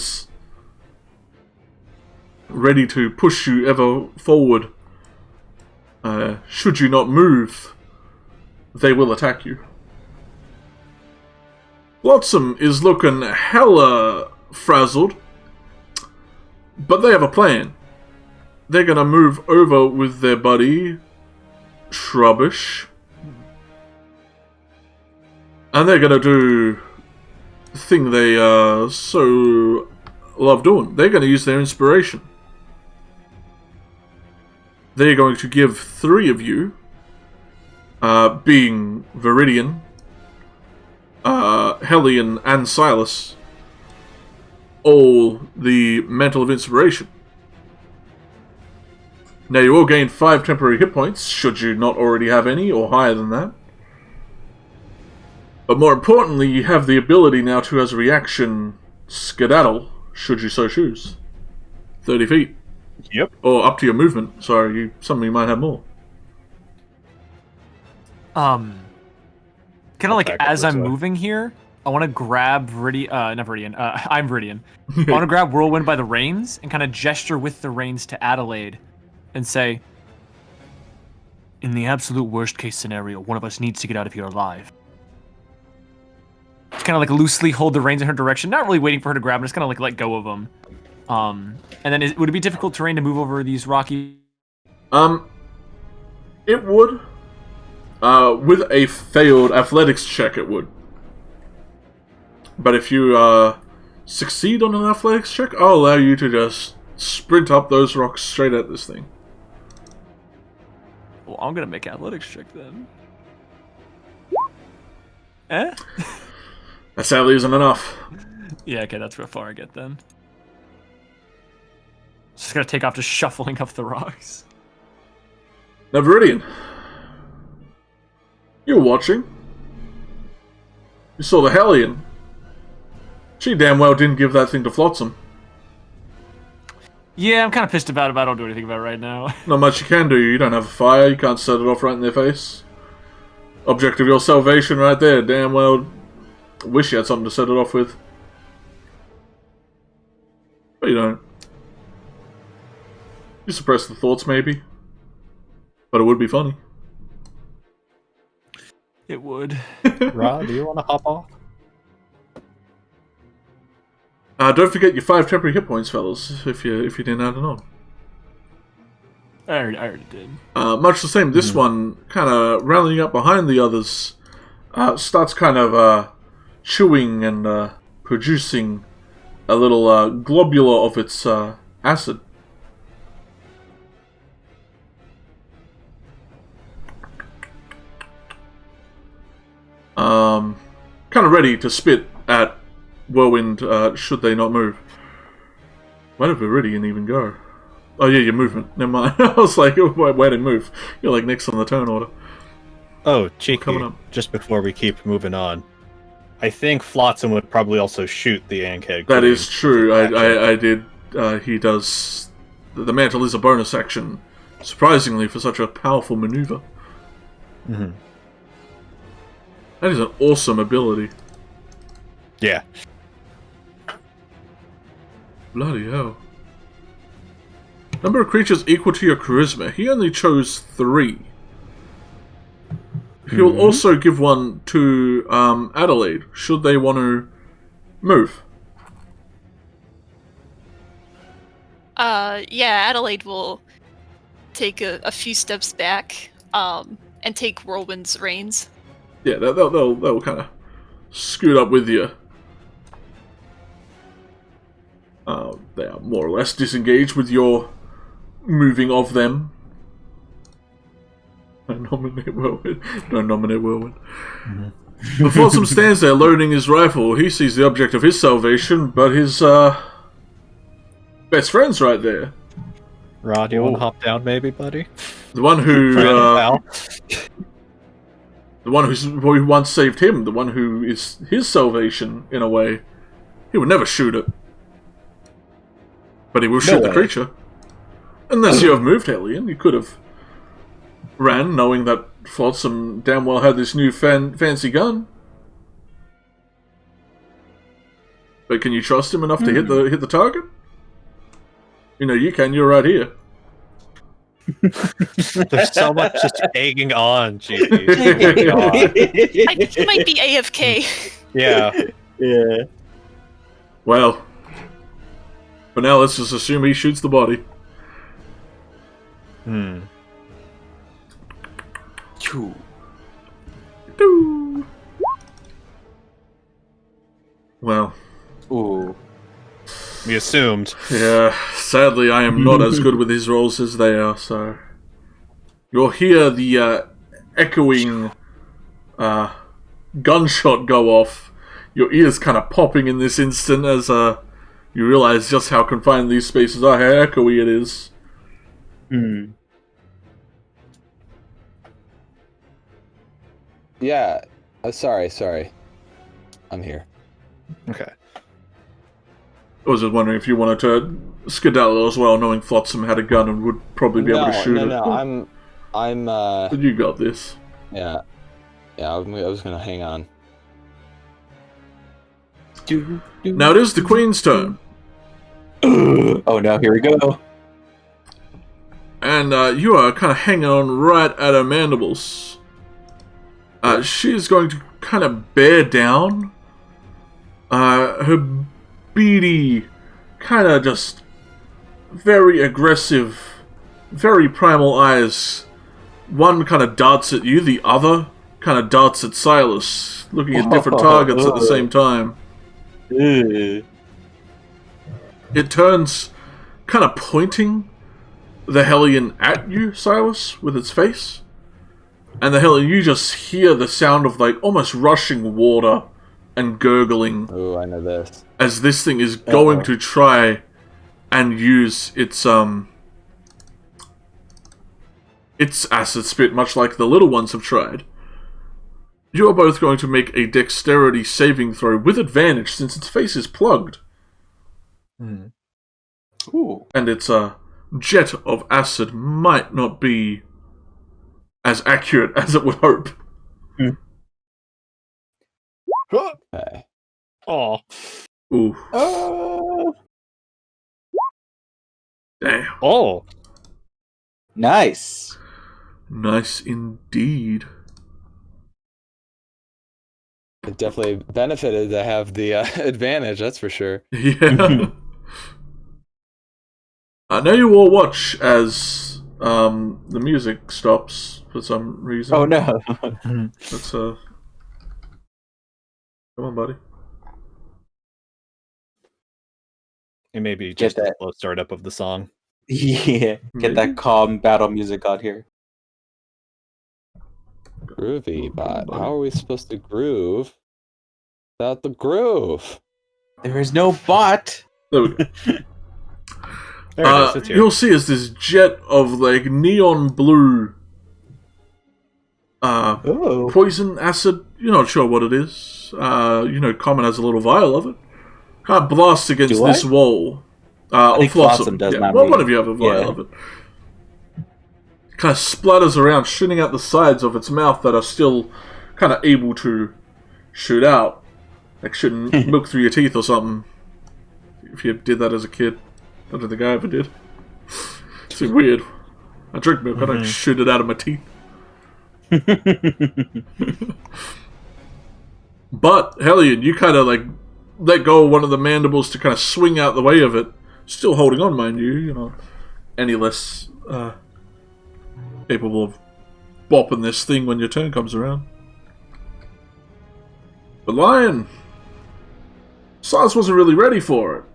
ready to push you ever forward. Should you not move, they will attack you. Flotsam is looking hella frazzled, but they have a plan. They're gonna move over with their buddy Shrubbish, and they're gonna do the thing they so love doing. They're gonna use their inspiration. They're going to give 3 of you, being Viridian, Hellion, and Silas, all the Mantle of Inspiration. Now you will gain 5 temporary hit points, should you not already have any, or higher than that. But more importantly, you have the ability now to, as a reaction, skedaddle, should you so choose. 30 feet. Yep. Or up to your movement. Sorry, some of you might have more. Kind of like back up as this I'm way. moving here, I want to grab not Viridian. I'm Viridian. I want to grab Whirlwind by the reins and kind of gesture with the reins to Adelaide, and say, "In the absolute worst case scenario, one of us needs to get out of here alive." Just kind of like loosely hold the reins in her direction, not really waiting for her to grab them, just kind of like let go of them. And then would it be difficult terrain to move over these rocky? It would. With a failed athletics check, it would. But if you succeed on an athletics check, I'll allow you to just sprint up those rocks straight at this thing. Well, I'm gonna make athletics check then. Eh? That sadly isn't enough. Yeah, okay, that's how far I get then. Just gonna take off, just shuffling up the rocks. Now, Viridian, you were watching. You saw the Hellion. She damn well didn't give that thing to Flotsam. Yeah, I'm kind of pissed about it, but I don't do anything about it right now. Not much you can do. You don't have a fire. You can't set it off right in their face. Object of your salvation right there. Damn well wish you had something to set it off with. But you don't. You suppress the thoughts, maybe. But it would be funny. It would. Ra, do you want to hop off? Don't forget your 5 temporary hit points, fellas, if you didn't add it on. I already did. Much the same, this one, kind of rallying up behind the others, starts kind of chewing and producing a little globule of its acid. Kind of ready to spit at Whirlwind should they not move. Where did Viridian even go? Oh yeah, your movement. Never mind. I was like, where did move? You're like next on the turn order. Oh, Coming Cheeki, up. just before we keep moving on, I think Flotsam would probably also shoot the Ankheg Queen. That is true. I did. He does. The mantle is a bonus action, surprisingly for such a powerful maneuver. Mhm. That is an awesome ability. Yeah. Bloody hell. Number of creatures equal to your charisma. He only chose 3. He will also give one to Adelaide, should they want to move. Yeah, Adelaide will take a few steps back, and take Whirlwind's reins. Yeah, they'll kind of scoot up with you. They are more or less disengaged with your moving of them. Don't nominate Whirlwind. Don't nominate Whirlwind. The Flotsam stands there loading his rifle. He sees the object of his salvation, but his best friend's right there. Ra, do you want to hop down maybe, buddy? The one who Pal? the one who once saved him, the one who is his salvation in a way. He would never shoot it. But he will shoot the way. creature. Unless you have moved, Hellion. You could have ran, knowing that Flotsam damn well had this new fancy gun. But can you trust him enough to hit the target? You know you can. You're right here. There's so much just egging on, Cheeki. I think he might be AFK. Yeah. Yeah. Well, for now, let's just assume he shoots the body. Choo. Doo. Well, Ooh. We assumed. yeah, sadly I am not as good with these rolls as they are, so... You'll hear the echoing gunshot go off. Your ears kind of popping in this instant as you realize just how confined these spaces are, how echoey it is. Yeah. Sorry. I'm here. Okay. I was just wondering if you wanted to skedaddle as well, knowing Flotsam had a gun and would probably be able to shoot it. No, I'm But you got this. yeah. I was gonna hang on. Now it is the Queen's turn. Oh no, here we go. And you are kind of hanging on right at her mandibles. She's going to kind of bear down. Her beady, kind of just very aggressive, very primal eyes. One kind of darts at you, the other kind of darts at Silas, looking at different targets at the same time. It turns, kind of pointing the Hellion at you, Silas, with its face. And the Hellion, you just hear the sound of like almost rushing water and gurgling. Oh, I know this. As this thing is going to try and use its acid spit, much like the little ones have tried. You are both going to make a dexterity saving throw with advantage since its face is plugged. Ooh. And its jet of acid might not be as accurate as it would hope. Okay. Oh. Ooh. Oh. Damn. Oh. Nice. Nice indeed. It definitely benefited to have the advantage, that's for sure. Yeah. Now you all watch as the music stops for some reason. Oh no. Let's come on, buddy. It may be Get just a that. slow startup of the song. Yeah. Get that calm battle music out here. Groovy, but how are we supposed to groove without the groove? There is no bot. There we go. There it is. It's here. You'll see as this jet of like neon blue Oh. poison acid. You're not sure what it is. Common has a little vial of it. Kind of blasts against Do I? this wall. I Or think Flotsam does, not well, me. one of you have a vial Yeah. of it. Kind of splatters around, shooting out the sides of its mouth that are still kind of able to shoot out. Like shooting milk through your teeth or something. If you did that as a kid. I don't think I ever did. It's weird. I drink milk, I don't shoot it out of my teeth. But, Hellion, you kind of like let go of one of the mandibles to kind of swing out the way of it. Still holding on, mind you, any less capable of bopping this thing when your turn comes around. But Lion, Silas wasn't really ready for it.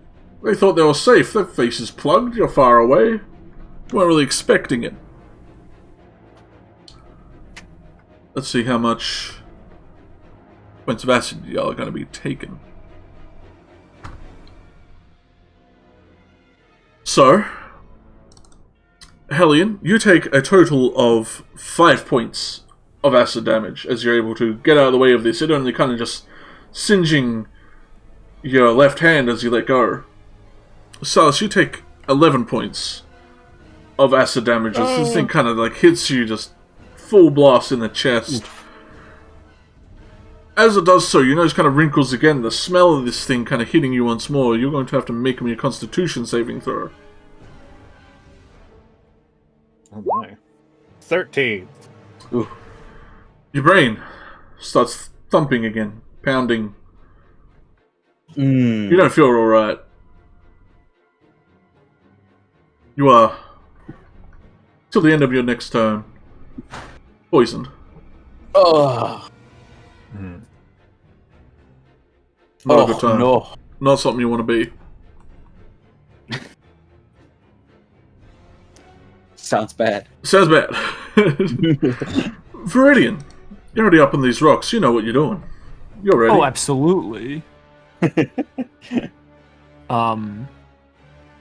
They thought they were safe. Their face is plugged. You're far away. You weren't really expecting it. Let's see how much points of acid y'all are going to be taking. So, Hellion, you take a total of 5 points of acid damage as you're able to get out of the way of this. It only kind of just singeing your left hand as you let go. Silas, you take 11 points of acid damage as this thing kind of like hits you just full blast in the chest. As it does so, your nose kind of wrinkles again. The smell of this thing kind of hitting you once more. You're going to have to make me a Constitution saving throw. Oh my. 13. Ooh. Your brain starts thumping again, pounding. You don't feel alright. You are, till the end of your next turn, poisoned. Oh. Not a good time. No. Not something you want to be. Sounds bad. Sounds bad. Viridian, you're already up on these rocks. You know what you're doing. You're ready. Oh, absolutely.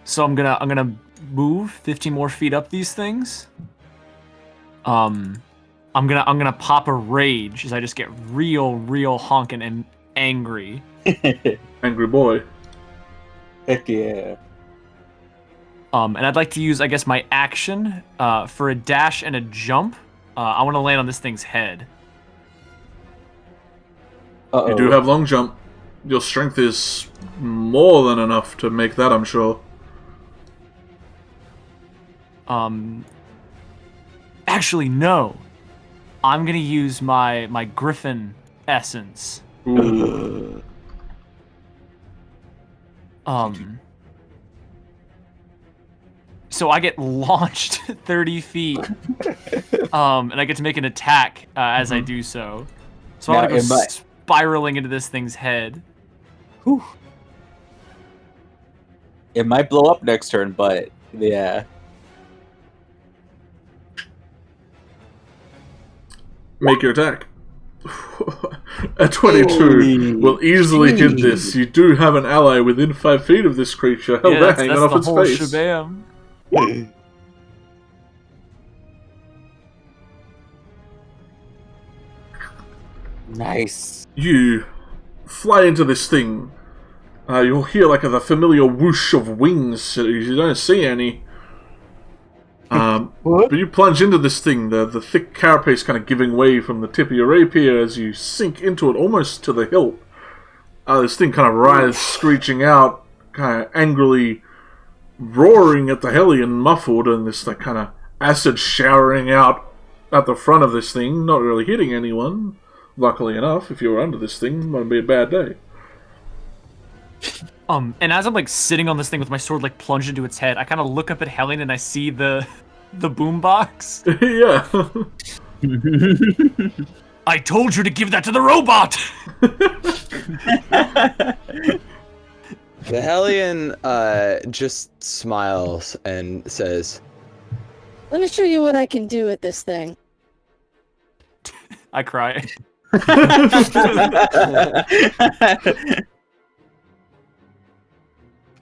So I'm gonna move 15 more feet up these things. I'm gonna pop a rage as I just get real honking and angry. Angry boy. Heck yeah. And I'd like to use, I guess, my action for a dash and a jump. I want to land on this thing's head. You do have long jump. Your strength is more than enough to make that, I'm sure. Actually, no. I'm gonna use my Griffin essence. Ooh. So I get launched 30 feet, and I get to make an attack as I do so. So I want to go spiraling into this thing's head. Whew. It might blow up next turn, but yeah. Make your attack. A 22 will easily hit this. You do have an ally within 5 feet of this creature. Hell, they're hanging off its face. Shabam. Nice. You fly into this thing. You'll hear like the familiar whoosh of wings. You don't see any. But you plunge into this thing, the thick carapace kind of giving way from the tip of your rapier as you sink into it almost to the hilt. This thing kind of writhes, screeching out, kind of angrily roaring at the Hellion, muffled, and this like kind of acid showering out at the front of this thing, not really hitting anyone. Luckily enough, if you were under this thing, it might be a bad day. And as I'm like sitting on this thing with my sword like plunged into its head, I kind of look up at Helen and I see the boombox. Yeah. I told you to give that to the robot. The Hellion just smiles and says, Let me show you what I can do with this thing. I cry.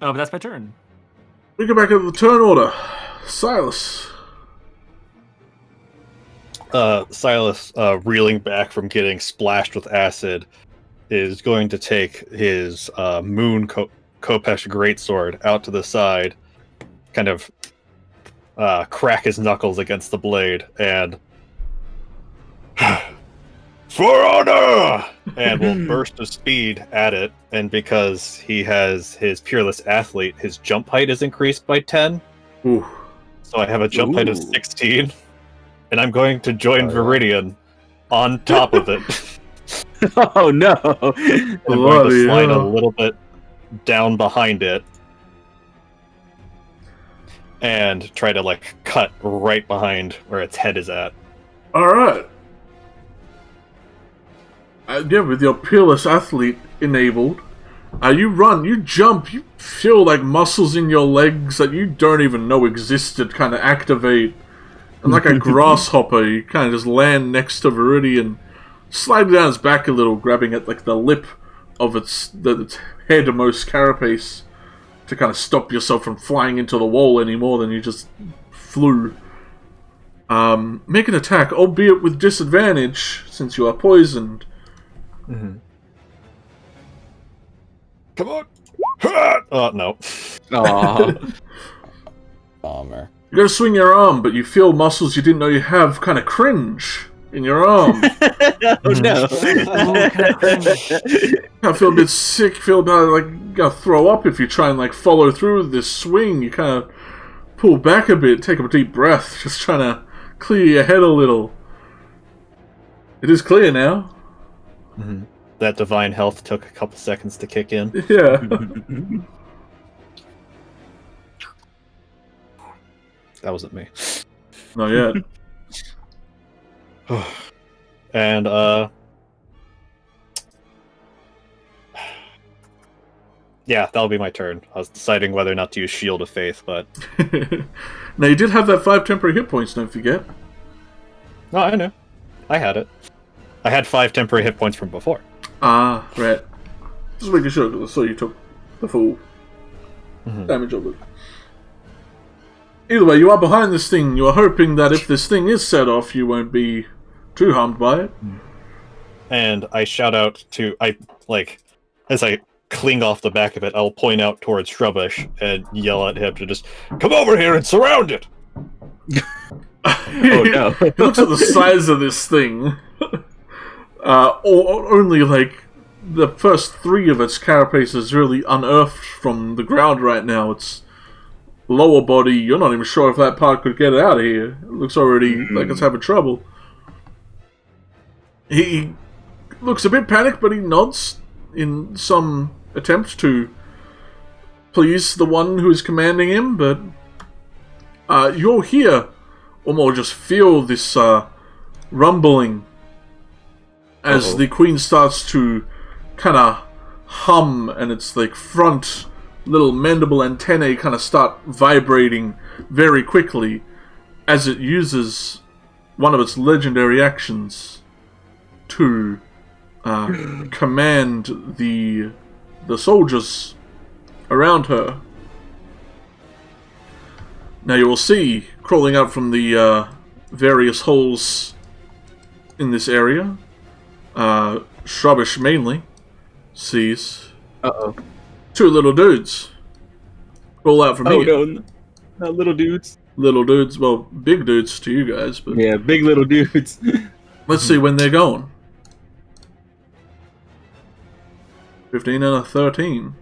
Oh, but that's my turn. We go back to the turn order. Silas. Silas, reeling back from getting splashed with acid, is going to take his Moon Kopesh greatsword out to the side, kind of crack his knuckles against the blade, and for honor! And will burst of speed at it, and because he has his Peerless Athlete, his jump height is increased by 10. Ooh. So I have a jump height of 16, and I'm going to join Viridian on top of it. Oh no! I'm going to slide a little bit down behind it, and try to like cut right behind where its head is at. Alright. Yeah, with your Peerless Athlete enabled, you run, you jump, you feel like muscles in your legs that you don't even know existed kind of activate. And like a grasshopper, you kind of just land next to Viridian, slide down its back a little, grabbing at like the lip of its headmost carapace to kind of stop yourself from flying into the wall any more than you just flew. Make an attack, albeit with disadvantage, since you are poisoned. Mm-hmm. Come on! Oh, no. Aww. Bummer. You gotta swing your arm, but you feel muscles you didn't know you have kind of cringe in your arm. Oh no. I feel a bit sick, feel about like you gotta throw up if you try and like follow through with this swing. You kind of pull back a bit, take a deep breath, just trying to clear your head a little. It is clear now. Mm-hmm. That divine health took a couple seconds to kick in. Yeah. That wasn't me. Not yet. And yeah, that'll be my turn. I was deciding whether or not to use Shield of Faith, but Now you did have that 5 temporary hit points, don't forget. no, I know. I had it. I had 5 temporary hit points from before. Ah, right. Just making sure, because I saw you took the full damage of it. Either way, you are behind this thing. You are hoping that if this thing is set off, you won't be too harmed by it. And I shout out to as I cling off the back of it, I'll point out towards Shrubbish and yell at him to just come over here and surround it. Oh no! He looks at the size of this thing. Only like the first 3 of its carapace is really unearthed from the ground right now. Its lower body, you're not even sure if that part could get out of here. It looks already like it's having trouble. He looks a bit panicked, but he nods in some attempt to please the one who is commanding him, but you'll hear, or more just feel this rumbling as the queen starts to kind of hum, and its like front little mandible antennae kind of start vibrating very quickly as it uses one of its legendary actions to command the soldiers around her. Now you will see, crawling out from the various holes in this area, Shrubbish mainly sees 2 little dudes crawl out from here. Oh no, not little dudes. Little dudes, well, big dudes to you guys, but Yeah, big little dudes. let's see when they're going. 15 and a 13.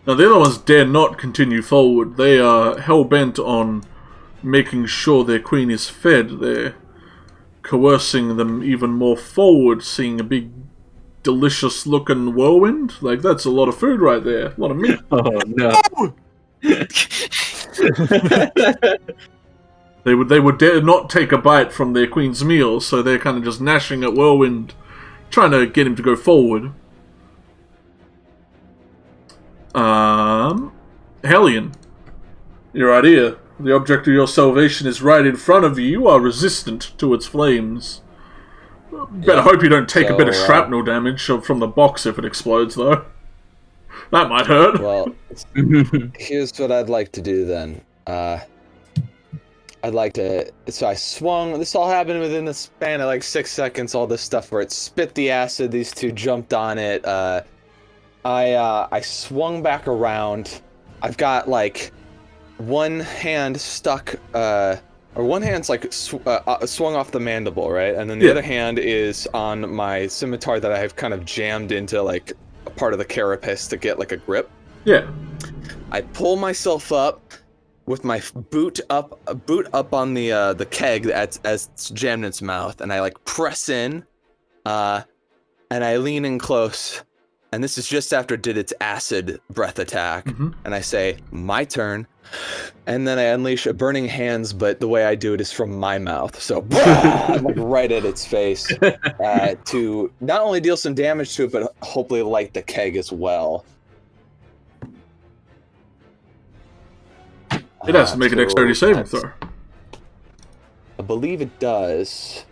Now the other ones dare not continue forward. They are hell-bent on making sure their queen is fed. They're coercing them even more forward, seeing a big, delicious-looking whirlwind. Like, that's a lot of food right there. A lot of meat. Oh no! They would dare not take a bite from their queen's meal, so they're kind of just gnashing at whirlwind, trying to get him to go forward. Hellion, you're right here. The object of your salvation is right in front of you. You are resistant to its flames. Better hope you don't take a bit of shrapnel damage from the box if it explodes, though. That might hurt. Well, here's what I'd like to do then. I'd like to... So I swung... This all happened within the span of like 6 seconds, all this stuff where it spit the acid, these 2 jumped on it. I swung back around. I've got like one hand stuck, or one hand's like swung off the mandible, right? And then the other hand is on my scimitar that I have kind of jammed into like a part of the carapace to get like a grip. Yeah. I pull myself up with my boot up on the keg as it's jammed in its mouth, and I like press in, and I lean in close. And this is just after it did its acid breath attack. And I say, my turn. And then I unleash a burning hands, but the way I do it is from my mouth. So, like right at its face to not only deal some damage to it, but hopefully light the keg as well. It has to make a dexterity saving throw. I believe it does.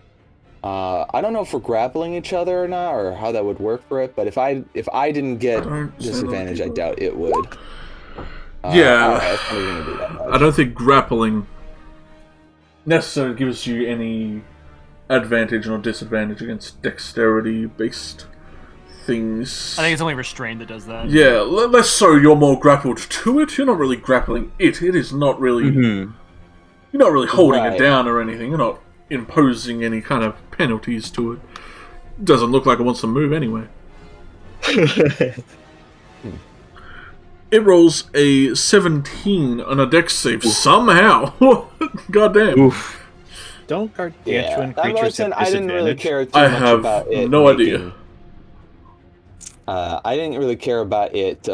I don't know if we're grappling each other or not, or how that would work for it. But if I didn't get disadvantage, I doubt it would. Yeah, I'm not even gonna do that much. I don't think grappling necessarily gives you any advantage or disadvantage against dexterity-based things. I think it's only restrained that does that. Yeah, less so you're more grappled to it. You're not really grappling it. It is not really... You're not really holding it down or anything. You're not imposing any kind of penalties to it. Doesn't look like it wants to move anyway. It rolls a 17 on a dex save somehow. Goddamn. Oof. Don't gargantuan creatures have I didn't really care too I much have about it. no idea. I didn't really care about it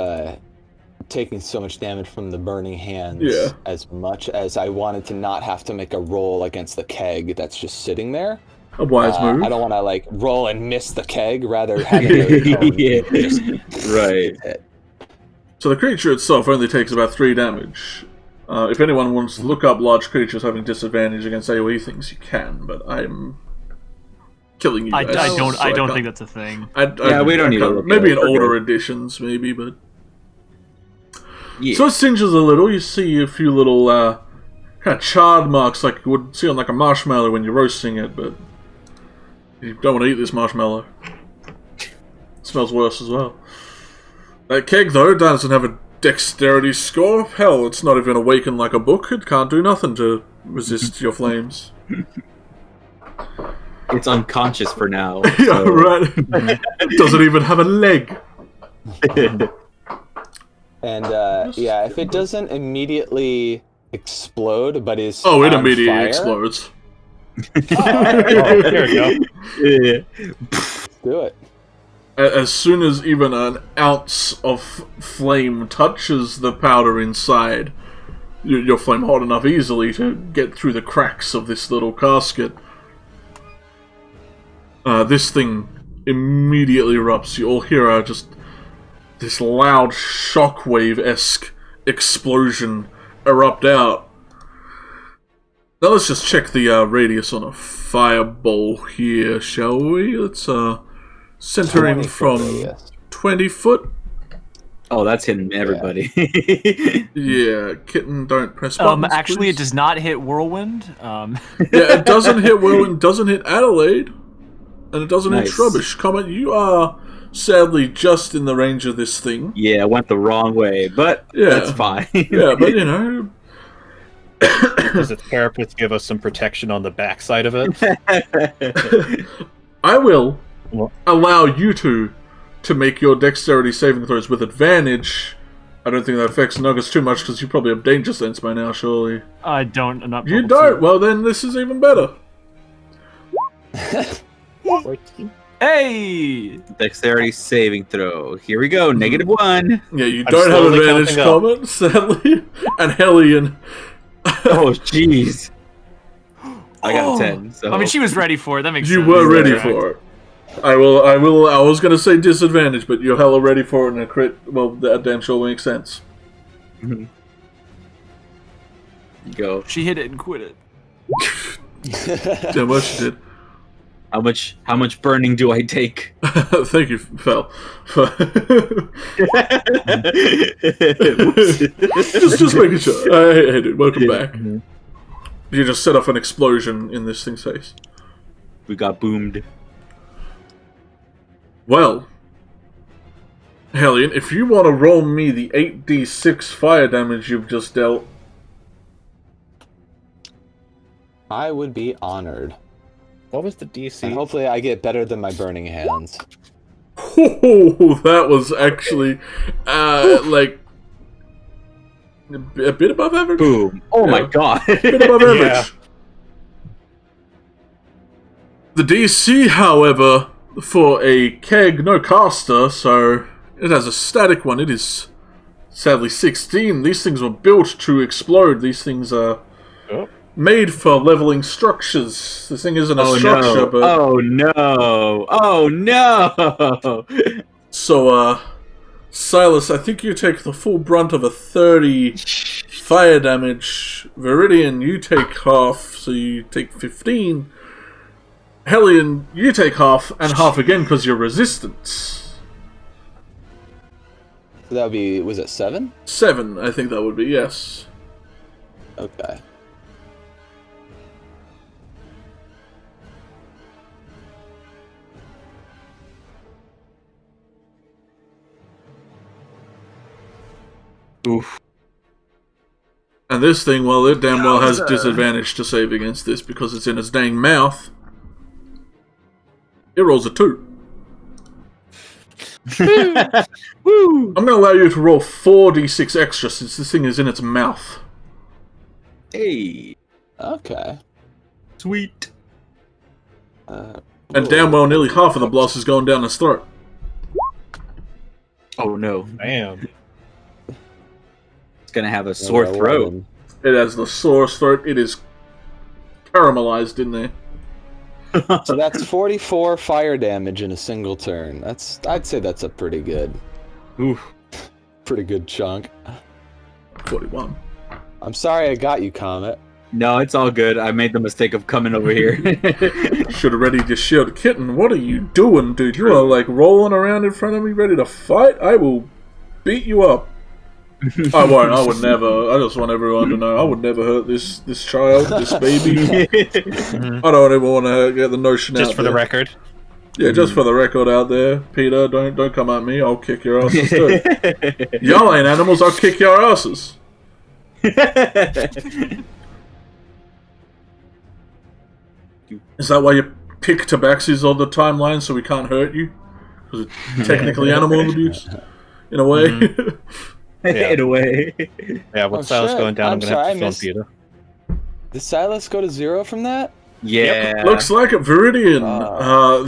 taking so much damage from the burning hands as much as I wanted to not have to make a roll against the keg that's just sitting there. A wise move. I don't want to like roll and miss the keg, rather having it just Right. hit. So the creature itself only takes about 3 damage. If anyone wants to look up large creatures having disadvantage against AoE things, you can, but I'm killing you guys. I don't think that's a thing. We don't need to look maybe in at it. older editions, maybe, but... Yeah. So it singes a little. You see a few little kind of charred marks like you would see on like a marshmallow when you're roasting it, but you don't want to eat this marshmallow. It smells worse as well. That keg, though, doesn't have a dexterity score. Hell, it's not even awakened like a book. It can't do nothing to resist your flames. It's unconscious for now. Yeah, right. It doesn't even have a leg. And yeah, if it doesn't immediately explode, but is it on immediately fire, explodes. There we go. Yeah. do it. As soon as even an ounce of flame touches the powder inside, you'll flame hot enough easily to get through the cracks of this little casket. This thing immediately erupts. You all hear just this loud shockwave-esque explosion erupt out. Now let's just check the radius on a fireball here, shall we? Let's center him from 20 foot. Oh, that's hitting everybody. Yeah, kitten, don't press buttons, Actually, please. it does not hit Whirlwind. Yeah, it doesn't hit Whirlwind, doesn't hit Adelaide, and it doesn't hit Nice. Shrubbish. Comet, you are sadly just in the range of this thing. Yeah, I went the wrong way, but Yeah. that's fine. Yeah, but you know... Does its carapace give us some protection on the backside of it? I will What? allow you two to make your dexterity saving throws with advantage. I don't think that affects Nuggets too much because you probably have danger sense by now, surely. I don't. I'm not. You able don't? to. Well, then this is even better. 14. Hey! Dexterity saving throw. Here we go. -1. Yeah, you I'm don't have slowly advantage, counting up. Comet, sadly. And Hellion. Oh, jeez. I got a 10. So I mean, she was ready for it. That makes You sense. were ready Correct. for it. I was gonna say disadvantage, but you're hella ready for it and a crit. Well, that damn sure makes sense. go. She hit it and quit it. Damn, what she did. How much burning do I take? Thank you, Fel. just making sure. Hey, dude, welcome back. You just set off an explosion in this thing's face. We got boomed. Well, Hellion, if you want to roll me the 8d6 fire damage you've just dealt, I would be honored. What was the And DC? hopefully I get better than my burning hands. oh, that was actually like a bit above average. Boom. Oh my Yeah. god. A bit above average. Yeah. The DC, however, for a keg, no caster, so it has a static one. It is sadly 16. These things were built to explode. These things are Oh. made for leveling structures. This thing isn't a Oh structure, no. but Oh no. Oh no. so Silas, I think you take the full brunt of a 30 fire damage. Viridian, you take half, so you take 15. Hellion, you take half, and half again because you're resistance. So that would be, was it 7? 7, I think that would be, yes. Okay. Oof. And this thing, well, it damn well has Yowza. disadvantage to save against this because it's in its dang mouth. It rolls a 2. Woo. I'm going to allow you to roll 4d6 extra since this thing is in its mouth. Hey. Okay. Sweet. And damn well nearly half of the blast is going down its throat. Oh no. Damn. It's gonna have a sore throat. It has the sorest throat. It is caramelized in there. So that's 44 fire damage in a single turn. I'd say that's a pretty good chunk. 41. I'm sorry I got you, Comet. No, it's all good. I made the mistake of coming over here. Should have readied your shield. Kitten, what are you doing, dude? You are like rolling around in front of me ready to fight? I will beat you up. I won't. I would never. I just want everyone to know I would never hurt this child, this baby. I don't even want to get the notion Just out for there. the record, Yeah, just for the record out there, Peter, don't come at me. I'll kick your asses too. Y'all ain't animals. I'll kick your asses. Is that why you pick tabaxis all the timeline so we can't hurt you? Because it's technically animal abuse, in a way. In a way. Yeah, with Silas shit. going down, I'm I'm gonna sorry, have I to missed- film Peter. Did Silas go to 0 from that? Yeah. Looks like it, Viridian.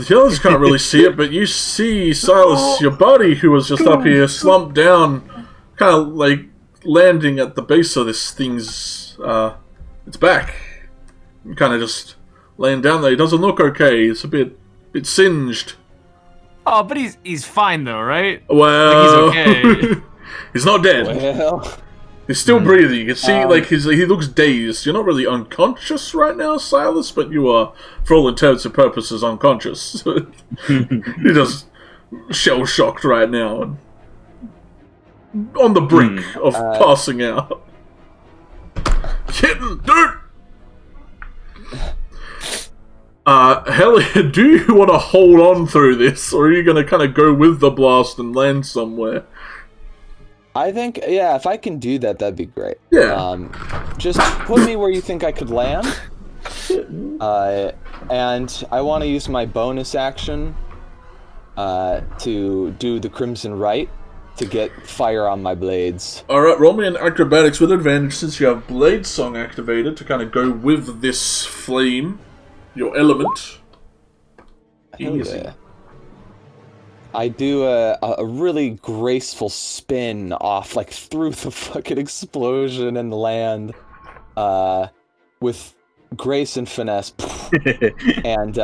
The others can't really see it, but you see Silas, your buddy, who was just up here, slumped down, kind of like landing at the base of this thing's its back. Kind of just laying down there. He doesn't look okay. It's a bit singed. Oh, but he's fine though, right? Well, Like he's okay. he's not dead. Well, He's still breathing. You can see, like, he looks dazed. You're not really unconscious right now, Silas, but you are, for all intents and purposes, unconscious. You're just shell-shocked right now. And on the brink of passing out. Kitten, dude! Hellion, do you want to hold on through this, or are you going to kind of go with the blast and land somewhere? I think, yeah, if I can do that, that'd be great. Yeah. Just put me where you think I could land. And I want to use my bonus action to do the Crimson Right to get fire on my blades. Alright, roll me an acrobatics with advantage since you have Blade Song activated to kind of go with this flame, your element. Hell Easy. yeah. I do a really graceful spin off, like, through the fucking explosion and land, with grace and finesse. and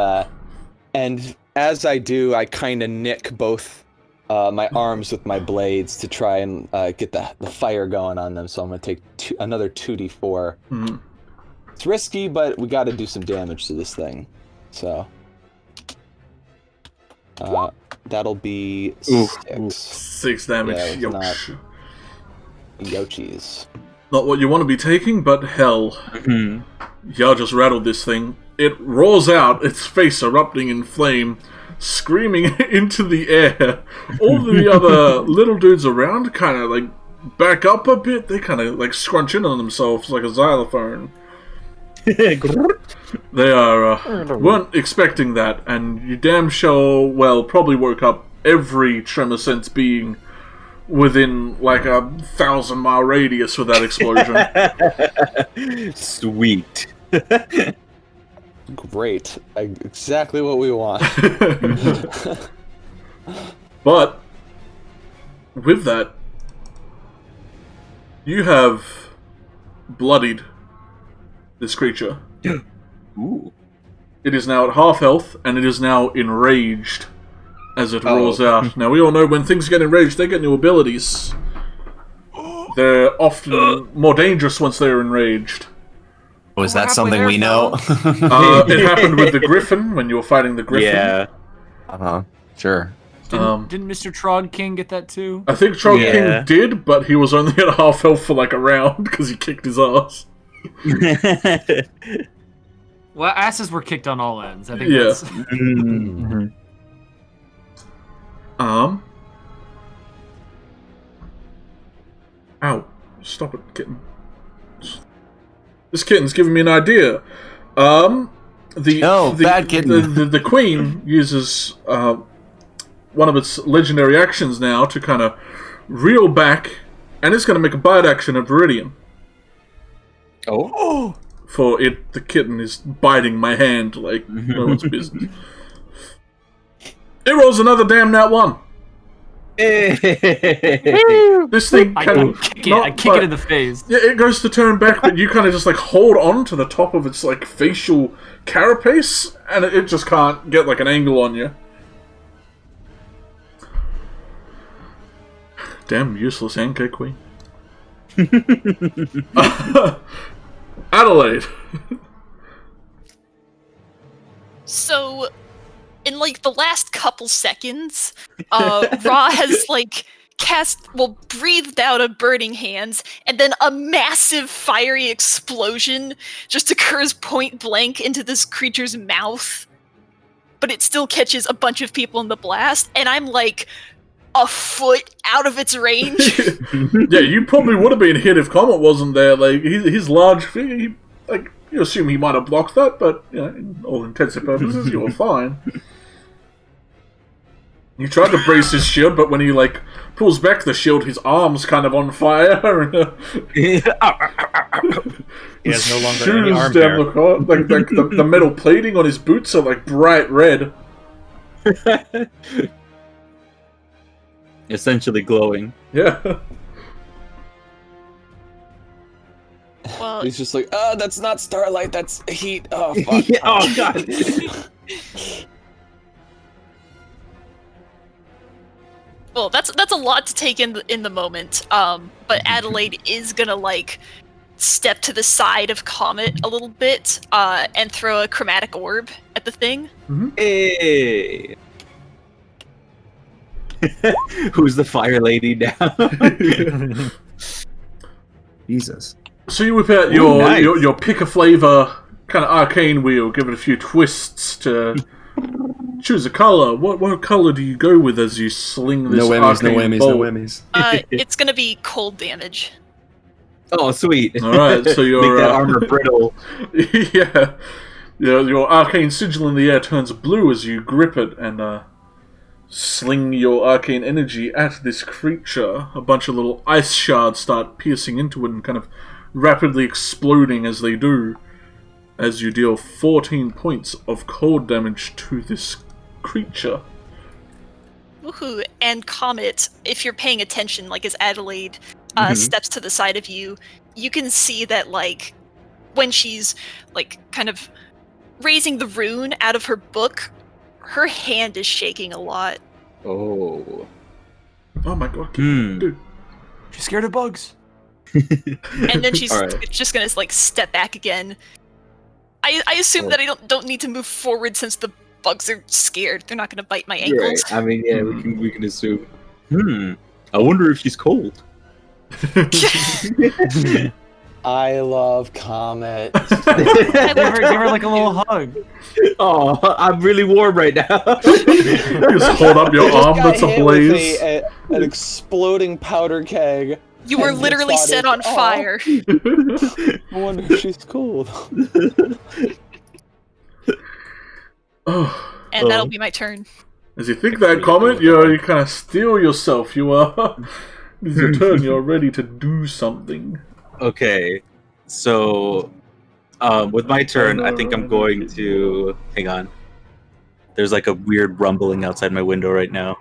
as I do, I kind of nick both my arms with my blades to try and get the fire going on them. So I'm gonna take another 2d4. Mhm. It's risky, but we got to do some damage to this thing. So. That'll be 6. 6 damage. Yeah, it's Yoch. Yochis. Not what you want to be taking, but hell. Y'all just rattled this thing. It roars out, its face erupting in flame, screaming into the air. All the other little dudes around kind of like back up a bit. They kind of like scrunch in on themselves like a xylophone. They weren't expecting that, and you damn sure probably woke up every tremor sense being within like a 1,000-mile radius with that explosion. Sweet. Great. Exactly what we want. But with that, you have bloodied this creature. Ooh. It is now at half health, and it is now enraged as it roars out. Now, we all know when things get enraged, they get new abilities. They're often more dangerous once they're enraged. Was that something we know? It happened with the Griffin, when you were fighting the Griffin. Yeah. Sure. Didn't Mr. Trog King get that too? I think Trog King did, but he was only at half health for like a round, because he kicked his ass. Well, asses were kicked on all ends. I think Yeah. that's... Ow. Stop it, kitten. This kitten's giving me an idea. Bad kitten. The queen uses one of its legendary actions now to kind of reel back, and it's going to make a bite action at Viridian. Oh. For it, the kitten is biting my hand like no one's business. It rolls another damn nat 1. This thing I kind of kick it in the face. Yeah, it goes to turn back, but you kind of just like hold on to the top of its like facial carapace, and it just can't get like an angle on you. Damn useless Ankheg Queen. Adelaide. So, in like the last couple seconds, Ra has like breathed out a burning hands, and then a massive fiery explosion just occurs point blank into this creature's mouth. but it still catches a bunch of people in the blast, and I'm like a foot out of its range. Yeah, you probably would have been hit if Comet wasn't there. Like, his large figure, you assume he might have blocked that, but, in all intents and purposes, you were fine. You tried to brace his shield, but when he, pulls back the shield, his arm's kind of on fire, and He has no longer any shoes arm down hair. the corner. The metal plating on his boots are, bright red. Essentially glowing. Yeah. Well, He's just like, oh, that's not starlight, that's heat. Oh, fuck. Yeah, oh god. well, that's a lot to take in the moment. But Adelaide is gonna step to the side of Comet a little bit, and throw a chromatic orb at the thing. Hey. Who's the fire lady now? Jesus. So you whip out Ooh, nice. your pick a flavor kind of arcane wheel, give it a few twists to choose a color. What color do you go with as you sling this No whammies, no arcane whammies, bolt? no whammies. It's gonna be cold damage. Oh, sweet. All right, so your Make that armor brittle. yeah, your arcane sigil in the air turns blue as you grip it and sling your arcane energy at this creature. A bunch of little ice shards start piercing into it and kind of rapidly exploding as they do, as you deal 14 points of cold damage to this creature. Woohoo! And Comet, if you're paying attention, as Adelaide steps to the side of you, you can see that when she's kind of raising the rune out of her book, her hand is shaking a lot. Oh. Oh my god, dude. She's scared of bugs. And then she's Alright. just gonna step back again. I assume that I don't need to move forward since the bugs are scared. They're not gonna bite my You're ankles. right. I mean, yeah, we can assume. I wonder if she's cold. I love Comet. Give her like a little hug. Oh, I'm really warm right now. Just hold up your arm that's ablaze. An exploding powder keg. You were And literally thought set it- on Aw. fire. I wonder if she's cold. Oh. And that'll be my turn. As you think that comment, you kind of steel yourself. You are. It's your turn. You're ready to do something. Okay, so with my turn, I think I'm going to hang on. There's a weird rumbling outside my window right now.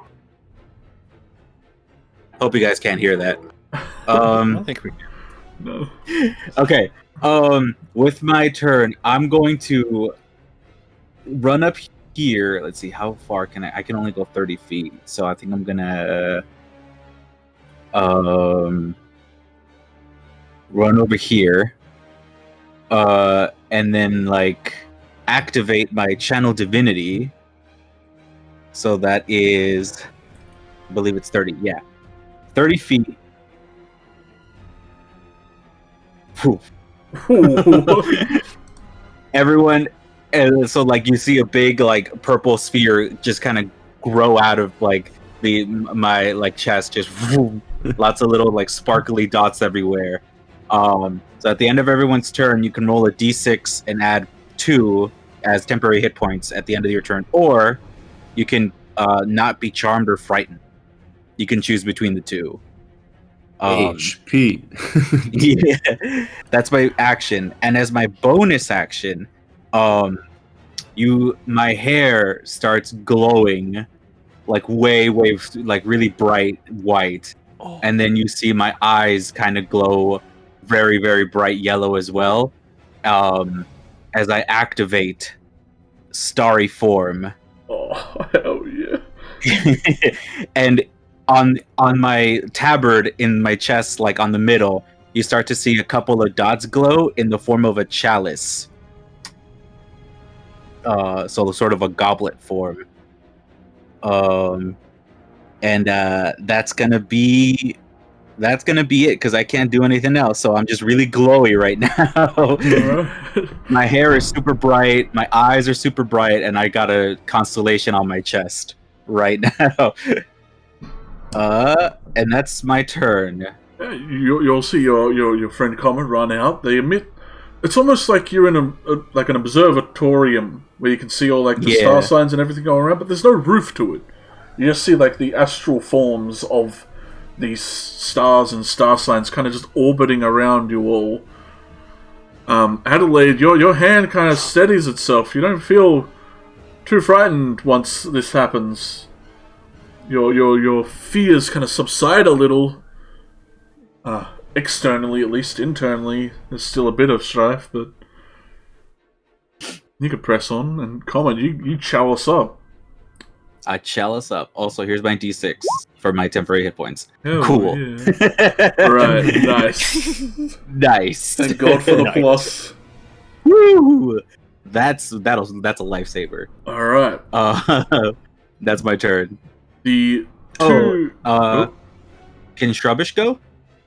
Hope you guys can't hear that. I think we can. No. Okay. With my turn, I'm going to run up here. Let's see, how far can I can only go 30 feet. So I think I'm gonna run over here. And then activate my channel divinity. So that is, I believe it's 30. Yeah. 30 feet. Whew. Everyone, so you see a big purple sphere just kind of grow out of my chest, just lots of little sparkly dots everywhere. So at the end of everyone's turn, you can roll a d6 and add 2 as temporary hit points at the end of your turn, or you can not be charmed or frightened. You can choose between the two. HP. Yeah, that's my action. And as my bonus action, my hair starts glowing way really bright white. And then you see my eyes kind of glow very, very bright yellow as well. As I activate starry form. Oh, hell yeah. And on my tabard in my chest, on the middle, you start to see a couple of dots glow in the form of a chalice. So sort of a goblet form. And that's gonna be that's gonna be it because I can't do anything else. So I'm just really glowy right now. My hair is super bright, my eyes are super bright, and I got a constellation on my chest right now. And that's my turn. You'll see your friend Comet run out. They emit. It's almost like you're in like an observatorium where you can see all like the star signs and everything going around, but there's no roof to it. You just see like the astral forms of these stars and star signs kind of just orbiting around you all. Adelaide, your hand kind of steadies itself. You don't feel too frightened once this happens. Your fears kind of subside a little. Externally, at least. Internally, there's still a bit of strife, but you can press on. And Comet, you chow us up. I chalice up. Also, here's my D6 for my temporary hit points. Oh, cool. Yeah. Right, nice. Nice. Thank God for the plus. Woo! That's a lifesaver. All right. That's my turn. The two. Can Shrubbish go?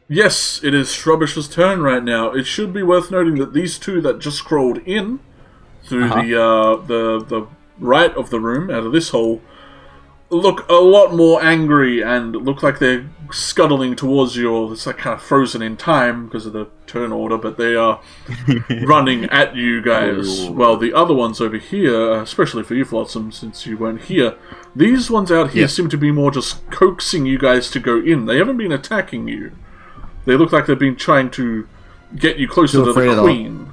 Yes, it is Shrubbish's turn right now. It should be worth noting that these two that just crawled in through the right of the room out of this hole look a lot more angry and look like they're scuttling towards you, or it's like kind of frozen in time because of the turn order, but they are running at you guys. Well, the other ones over here, especially for you, Flotsam, since you weren't here, these ones out here seem to be more just coaxing you guys to go in. They haven't been attacking you. They look like they've been trying to get you closer to the Queen.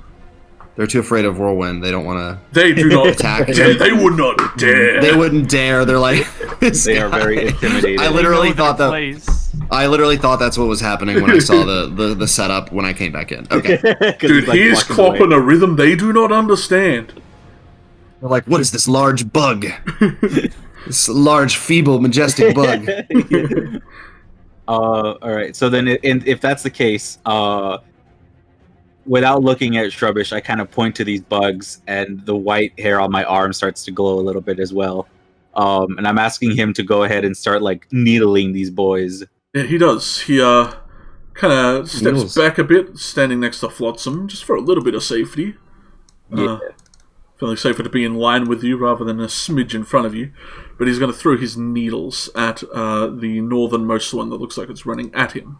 They're too afraid of Whirlwind. They don't want to. They do not attack. They would not dare. They wouldn't dare. They're like. They are very intimidating. I literally thought that's what was happening when I saw the setup when I came back in. Okay. Dude, he is clopping a rhythm they do not understand. They're like, what is this large bug? This large, feeble, majestic bug. All right. So then, if that's the case, without looking at Shrubbish, I kind of point to these bugs, and the white hair on my arm starts to glow a little bit as well. And I'm asking him to go ahead and start like needling these boys. Yeah, he does. He kind of steps back a bit, standing next to Flotsam, just for a little bit of safety. Feeling safer to be in line with you rather than a smidge in front of you. But he's going to throw his needles at the northernmost one that looks like it's running at him.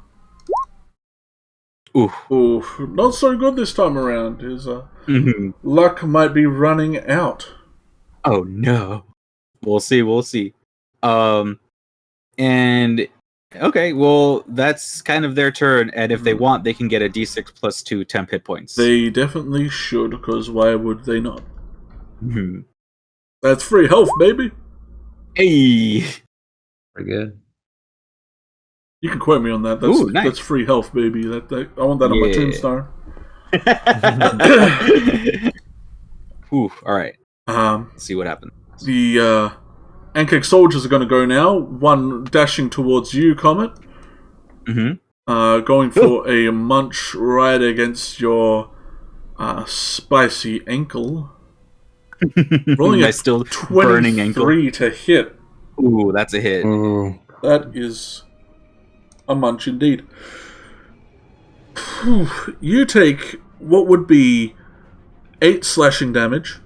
Ooh, not so good this time around. His luck might be running out. Oh no. We'll see. And okay, well, that's kind of their turn, and if they want, they can get a d6 plus 2 temp hit points. They definitely should, because why would they not? That's free health, baby. Hey. Pretty good. You can quote me on that. That's, nice. That's free health, baby. I want that on my tombstone. Ooh, all right. Let's see what happens. The Ankheg soldiers are going to go now. One dashing towards you, Comet. Going for a munch right against your spicy ankle. Rolling a still 23 burning ankle to hit. Ooh, that's a hit. That is a munch indeed. You take what would be 8 slashing damage.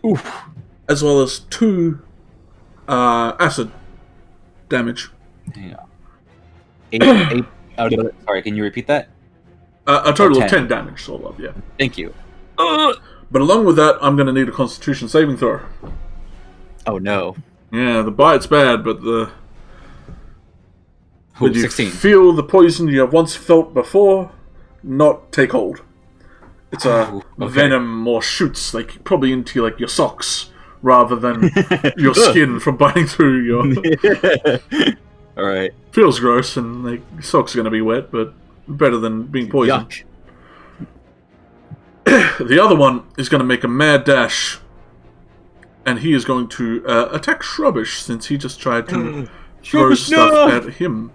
Oof. As well as 2 acid damage. Yeah. 8 out of it. Sorry, can you repeat that? A total of 10 damage, sort of, yeah. Thank you. But along with that, I'm going to need a Constitution saving throw. Oh no. Yeah, the bite's bad, but the... Ooh, When you 16. feel the poison you have once felt before not take hold. It's a venom or shoots, like probably into like your socks rather than your skin from biting through your... Alright. Feels gross, and like your socks are going to be wet, but better than being poisoned. Yuck. The other one is going to make a mad dash, and he is going to attack Shrubbish, since he just tried to throw stuff at him.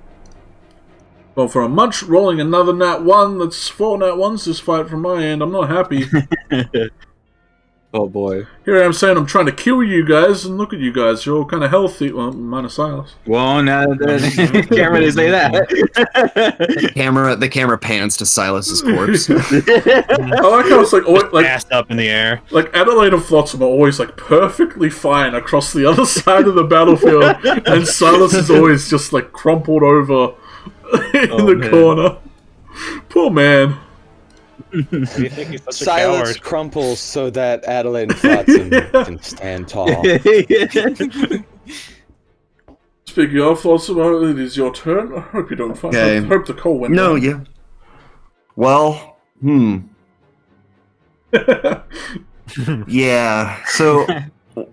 Well, for a munch, rolling another nat 1, that's 4 nat 1s this fight from my end. I'm not happy. Oh boy. Here I am saying I'm trying to kill you guys, and look at you guys. You're all kind of healthy. Well, minus Silas. Well, now that can't really say that. The camera pans to Silas's corpse. I like how it's like, always, like Ass up in the air. Like Adelaide and Flotsam are always like perfectly fine across the other side of the battlefield, and Silas is always just like crumpled over in the corner. Poor man. You think he's such a Silence coward? crumples so that Adelaide and Flotsam can stand tall. Speaking of Flotsam, it is your turn. I hope you don't find. Okay. I hope the call went. No, down. yeah. Well, yeah. So,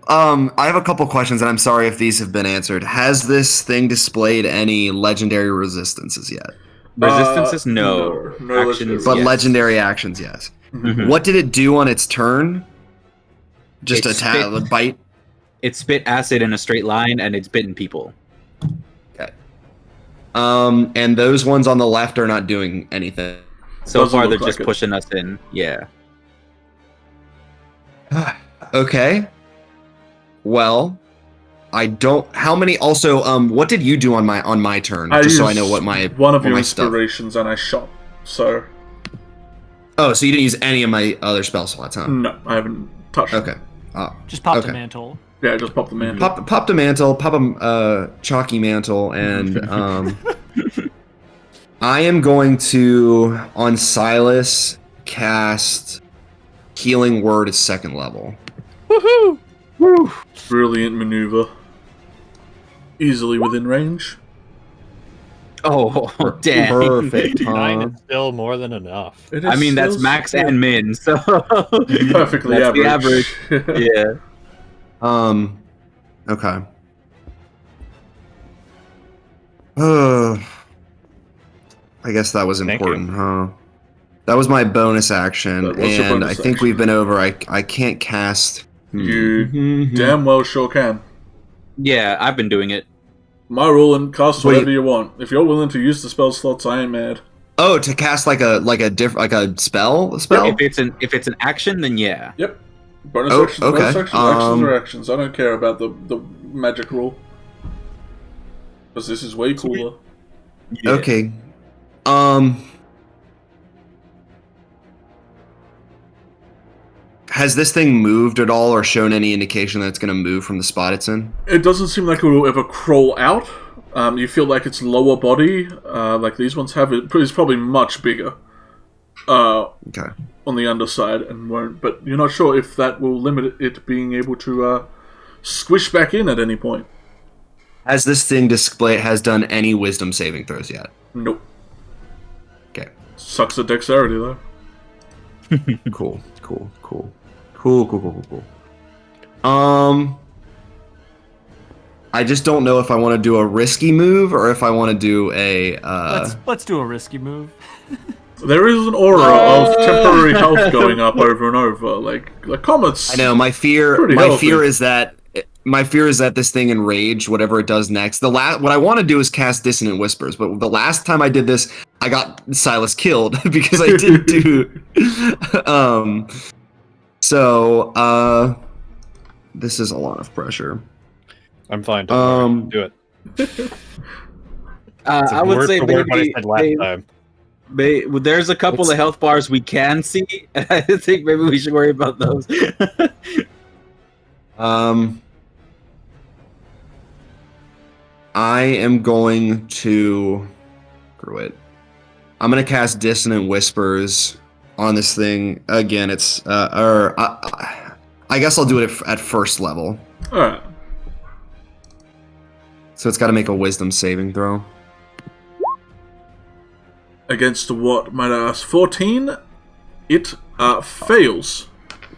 I have a couple questions, and I'm sorry if these have been answered. Has this thing displayed any legendary resistances yet? Resistances, no. No Actions, But yes. legendary actions, yes. Mhm. What did it do on its turn? Just It attack, spit- bite. It spit acid in a straight line, and it's bitten people. And those ones on the left are not doing anything. So Doesn't far, look they're just like it. pushing us in. Yeah. Okay. Well, I don't. How many? Also, what did you do on my turn? Just so I know what my one of what your my stuff. inspirations, and I shot. So Oh, so you didn't use any of my other spell slots, huh? no, I haven't touched. Okay. Just pop Okay. the mantle. Yeah, just pop the mantle. Pop the mantle. Pop a chalky mantle, and I am going to on Silas cast Healing Word at 2nd level. Brilliant maneuver. Easily within range. Oh, damn. Perfect. 9 Huh? is still more than enough. It I is mean, that's still max still and min, so perfectly that's average. the average. Yeah. Okay. I guess that was Thank important, huh? That was my bonus action, That was your and bonus I think action. we've been over. I can't cast. You damn well sure can. Yeah, I've been doing it. My rule and cast Wait. whatever you want. If you're willing to use the spell slots, I ain't mad. Oh, to cast like a spell? A spell? If it's an action, then yeah. Yep. Bonus Oh, actions, okay. bonus actions, actions are actions. I don't care about the magic rule. Because this is way cooler. Yeah. Okay. Has this thing moved at all, or shown any indication that it's going to move from the spot it's in? It doesn't seem like it will ever crawl out. You feel like its lower body, like these ones have, is probably much bigger. Okay. On the underside and won't, but you're not sure if that will limit it being able to squish back in at any point. Has this thing has done any wisdom saving throws yet? Nope. Okay. Sucks at dexterity though. Cool. I just don't know if I want to do a risky move or if I want to do a. Let's do a risky move. There is an aura of temporary health going up over and over, like comets. I know my fear. Pretty My healthy. fear is that. My fear is that this thing enraged, whatever it does next. What I want to do is cast Dissonant Whispers, but the last time I did this, I got Silas killed because I didn't do. This is a lot of pressure. I'm fine. Don't worry. Do it. I would word say for word what I maybe, said last time. there's a couple of health bars we can see. I think maybe we should worry about those. I am going to screw it. I'm gonna cast Dissonant Whispers on this thing again. It's I guess I'll do it at 1st level. Alright. So it's got to make a Wisdom saving throw. Against what, might I ask? 14? It fails.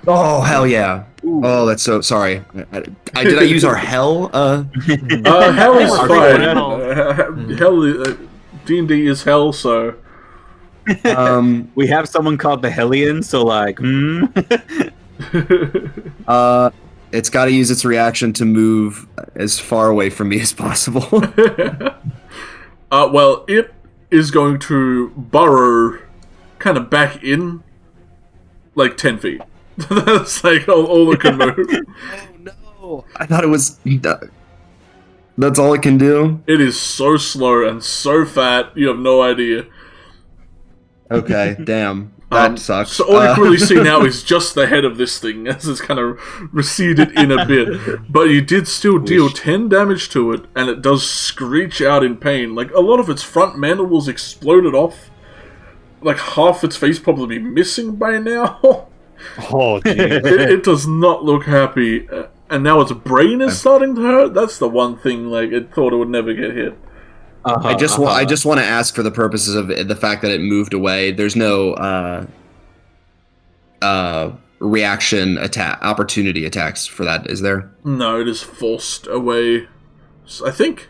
Oh hell yeah! Oh, that's so sorry. Did I use our hell? Hell is Our fine. hell. Hell, D&D is hell, so We have someone called the Hellion, so like, It's got to use its reaction to move as far away from me as possible. well, it is going to burrow kind of back in like 10 feet. That's like all it can move. Oh no! I thought it was. That's all it can do. It is so slow and so fat. You have no idea. Okay, damn. That sucks. So all you can really see now is just the head of this thing as it's kind of receded in a bit. But you did still deal 10 damage to it, and it does screech out in pain. Like, a lot of its front mandibles exploded off. Like, half its face probably missing by now. Oh, geez. It does not look happy. And now its brain is starting to hurt. That's the one thing, like, it thought it would never get hit. I just want to ask, for the purposes of the fact that it moved away, there's no reaction attack opportunity attacks for that, is there? No, it is forced away. I think.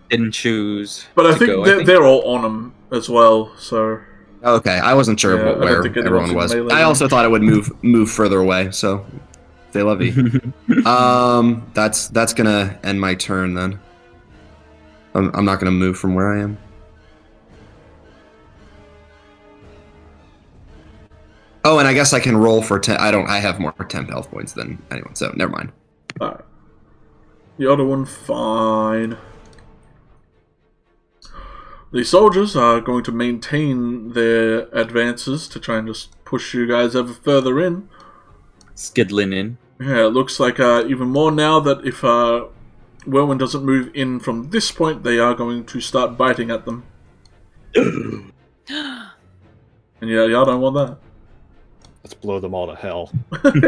Didn't choose. But I think they're all on him as well. So. Okay, I wasn't sure where everyone was. I also thought it would move further away. So, they love you. That's gonna end my turn then. I'm not going to move from where I am. Oh, and I guess I can roll for 10. I have more 10 health points than anyone, so never mind. Alright. The other one, fine. The soldiers are going to maintain their advances to try and just push you guys ever further in. Skiddling in. Yeah, it looks like even more now that if Whirlwind doesn't move in from this point, they are going to start biting at them. And yeah, y'all don't want that. Let's blow them all to hell. Here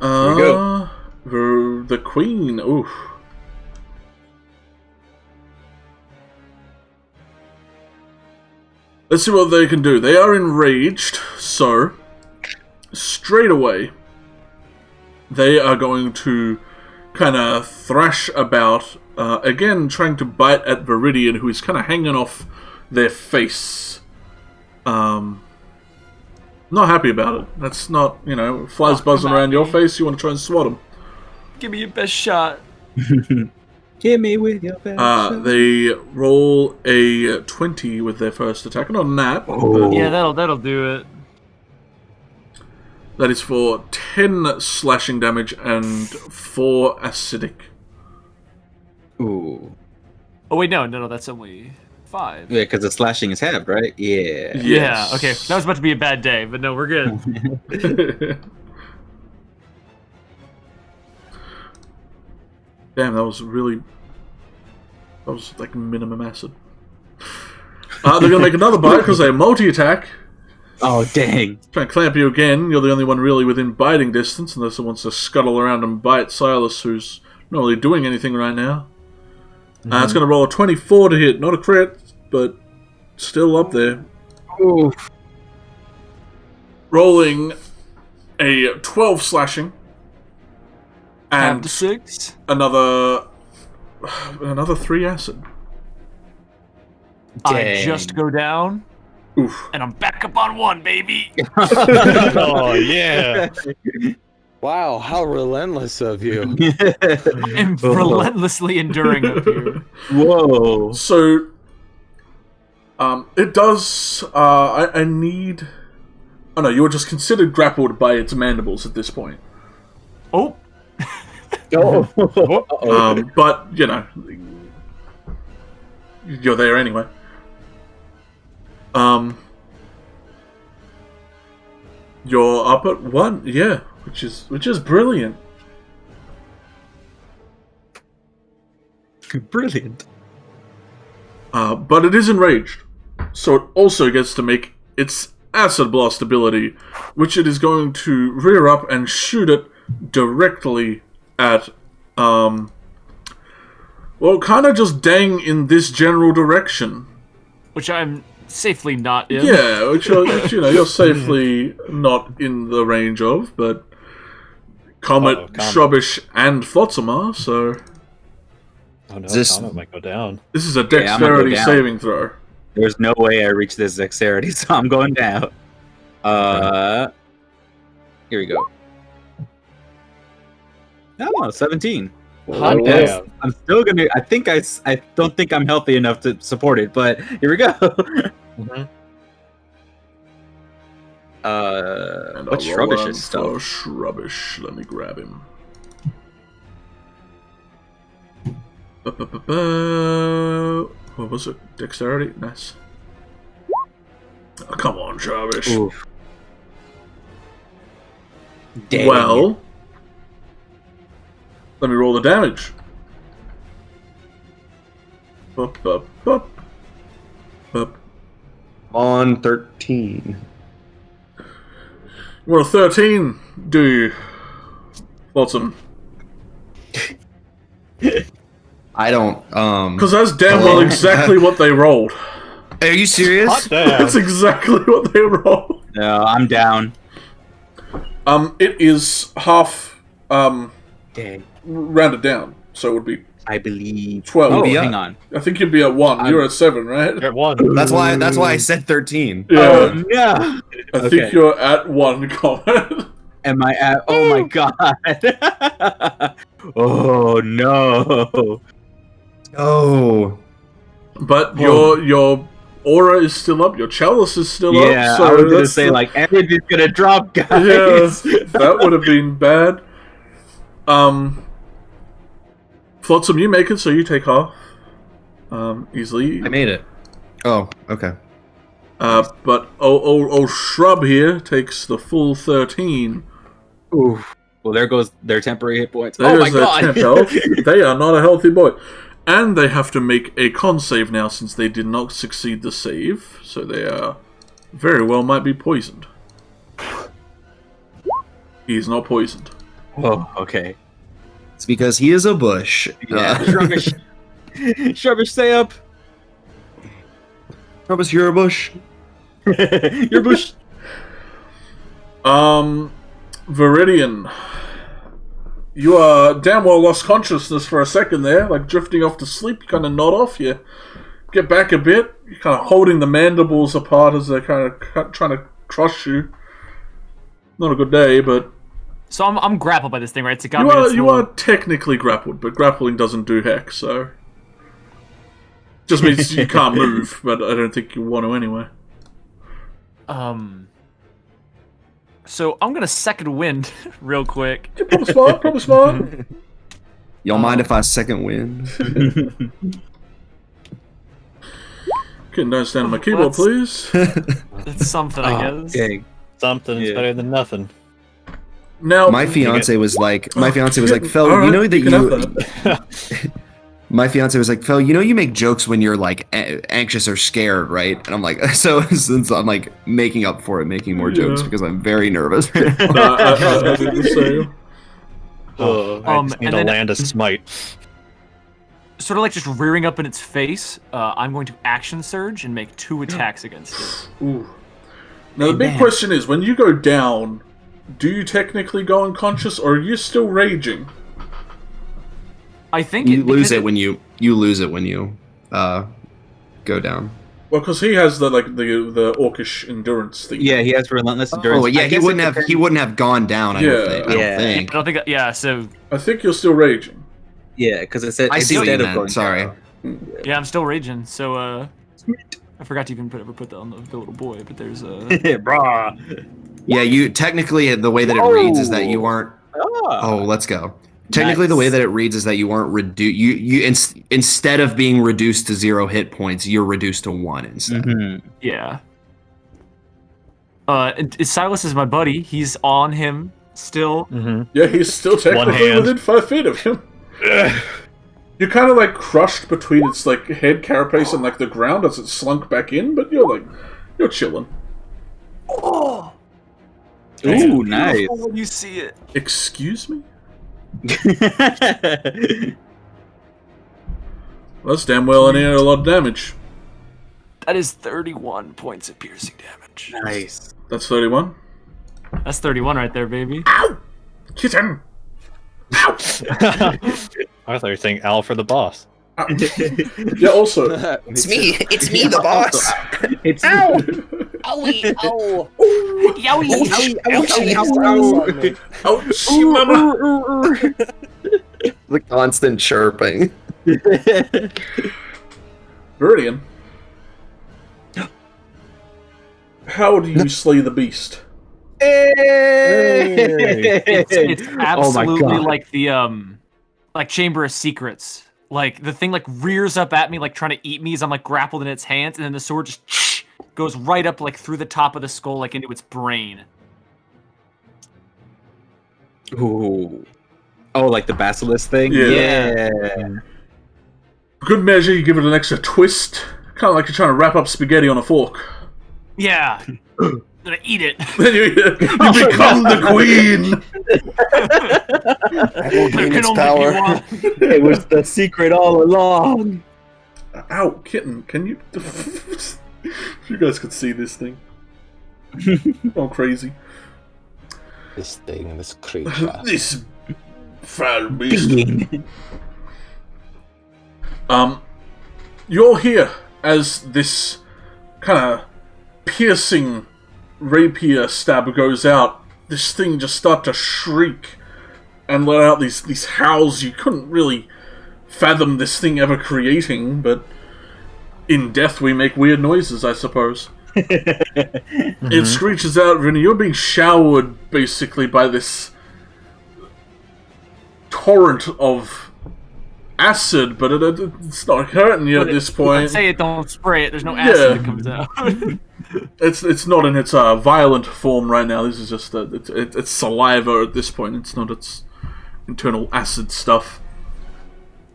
we go. The Queen, oof. Let's see what they can do. They are enraged, so straight away they are going to kind of thrash about, again trying to bite at Viridian, who is kind of hanging off their face. Not happy about it. That's not, flies buzzing around your face, you want to try and swat him. Give me your best shot. Hit me with your best shot. They roll a 20 with their first attack. Not a nat. Oh. Yeah, that'll do it. That is for 10 slashing damage and 4 acidic. Ooh. Oh wait, no, that's only 5. Yeah, because the slashing is halved, right? Yeah. Yes. Yeah, okay. That was about to be a bad day, but no, we're good. Damn, that was like minimum acid. They're going to make another bite because they multi-attack. Oh, dang. Trying to clamp you again. You're the only one really within biting distance, unless it wants to scuttle around and bite Silas, who's not really doing anything right now. It's going to roll a 24 to hit. Not a crit, but still up there. Ooh. Rolling a 12 slashing. And 6. Another 3 acid. I Dang. just go down. Oof. And I'm back up on 1, baby. Oh, yeah. Wow, how relentless of you. I'm relentlessly enduring up here. Whoa. So, it does. I need. Oh no, you were just considered grappled by its mandibles at this point. Oh. But you're there anyway. You're up at 1, yeah, which is brilliant. Brilliant. But it is enraged, so it also gets to make its acid blast ability, which it is going to rear up and shoot it directly at, kind of just dang in this general direction. Which I'm safely not in. Yeah, which you're safely not in the range of, but Comet, Shrubbish, and Flotsam are, so... Oh no, This- Comet might go down. This is a I'm gonna go dexterity down. saving throw. There's no way I reach this dexterity, so I'm going down. Here we go. Oh, 17. Hot damn. I'm still gonna. I don't think I'm healthy enough to support it, but here we go. Mhm. And What's I'll roll Shrubbish on stuff? for Shrubbish. Let me grab him. What was it? Dexterity? Nice. Oh, come on, Shrubbish. Oof. Dang. Well, let me roll the damage. Bup, bup, bup. Bup. On 13. Well, 13, do you? Flotsam? I don't, Because that's damn well exactly what they rolled. Are you serious? Hot damn. That's exactly what they rolled. No, I'm down. It is half, Dang. rounded down, so it would be I believe. 12. Oh, Yeah. hang on. I think you'd be at 1. You're at 7, right? You're at 1. That's why I said 13. Yeah. Oh no. I think you're at 1, comment. Am I at? Oh my god. Oh no. Oh. But your aura is still up, your chalice is still up. Yeah, So I was gonna that's say the- like everything's gonna drop, guys. Yeah, that would have been bad. Flotsam, you make it, so you take half. Easily. I made it. Oh, okay. But old Shrub here takes the full 13. Oof. Well, there goes their temporary hit points. There's Oh my their god. temp health. They are not a healthy boy. And they have to make a con save now since they did not succeed the save. So they are very well might be poisoned. He is not poisoned. Oh, okay. It's because he is a bush. Yeah. Shrubbish. Shrubbish, stay up. Rubbish, you're a bush. Your bush. Viridian. You are damn well lost consciousness for a second there, like drifting off to sleep. You kind of nod off. You get back a bit. You're kind of holding the mandibles apart as they're kind of trying to crush you. Not a good day, but So I'm grappled by this thing, right? It's a you are technically grappled, but grappling doesn't do heck, so just means you can't move. But I don't think you want to anyway. So I'm gonna second wind real quick. Probably smart. Y'all mind if I second wind? Getting down stand on my keyboard, please. It's something, I guess. Dang. Something's Yeah. better than nothing. Now, My fiance was like, Fel, Alright, you know that you can have you. My fiance was like, Fel, you know you make jokes when you're like anxious or scared, right? And I'm like, so since I'm like making up for it, making more jokes because I'm very nervous right now. I did the same. I just need and to then- land a smite. Sort of like just rearing up in its face, I'm going to action surge and make 2 attacks against it. Ooh. Now the big question is, when you go down, do you technically go unconscious, or are you still raging? I think You lose because it when you lose it when you go down. Well, because he has the orcish endurance thing. Yeah, he has relentless endurance. Oh yeah, I he guess wouldn't it have depends- gone down. I Yeah. don't think. I Yeah. don't think. I don't think. Yeah. So I think you're still raging. Yeah, because it said I see what instead you of meant, going sorry. down. yeah, I'm still raging. So I forgot to even put that on the little boy, but there's Brah. Yeah, you technically the way that it reads is that you aren't. Oh, let's go. Technically, the way that it reads is that you aren't reduced. Instead of being reduced to 0 hit points, you're reduced to 1 instead. Mhm. yeah. Silas is my buddy. He's on him still. Mm-hmm. Yeah, he's still technically hand. within 5 feet of him. You're kind of like crushed between its like head carapace and like the ground as it slunk back in, but you're chilling. Oh, Ooh, nice. when you see it. Excuse me? Well, that's damn well a lot of damage. That is 31 points of piercing damage. Nice. That's 31. That's 31 right there, baby. Kitten! I thought you were saying Al for the boss. Ow. Yeah, also, It's me, the boss. It's Owie, ow. Yowie! ouchie, mama! The constant chirping. Viridian. How do you slay the beast? It's absolutely God. like the like Chamber of Secrets. Like the thing like rears up at me like trying to eat me as I'm like grappled in its hands, and then the sword just goes right up like through the top of the skull like into its brain. Ooh. Oh, like the basilisk thing? Yeah. For good measure, you give it an extra twist. Kind of like you're trying to wrap up spaghetti on a fork. Yeah. Gonna eat it. Then you become the queen. I will There gain can its only power. be one. It was the secret all along. Ow, kitten, can you... If you guys could see this thing. Oh, crazy. This thing, this creature. This foul beast. You're here as this kind of piercing rapier stab goes out. This thing just start to shriek and let out these howls you couldn't really fathom this thing ever creating, but in death we make weird noises, I suppose. It screeches out, Vinny. You're being showered, basically, by this torrent of acid, but it's not hurting you at this point. I'd say it don't spray it. There's no acid that comes out. It's not in its violent form right now. This is just it's saliva at this point. It's not its internal acid stuff.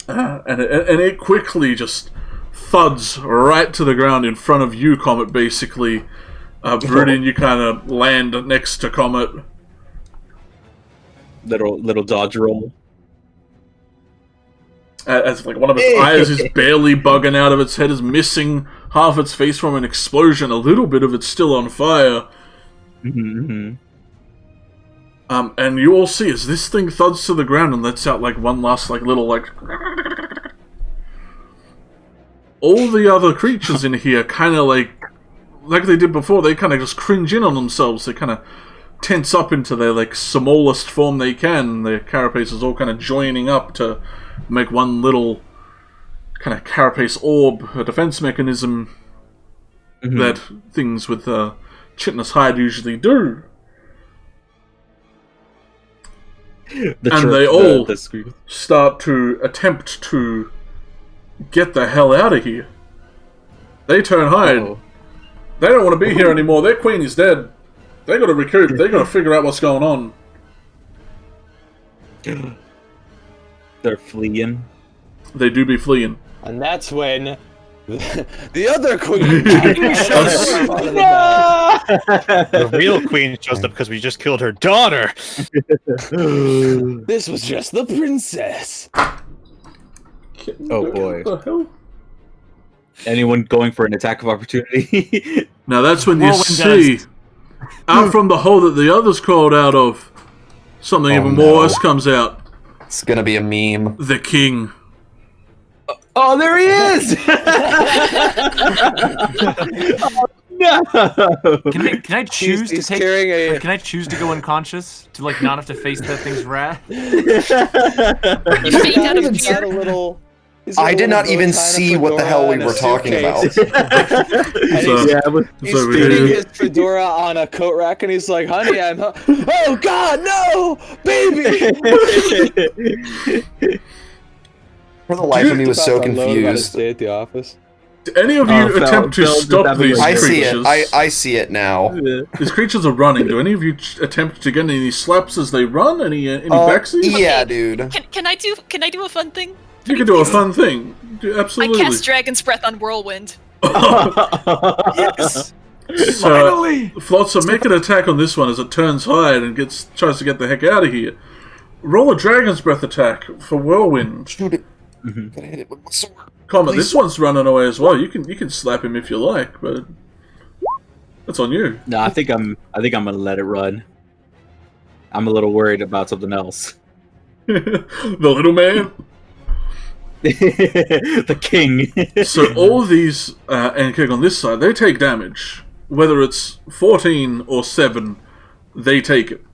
And it quickly just thuds right to the ground in front of you, Comet, basically. Viridian, you kind of land next to Comet. Little dodge roll. As like one of its eyes is barely bugging out of its head, is missing half its face from an explosion. A little bit of it's still on fire. And you all see as this thing thuds to the ground and lets out like one last like little like. All the other creatures in here kind of like they did before. They kind of just cringe in on themselves. They kind of tense up into their like smallest form they can. Their carapaces all kind of joining up to make one little kind of carapace orb, a defense mechanism that things with chitinous hide usually do. They all start to attempt to get the hell out of here. They turn hide. They don't want to be here anymore. Their queen is dead. They got to recoup. They got to figure out what's going on. They're fleeing. They do be fleeing. And that's when the other queen The real queen shows up because we just killed her daughter. This was just the princess. Oh boy. What the hell? Anyone going for an attack of opportunity? Now that's when you see, out from the hole that the others crawled out of, something even more worse comes out. It's gonna be a meme. The king. Oh, there he is! Oh, no! Can I choose He's to take? carrying a- Like, can I choose to go unconscious to like not have to face that thing's wrath? You faint out of He's got a fear. little. I did not even see what the hell we were talking about. He's over putting here. his fedora on a coat rack, and he's like, "Honey, I'm." Oh God, no, baby! For the life of me, was so About to unload about his confused. day at the office. Do any of you attempt to stop these I see creatures? it. I see it now. These creatures are running. Do any of you attempt to get any slaps as they run? Any backsies? Yeah, dude. Can I do a fun thing? You can do a fun thing. Absolutely. I cast Dragon's Breath on Whirlwind. Yes. So, Flotsam, make an attack on this one as it turns hide and tries to get the heck out of here. Roll a Dragon's Breath attack for Whirlwind. Shoot it. Gotta hit it with my sword. Comet, Please. this one's running away as well. You can slap him if you like, but that's on you. No, I think I'm gonna let it run. I'm a little worried about something else. The little man. The king. So all these Ankheg on this side, they take damage. Whether it's 14 or 7, they take it.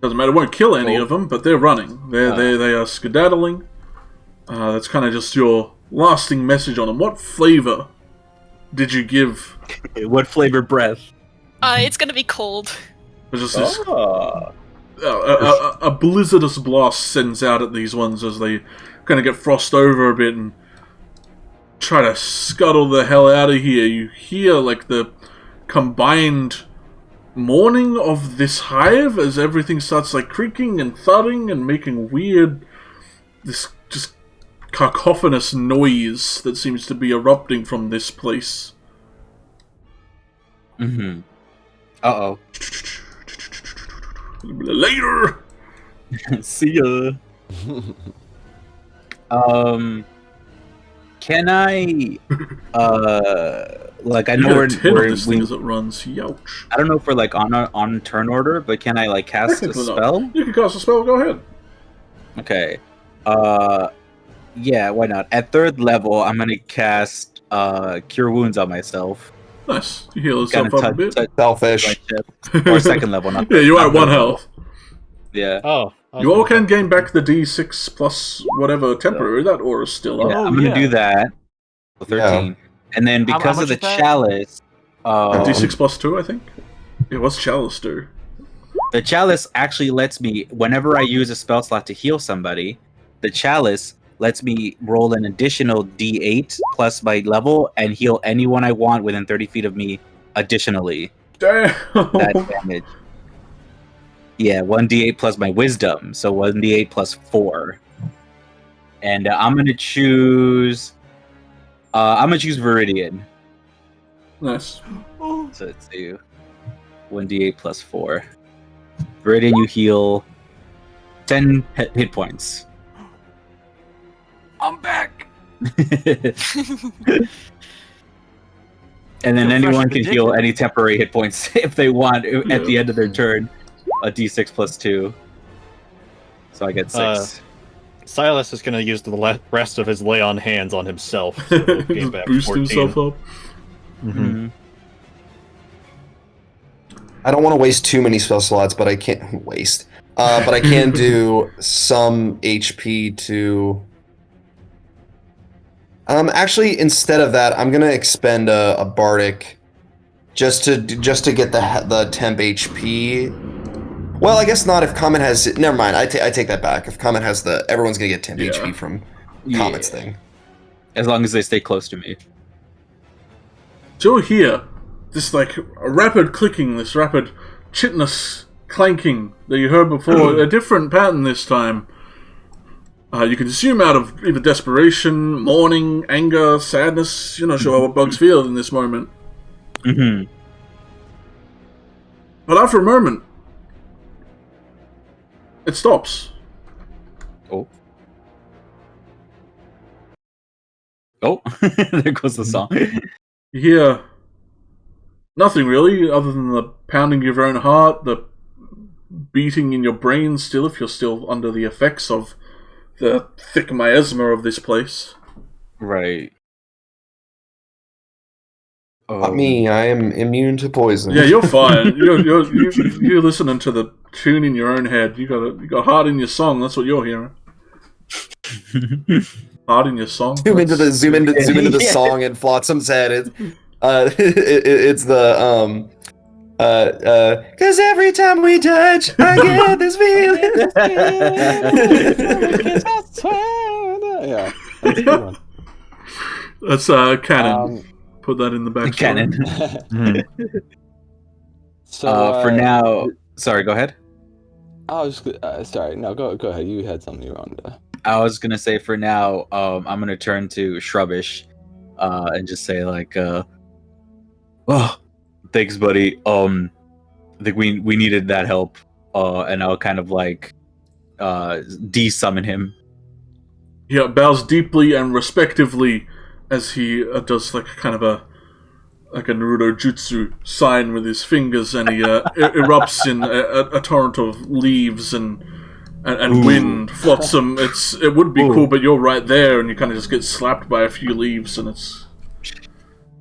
Doesn't matter, it won't kill any of them, but they're running. They are skedaddling. That's kind of just your lasting message on them. What flavor did you give? What flavor breath? It's gonna be cold. There's just this, a blizzardous blast sends out at these ones as they kind of get frost over a bit and try to scuttle the hell out of here. You hear like the combined mourning of this hive as everything starts like creaking and thudding and making weird, this just cacophonous noise that seems to be erupting from this place. Mm-hmm. Uh-oh. Later! See ya. Can I, like, I know we're this thing as it runs. Youch. I don't know if we're, like, on turn order, but can I, like, cast a spell? You can cast a spell, go ahead. Okay. Yeah, why not? At 3rd level, I'm gonna cast, Cure Wounds on myself. Nice. You heal yourself up a bit. Selfish. Or 2nd level, not yeah, you are at 1 health. Yeah. Oh. You all can gain back the D6 plus whatever temporary. That aura's still up. Yeah, I'm gonna do that. 13. Yeah. And then because of the chalice... D6 plus 2, I think? Yeah, what's chalice do? The chalice actually lets me, whenever I use a spell slot to heal somebody, the chalice lets me roll an additional D8 plus my level and heal anyone I want within 30 feet of me additionally. Damn! That damage. Yeah, 1d8 plus my wisdom, so 1d8 plus 4. And I'm gonna choose... I'm gonna choose Viridian. Nice. So let's see. 1d8 plus 4. Viridian, you heal 10 hit points. I'm back! And then anyone can heal any temporary hit points if they want at the end of their turn. A d6 plus 2. So I get 6. Silas is going to use the rest of his lay on hands on himself. So just back boost 14. himself up. Mm-hmm. I don't want to waste too many spell slots, but I can't waste. But I can do some HP to... actually, instead of that, I'm gonna expend a bardic just to get the temp HP. Well, I guess not if Comet has... Never mind, I take that back. If Comet has the... Everyone's gonna get temp HP from Comet's thing. As long as they stay close to me. So you'll hear this like a rapid clicking, this rapid chitinous clanking that you heard before, a different pattern this time. You can assume out of either desperation, mourning, anger, sadness. You're not sure what bugs feel in this moment. Mm-hmm. But after a moment, it stops. Oh. Oh, there goes the song. You hear nothing really, other than the pounding of your own heart, the beating in your brain still, if you're still under the effects of the thick miasma of this place. Right. Not me, I am immune to poison. Yeah, you're fine. You're listening to the tune in your own head. You got heart in your song. That's what you're hearing. Heart in your song. Zoom into the song and Flotsam's head. It's the 'cause every time we touch, I get this feeling. Yeah, that's a good one. That's canon. Put that in the back. Canon. So for now, sorry. Go ahead. I was sorry. No, go ahead. You had something you wanted to. I was gonna say for now, I'm gonna turn to Shrubbish, and just say like, "Oh, thanks, buddy. I think we needed that help." And I'll kind of like, de-summon him. Yeah, bows deeply and respectively as he does like kind of a Naruto jutsu sign with his fingers, and he erupts in a torrent of leaves and wind. Flotsam. It would be cool, but you're right there, and you kind of just get slapped by a few leaves, and it's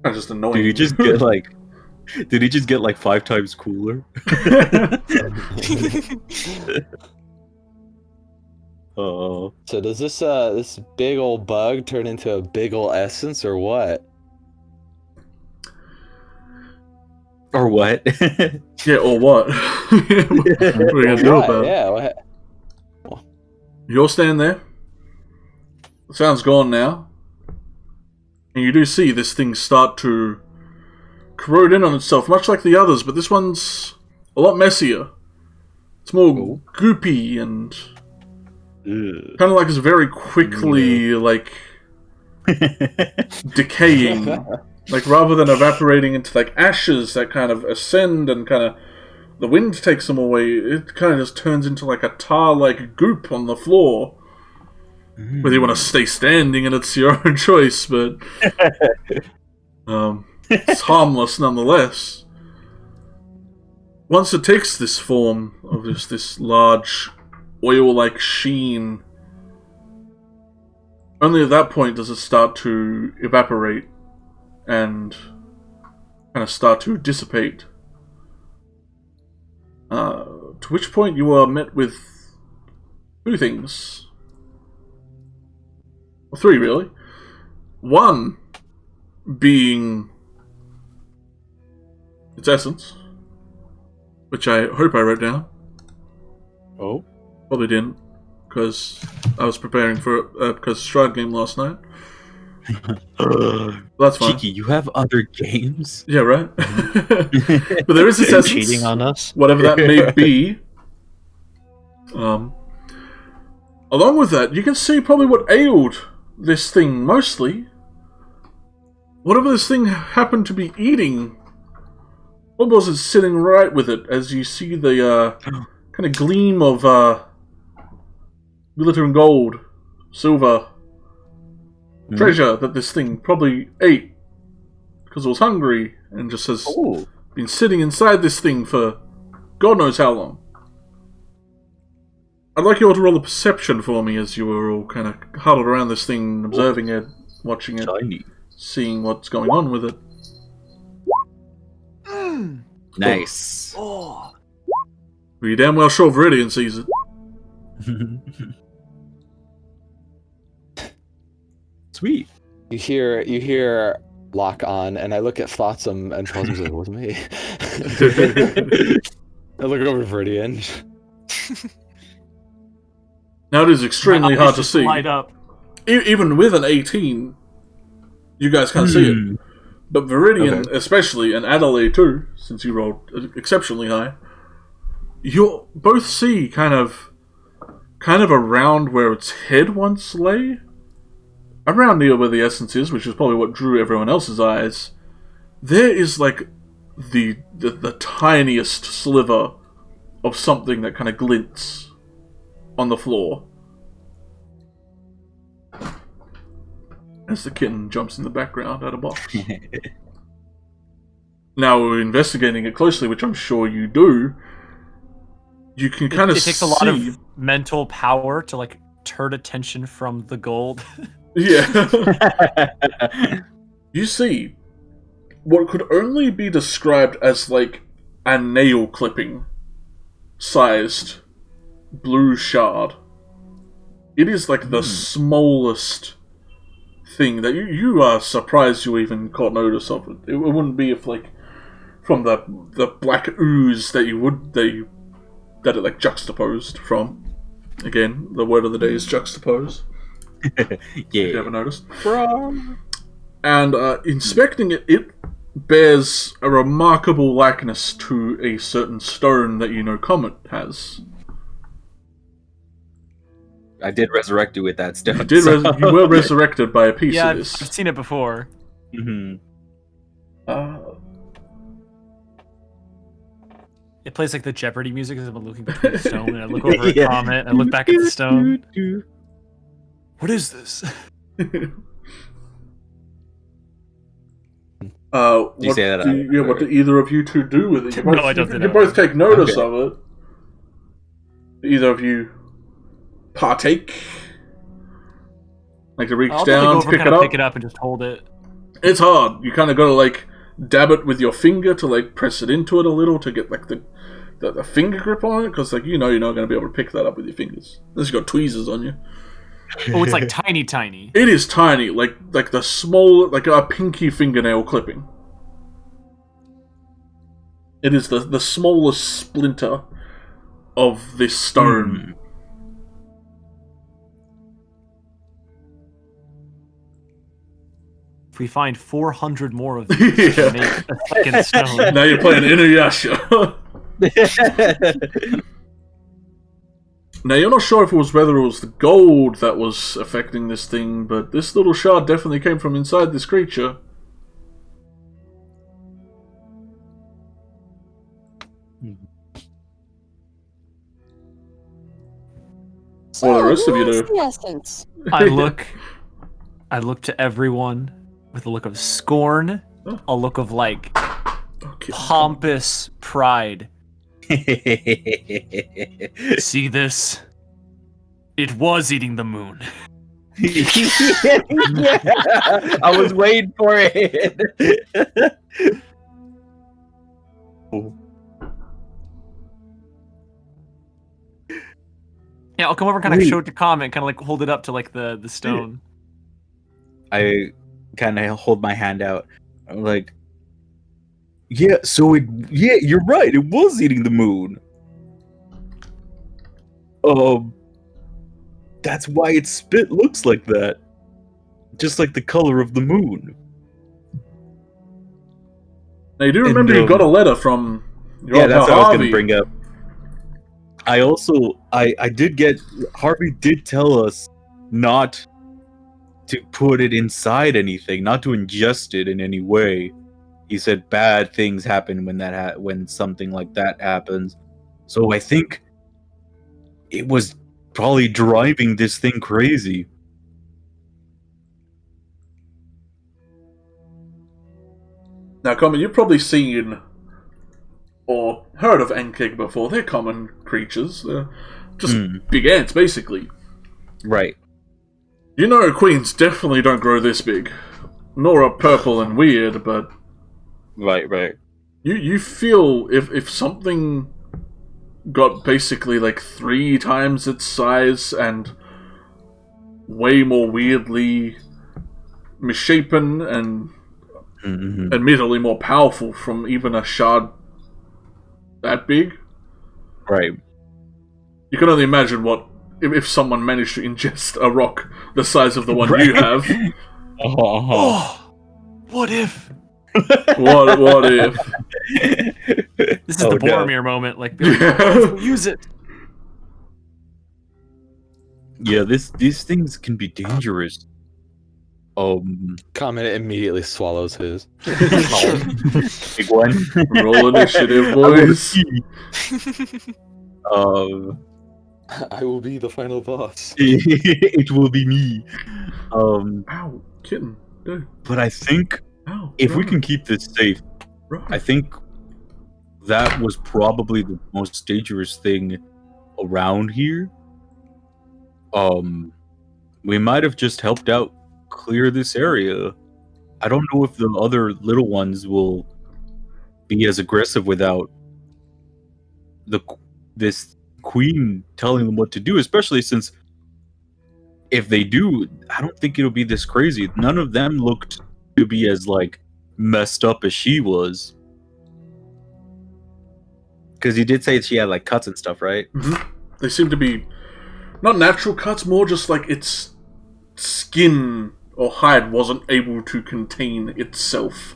kind of just annoying. Dude, you just get like Did he just get like 5 times cooler? Oh. So does this big old bug turn into a big old essence or what? Or what? Yeah, or what? What are we gonna do about it? Yeah. You're standing there. The sound's gone now. And you do see this thing start to corrode in on itself, much like the others, but this one's a lot messier. It's more goopy and kind of like it's very quickly, like, decaying. Like, rather than evaporating into, like, ashes that kind of ascend and kind of the wind takes them away, it kind of just turns into, like, a tar-like goop on the floor. Whether you want to stay standing, and it's your own choice, but it's harmless nonetheless. Once it takes this form of just this large oil-like sheen, only at that point does it start to evaporate and kind of start to dissipate. To which point you are met with 2 things. Well, 3, really. 1 being its essence, which I hope I wrote down. Oh? Probably didn't, because I was preparing for it, because Stride game last night. That's fine. Cheeky, you have other games? Yeah, right? But there is this essence, cheating on us. whatever that may be. Along with that, you can see probably what ailed this thing mostly. Whatever this thing happened to be eating, what was it sitting right with it as you see the kind of gleam of glittering gold, silver, treasure that this thing probably ate because it was hungry and just has been sitting inside this thing for God knows how long. I'd like you all to roll a perception for me as you were all kind of huddled around this thing, observing it, watching it, Shiny. seeing what's going on with it. Nice. Oh. Well, you're damn well sure Viridian sees it. Sweet. You hear lock on, and I look at Flotsam, and Flotsam's like, it wasn't me. I look over Viridian. Now it is extremely hard to see. Light up. Even with an 18, you guys can't see it. But Viridian, especially, and Adelaide too, since you rolled exceptionally high, you'll both see kind of around where its head once lay, around near where the essence is, which is probably what drew everyone else's eyes. There is like the tiniest sliver of something that kind of glints on the floor as the kitten jumps in the background at a box. Now, investigating it closely, which I'm sure you do, you can kind of see... It takes a lot of mental power to, like, turn attention from the gold. Yeah. You see what could only be described as, like, a nail clipping sized blue shard. It is like the smallest thing that you are surprised you even caught notice of it. It wouldn't be if, like, from the black ooze that it like juxtaposed from. Again, the word of the day is juxtapose. Yeah. If you haven't noticed. And inspecting it, it bears a remarkable likeness to a certain stone that you know Comet has. I did resurrect you with that stone. You were resurrected by a piece Yeah, of this. I've seen it before. Mm-hmm. It plays like the Jeopardy music as I'm looking between the stone, and I look over at Comet, and I look back at the stone. What is this? What you say that what do either of you two do with it? You No, I don't think you I both take notice Okay. of it. Either of you partake? Like to reach I'll down, go over, pick kind it of up? pick it up, and just hold it. It's hard. You kind of got to, like, dab it with your finger to like press it into it a little to get like the finger grip on it, because like you're not going to be able to pick that up with your fingers unless you got tweezers on you. Oh, it's like tiny. It is tiny, like the small, like a pinky fingernail clipping. It is the smallest splinter of this stone. If we find 400 more of these, Yeah. make a second stone. Now you're playing Inuyasha. Now you're not sure if whether it was the gold that was affecting this thing, but this little shard definitely came from inside this creature. So, What do the rest of you what's do? the essence? I look to everyone with a look of scorn, a look of like pompous pride. See this? It was eating the moon. Yeah, I was waiting for it. Yeah, I'll come over and kind of show it to comment, kind of like hold it up to like the stone. I kind of hold my hand out. I'm like, yeah, so you're right. It was eating the moon. That's why its spit looks like that. Just like the color of the moon. Now you do remember you got a letter from your that's what I was going to Harvey. bring up. I also, I did get, Harvey did tell us not to put it inside anything, not to ingest it in any way. He said bad things happen when when something like that happens. So I think it was probably driving this thing crazy. Now, Common, you've probably seen or heard of Ankheg before. They're common creatures. They're just big ants, basically. Right. You know, queens definitely don't grow this big. Nor are purple and weird, but Right. you feel if something got basically like 3 times its size and way more weirdly misshapen and admittedly more powerful from even a shard that big. Right. You can only imagine what if someone managed to ingest a rock the size of the one you have. Oh, what if? What if? This is the Boromir moment. Like, use it. Yeah, these things can be dangerous. Comet immediately swallows his. Big one. Roll initiative, boys. I will be the final boss. It will be me. Ow, kitten. Dude. But I think Ow, if we can keep this safe, I think that was probably the most dangerous thing around here. We might have just helped out clear this area. I don't know if the other little ones will be as aggressive without this queen telling them what to do, especially since if they do, I don't think it'll be this crazy. None of them looked to be as like messed up as she was. Because you did say she had like cuts and stuff, right? Mm-hmm. They seem to be not natural cuts, more just like its skin or hide wasn't able to contain itself.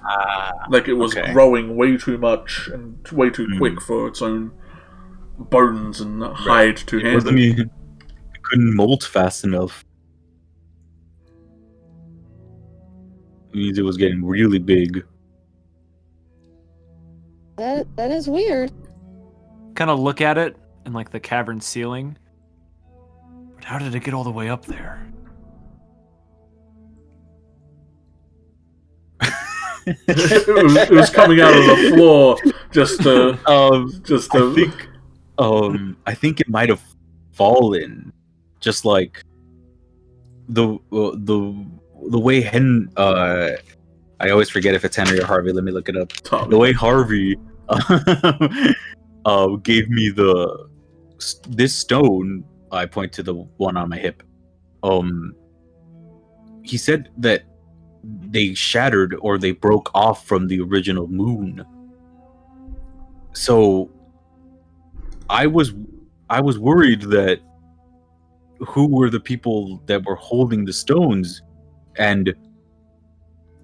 Like it was growing way too much and way too quick for its own bones and hide to handle. It couldn't molt fast enough. It means it was getting really big. That is weird. Kind of look at it in like the cavern ceiling. But how did it get all the way up there? it was coming out of the floor I think it might have fallen, just like the way I I always forget if it's Henry or Harvey. Let me look it up. Tommy. The way Harvey gave me this stone, I point to the one on my hip. He said that they shattered or they broke off from the original moon. So I was worried that who were the people that were holding the stones, and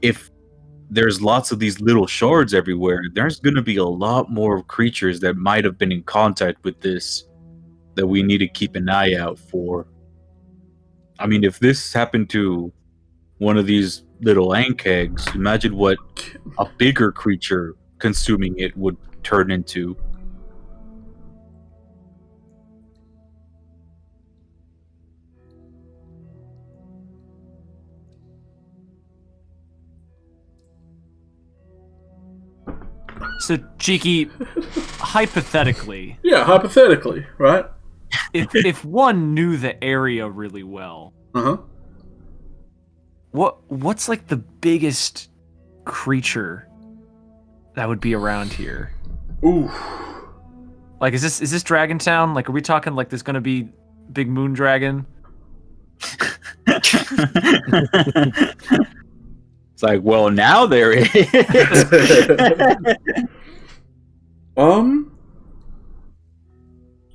if there's lots of these little shards everywhere, there's going to be a lot more creatures that might have been in contact with this that we need to keep an eye out for. I mean, if this happened to one of these little Ankhegs, imagine what a bigger creature consuming it would turn into. So, Cheeky, hypothetically, Yeah, hypothetically, right? if one knew the area really well, what's like the biggest creature that would be around here? Ooh. Like, is this Dragon Town? Like, are we talking like there's gonna be big moon dragon? It's like, well, now there is.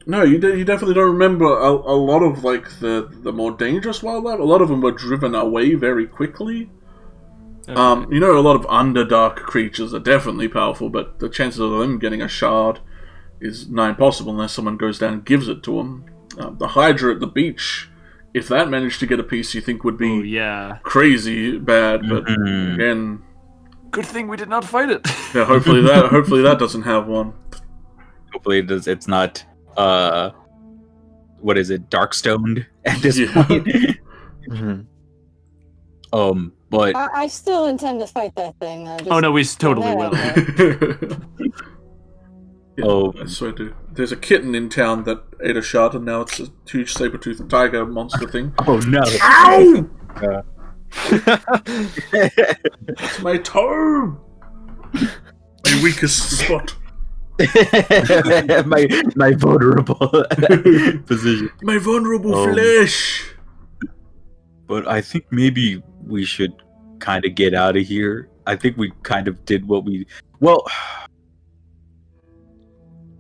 No, you definitely don't remember a lot of like the more dangerous wildlife. A lot of them were driven away very quickly. Okay. You know, a lot of underdark creatures are definitely powerful, but the chances of them getting a shard is nigh impossible unless someone goes down and gives it to them. The Hydra at the beach, if that managed to get a piece, you think would be crazy bad. But again, good thing we did not fight it. Yeah, hopefully that doesn't have one. Hopefully it does. It's not. What is it? Darkstoned at this point. But I still intend to fight that thing. Oh no, we totally will. I swear to. There's a kitten in town that ate a shard, and now it's a huge saber-toothed tiger monster thing. Oh no! Ow! It's my toe. My weakest spot. my vulnerable position. My vulnerable flesh. But I think maybe we should kind of get out of here. I think we kind of did what we. Well,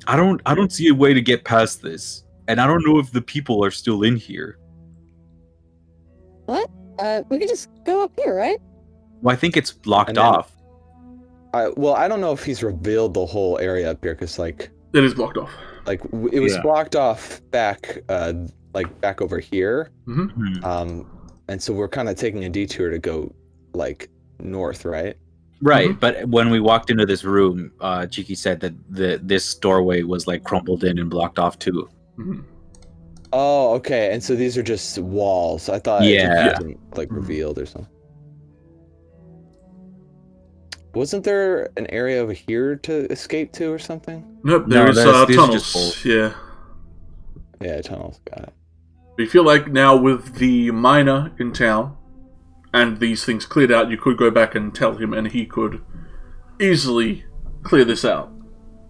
I don't see a way to get past this, and I don't know if the people are still in here. What? We could just go up here, right? Well, I think it's blocked off. Well, I don't know if he's revealed the whole area up here, because like it is blocked off. Like it was blocked off back, back over here. And so we're kind of taking a detour to go like north, right? Right, but when we walked into this room, Cheeki said that this doorway was like crumbled in and blocked off too. Oh, okay. And so these are just walls. I thought it wasn't like revealed or something. Wasn't there an area over here to escape to or something? Nope, there's tunnels. Yeah, tunnels. Got it. We feel like now with the miner in town and these things cleared out, you could go back and tell him, and he could easily clear this out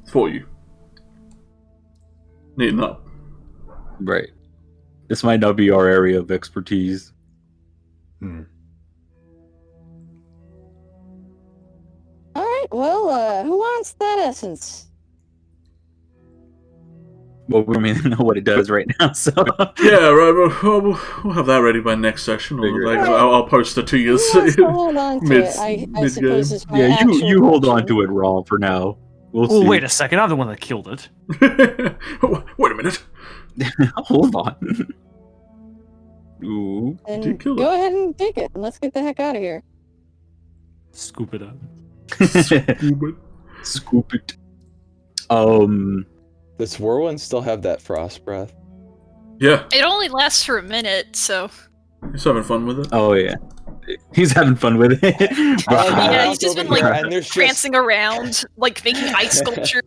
for you. Neaten up. Right. This might not be our area of expertise. Alright, well, who wants that essence? Well, we don't even know what it does right now, so... Yeah, right, we'll have that ready by next session. Or like, I'll post it to you. Hold on to it. I suppose it's my you hold on to it raw for now. We'll see. Wait a second, I'm the one that killed it. Wait a minute. Hold on. Ooh. And go ahead and take it, and let's get the heck out of here. Scoop it up. Scoop it. Does Whirlwind still have that frost breath? Yeah. It only lasts for a minute, so... He's having fun with it. Oh, yeah. He's having fun with it. Yeah, he's just been, like, prancing around, like, making ice sculptures.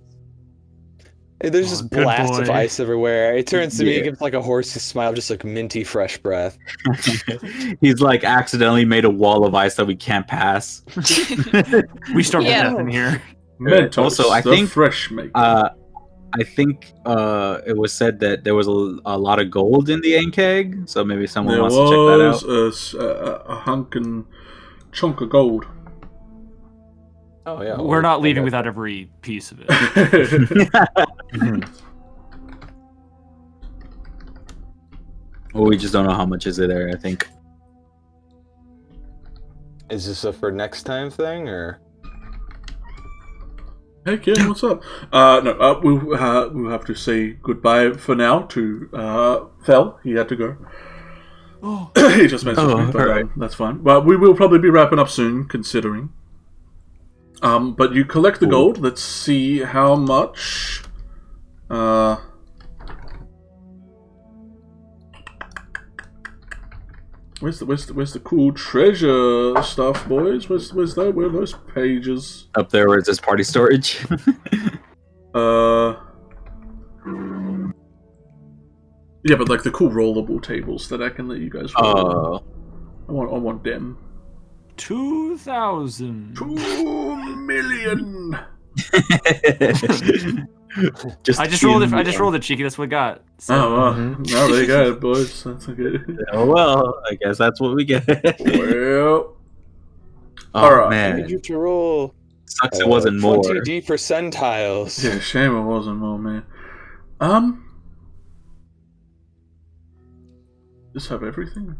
There's just good blasts of boy. ice everywhere. It turns to me, Yeah. gives like a horsey smile, just like minty fresh breath. He's like accidentally made a wall of ice that we can't pass. We start with Yeah. death in here. Mentos, Also, I the think, fresh maker. I think it was said that there was a lot of gold in the Ankheg, so maybe someone there wants to check that out. was a hunkin' chunk of gold. Oh yeah. We're not leaving with without every piece of it. Well, we just don't know how much is there, I think. Is this a for next time thing or? Hey kid, what's up? We'll have to say goodbye for now to Fel. He had to go. He just messaged me, but alright. that's fine. Well, we will probably be wrapping up soon, considering. But you collect the gold. Let's see how much. Where's the cool treasure stuff, boys? Where's that? Where are those pages? Up there where it says party storage. Yeah, but like the cool rollable tables that I can let you guys roll. Oh. I want them. 2,000. 2 million. I just rolled it, Cheeky. That's what I got. So. Oh, well. No, there you go, boys. That's okay. Oh well, I guess that's what we get. Well, Oh Alright. I man, need you to roll. sucks it wasn't more. 20 percentiles. yeah, shame it wasn't more, man. Does have everything?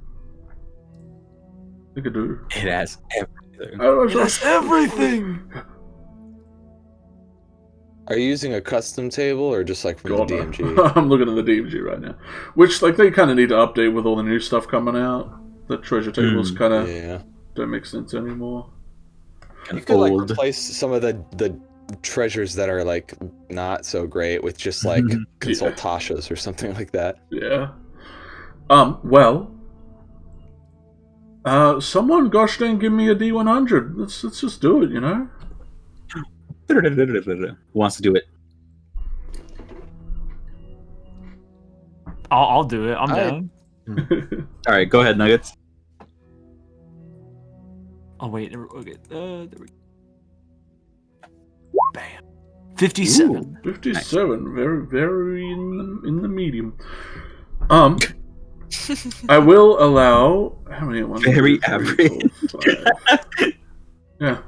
I could do. It has everything. That's everything. Are you using a custom table or just like from God, the no. DMG? I'm looking at the DMG right now, which like they kind of need to update with all the new stuff coming out. The treasure tables kind of Yeah. don't make sense anymore. You could like Old. replace some of the treasures that are like not so great with just like consult Tasha's or something like that. Yeah. Well. Someone gosh dang give me a D100. Let's just do it, you know? Who wants to do it? I'll do it. I'm down. All right, go ahead, Nuggets. Oh wait, okay. There we go. Bam. 57. 57. Very in the medium. I will allow how many? One, Very two, three, average. 4, 5. Yeah.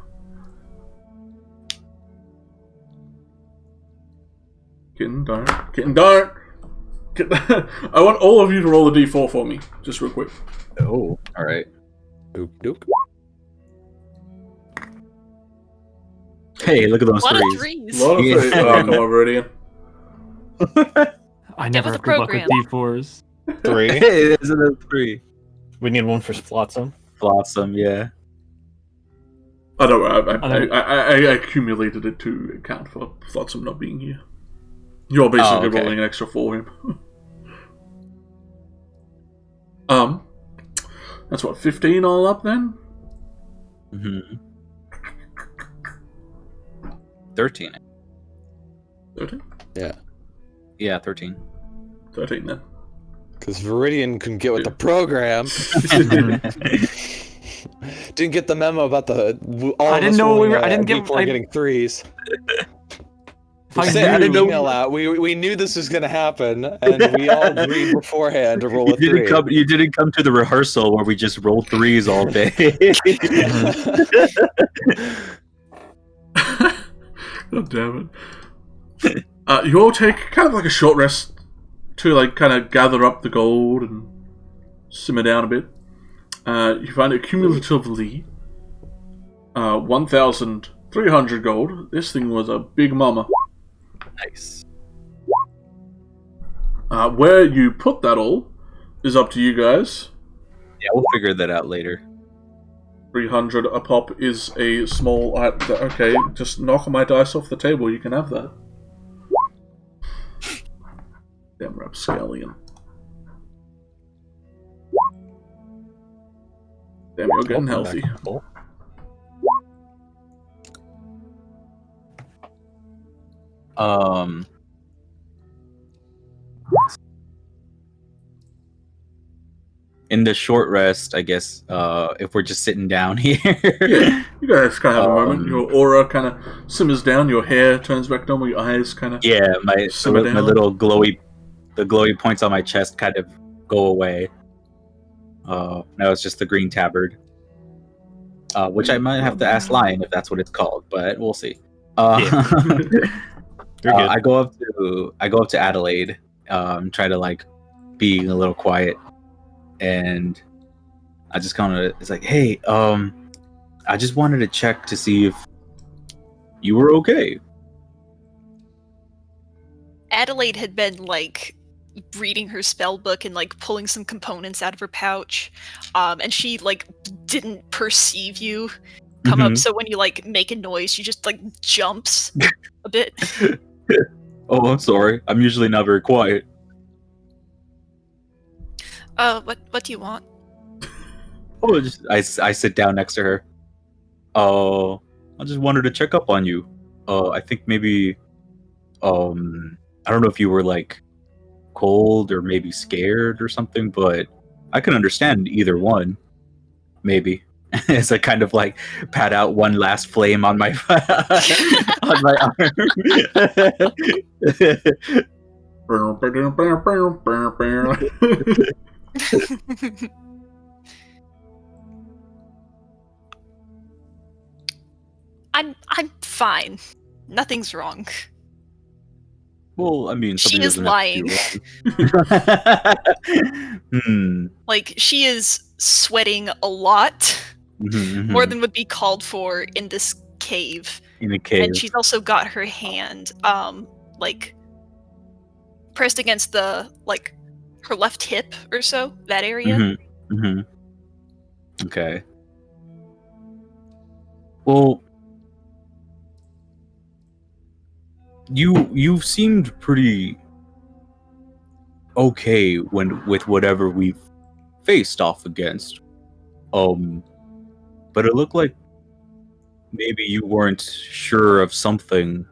Getting darn. I want all of you to roll a d4 for me, just real quick. Oh, all right. Duke. Hey, look at those A lot of threes. threes. A lot of Yeah. threes. Oh, come on, Viridian. I never with have good luck with the D4s. 3. Hey, there's another 3. We need one for Flotsam. Blossom, yeah. I don't know. I accumulated it to account for Flotsam not being here. You're basically okay. rolling an extra for him. That's what, 15 all up then? Mm-hmm. 13. 13? Yeah, 13. 13 then. Because Viridian couldn't get with the program. Didn't get the memo about the. I didn't know we were. I didn't get. Before getting threes. I I didn't knew- email out. We knew this was gonna happen, and we all agreed beforehand to roll a 3. You didn't come to the rehearsal where we just roll 3s all day. God damn it. You all take kind of like a short rest to like kind of gather up the gold and simmer down a bit. You find it cumulatively 1,300 gold. This thing was a big mama. Nice. Where you put that all is up to you guys. Yeah, we'll figure that out later. 300 a pop is a small... okay, just knock my dice off the table. You can have that. Damn rapscallion. Damn, you're getting healthy. in the short rest, I guess, if we're just sitting down here. Yeah, you guys kind of have a moment. Your aura kind of simmers down. Your hair turns back normal. Your eyes kind of simmer down. My little glowy points on my chest kind of go away. Now it's just the green tabard, which I might have to ask Lion if that's what it's called, but we'll see. You're good. I go up to Adelaide, try to like be a little quiet, and I just kind of it's like, hey, I just wanted to check to see if you were okay. Adelaide had been like reading her spell book and like pulling some components out of her pouch, and she like didn't perceive you come up, so when you like make a noise, she just like jumps a bit. Oh, I'm sorry. I'm usually not very quiet. What do you want? Oh, I sit down next to her. Oh, I just wanted to check up on you. I think maybe, I don't know if you were like cold or maybe scared or something, but I can understand either one. Maybe. As I kind of like pat out one last flame on my on my arm. I'm fine. Nothing's wrong. Well, I mean, she is lying. Like, she is sweating a lot, more than would be called for in this cave. In the cave. And she's also got her hand, like, pressed against the, like, her left hip or so, that area. Okay. Well, you seemed pretty okay with whatever we've faced off against. But it looked like maybe you weren't sure of something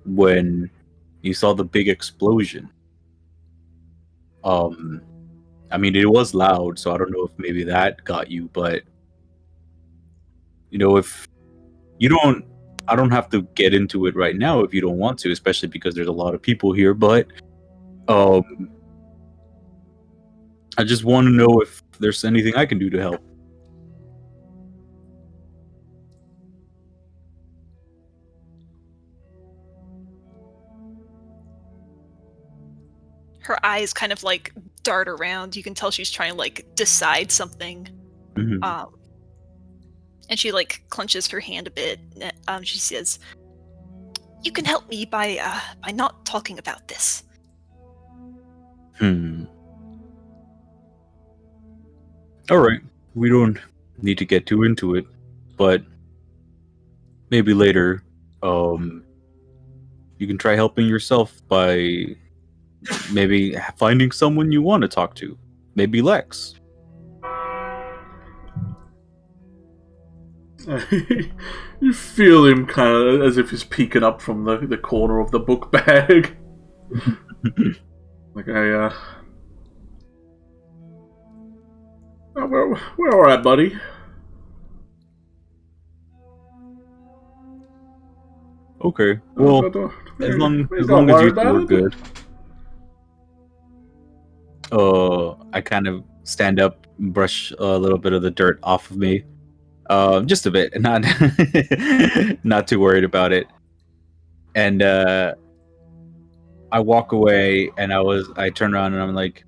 when you saw the big explosion. I mean, it was loud, so I don't know if maybe that got you, but you know, if you don't, I don't have to get into it right now if you don't want to, especially because there's a lot of people here, but I just want to know if there's anything I can do to help. Her eyes kind of like dart around. You can tell she's trying to like decide something. And she like clenches her hand a bit. She says, "You can help me by not talking about this." All right, we don't need to get too into it, but maybe later, you can try helping yourself by maybe finding someone you want to talk to. Maybe Lex. You feel him kind of as if he's peeking up from the corner of the book bag. Like, we're all right, buddy. Okay. Well, as long as you two are good. I kind of stand up and brush a little bit of the dirt off of me. Just a bit, not too worried about it. And I walk away, and I turn around and I'm like,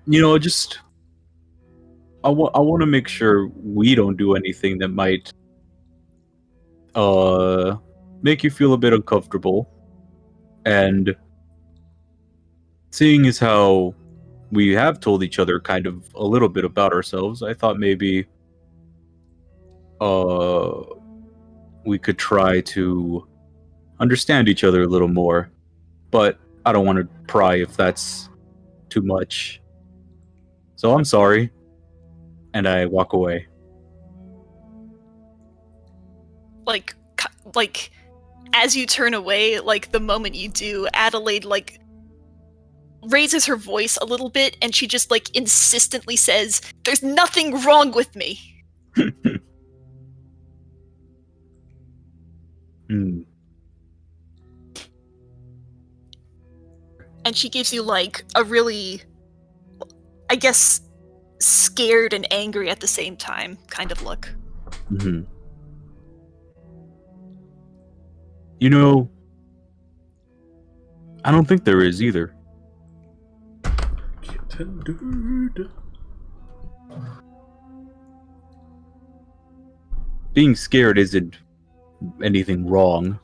you know, just I want to make sure we don't do anything that might make you feel a bit uncomfortable. And seeing as how we have told each other kind of a little bit about ourselves, I thought maybe we could try to understand each other a little more, but I don't want to pry if that's too much. So I'm sorry. And I walk away. Like as you turn away, like the moment you do, Adelaide like raises her voice a little bit, and she just like insistently says, "There's nothing wrong with me." Hmm. And she gives you like a really, I guess, scared and angry at the same time kind of look. Mm-hmm. You know, I don't think there is either. Dude. Being scared isn't anything wrong.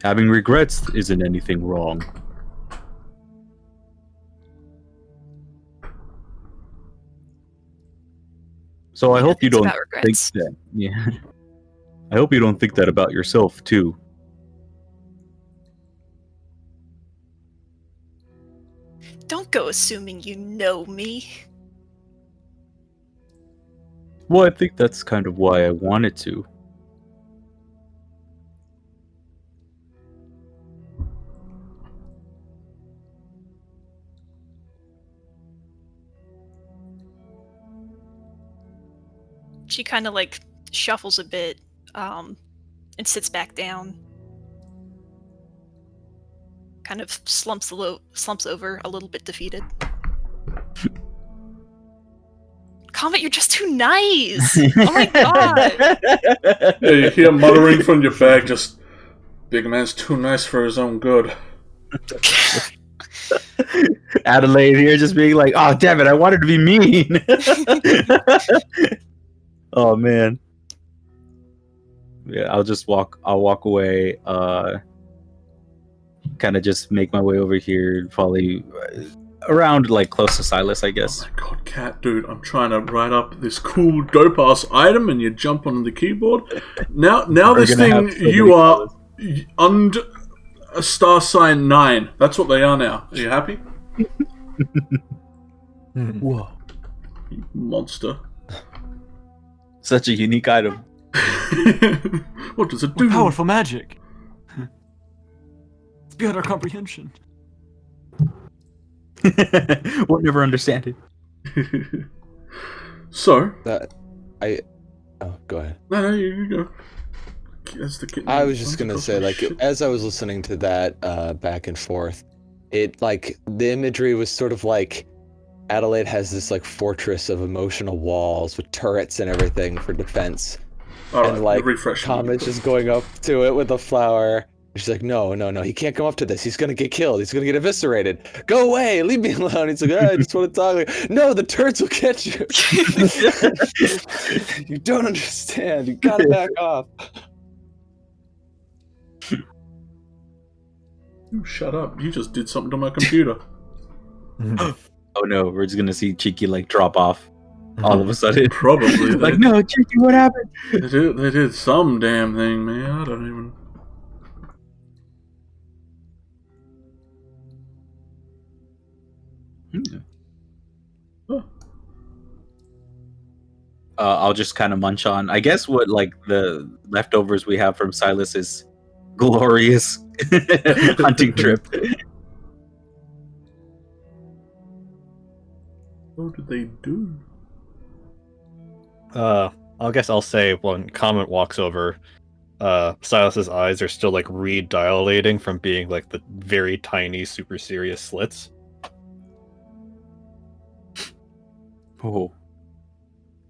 Having regrets isn't anything wrong. So I hope you don't think that. Yeah. I hope you don't think that about yourself too. Don't go assuming you know me. Well, I think that's kind of why I wanted to. She kind of like shuffles a bit, and sits back down. Kind of slumps over a little bit defeated. Comet, you're just too nice. Oh my god. Yeah, you hear muttering from your bag, just, big man's too nice for his own good. Adelaide here just being like, oh damn it, I wanted to be mean. Oh man. Yeah, I'll walk away, kind of just make my way over here, probably around like close to Silas, I guess. Oh my god, Cat, dude, I'm trying to write up this cool dope-ass item and you jump on the keyboard. Now this thing, you are under a star sign 9. That's what they are now. Are you happy? Whoa. You monster. Such a unique item. What does it do? Powerful magic. It's beyond our comprehension. We'll never understand it. So go ahead. No, you go. That's the kitten. I was just gonna say, like, as I was listening to that back and forth, it like the imagery was sort of like Adelaide has this like fortress of emotional walls with turrets and everything for defense. And like Comet's just going up to it with a flower. She's like, no, he can't come up to this. He's gonna get killed. He's gonna get eviscerated. Go away, leave me alone. He's like, I just want to talk. Like, no, the turrets will catch you. You don't understand. You gotta back off. You shut up. You just did something to my computer. Oh no, we're just gonna see Cheeki like drop off all of a sudden. Probably. Like, no, Cheeki, what happened? They did some damn thing, man. I don't even. I'll just kind of munch on. I guess what like the leftovers we have from Silas's glorious hunting trip. What did they do? I guess I'll say when Comet walks over, Silas's eyes are still like re-dilating from being like the very tiny, super serious slits. Oh.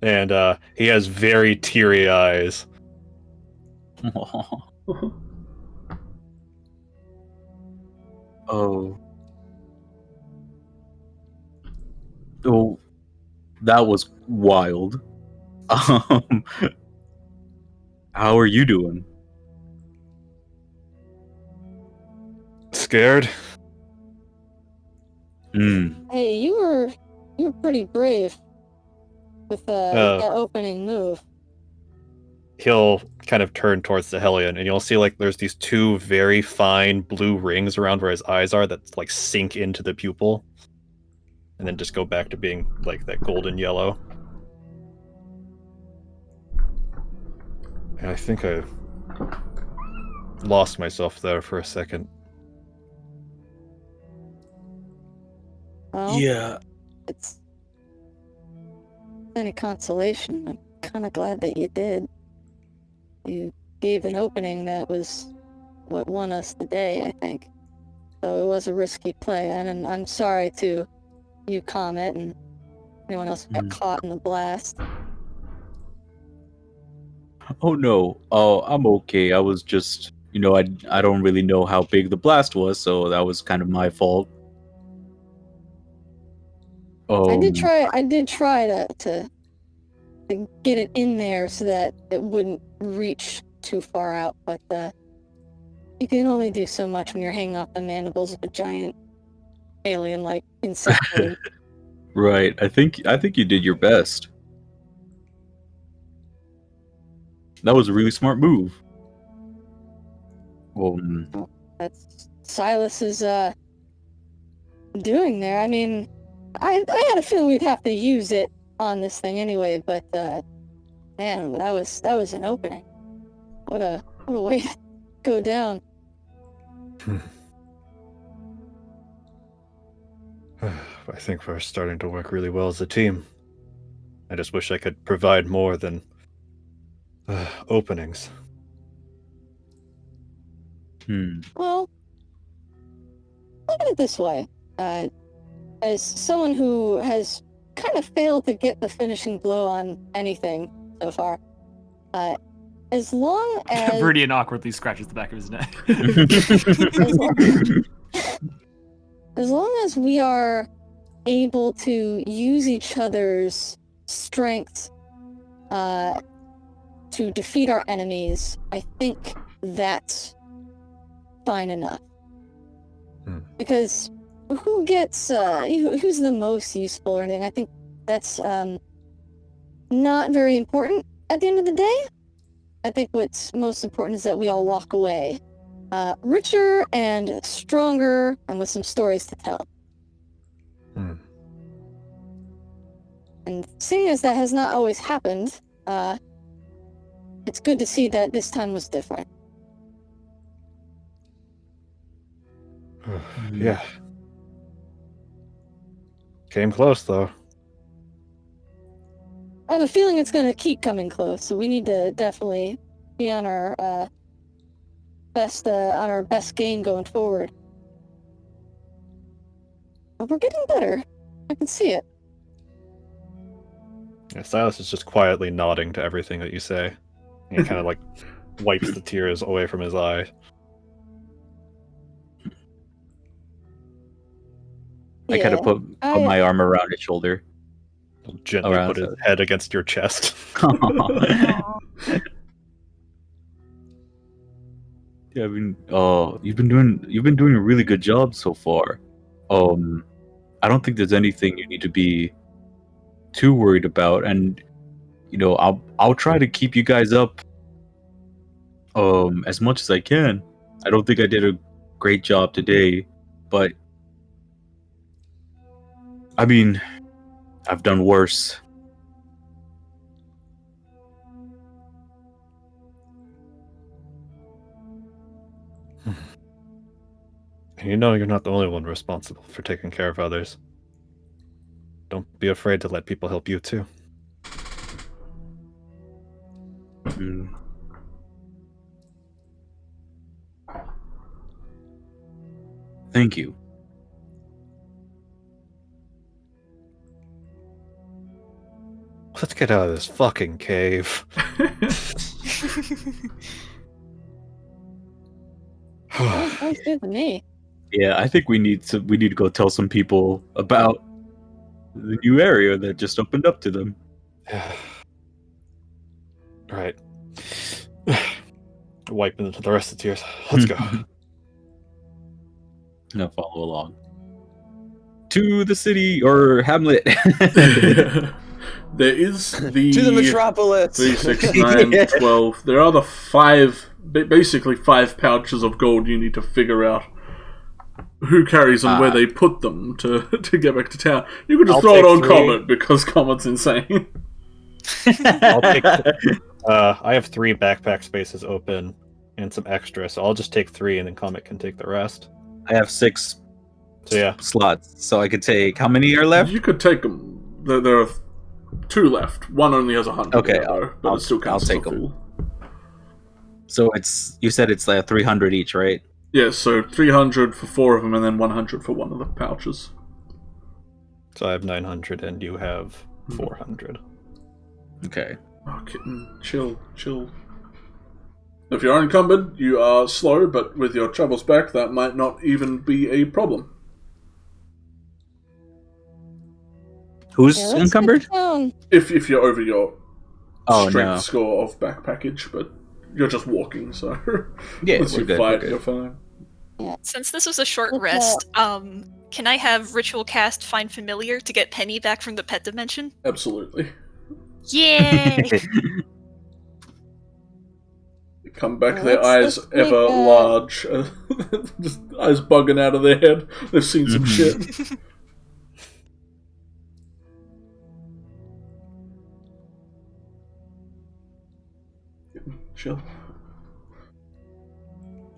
And he has very teary eyes. Oh. Oh, that was wild. How are you doing? Scared? Hey, you were pretty brave with that opening move. He'll kind of turn towards the Hellion, and you'll see like there's these two very fine blue rings around where his eyes are that like sink into the pupil, and then just go back to being like that golden yellow. And I think I lost myself there for a second. Well, Yeah. it's any consolation. I'm kind of glad that you did. You gave an opening that was what won us the day, I think. So it was a risky play, and I'm sorry to you, Comet, and anyone else who got caught in the blast. Oh no. Oh, I'm okay. I was just, I don't really know how big the blast was, so that was kind of my fault. I did try to get it in there so that it wouldn't reach too far out, but you can only do so much when you're hanging off the mandibles of a giant alien-like insect. Right. I think you did your best. That was a really smart move. That's Silas is doing there. I mean, I had a feeling we'd have to use it on this thing anyway, but man, that was an opening. What a way to go down. I think we're starting to work really well as a team. I just wish I could provide more than openings. Well, look at it this way. As someone who has kind of failed to get the finishing blow on anything so far, as long as... Viridian awkwardly scratches the back of his neck. as long as we are able to use each other's strengths to defeat our enemies, I think that's fine enough. Because who gets who's the most useful or anything, I think that's not very important at the end of the day. I think what's most important is that we all walk away richer and stronger and with some stories to tell. And seeing as that has not always happened, it's good to see that this time was different. Yeah. Came close, though. I have a feeling it's going to keep coming close, so we need to definitely be on our best game going forward. But we're getting better. I can see it. Yeah, Silas is just quietly nodding to everything that you say. He kind of like wipes the tears away from his eye. I kind of put my arm around his shoulder. Gently put his head against your chest. Yeah, I mean, you've been doing a really good job so far. I don't think there's anything you need to be too worried about, and I'll try to keep you guys up as much as I can. I don't think I did a great job today, but I mean, I've done worse. You know you're not the only one responsible for taking care of others. Don't be afraid to let people help you too. Thank you. Let's get out of this fucking cave. Sounds good to me. Yeah, I think we need to go tell some people about the new area that just opened up to them. Right. Wiping the rest of the tears. Let's go. Now follow along. To the city or hamlet. There is the... To the metropolis! 3, 6, 9, 12. There are basically 5 pouches of gold you need to figure out who carries them, where they put them to get back to town. You could just throw it on 3. Comet, because Comet's insane. I'll take I have 3 backpack spaces open and some extra, so I'll just take 3 and then Comet can take the rest. I have 6. slots. So I could take, how many are left? You could take them. There are 2 left. One only has 100. Okay, but it still counts I'll as take a 'em. full. So you said it's like 300 each, right? Yeah, so 300 for 4 of them, and then 100 for one of the pouches. So I have 900 and you have 400. Okay. Oh, kitten, chill. If you're unencumbered, you are slow, but with your travels back, that might not even be a problem. Who's Yeah, let's encumbered? get down. If you're over your strength no. score of back package, but you're just walking, so Yeah, once we're you good, fight, we're you're good. fine. Since this was a short Look rest, can I have Ritual Cast Find Familiar to get Penny back from the pet dimension? Absolutely. Yay! They come back, Well, their eyes let's ever make, large, just eyes bugging out of their head. They've seen some shit. Chill.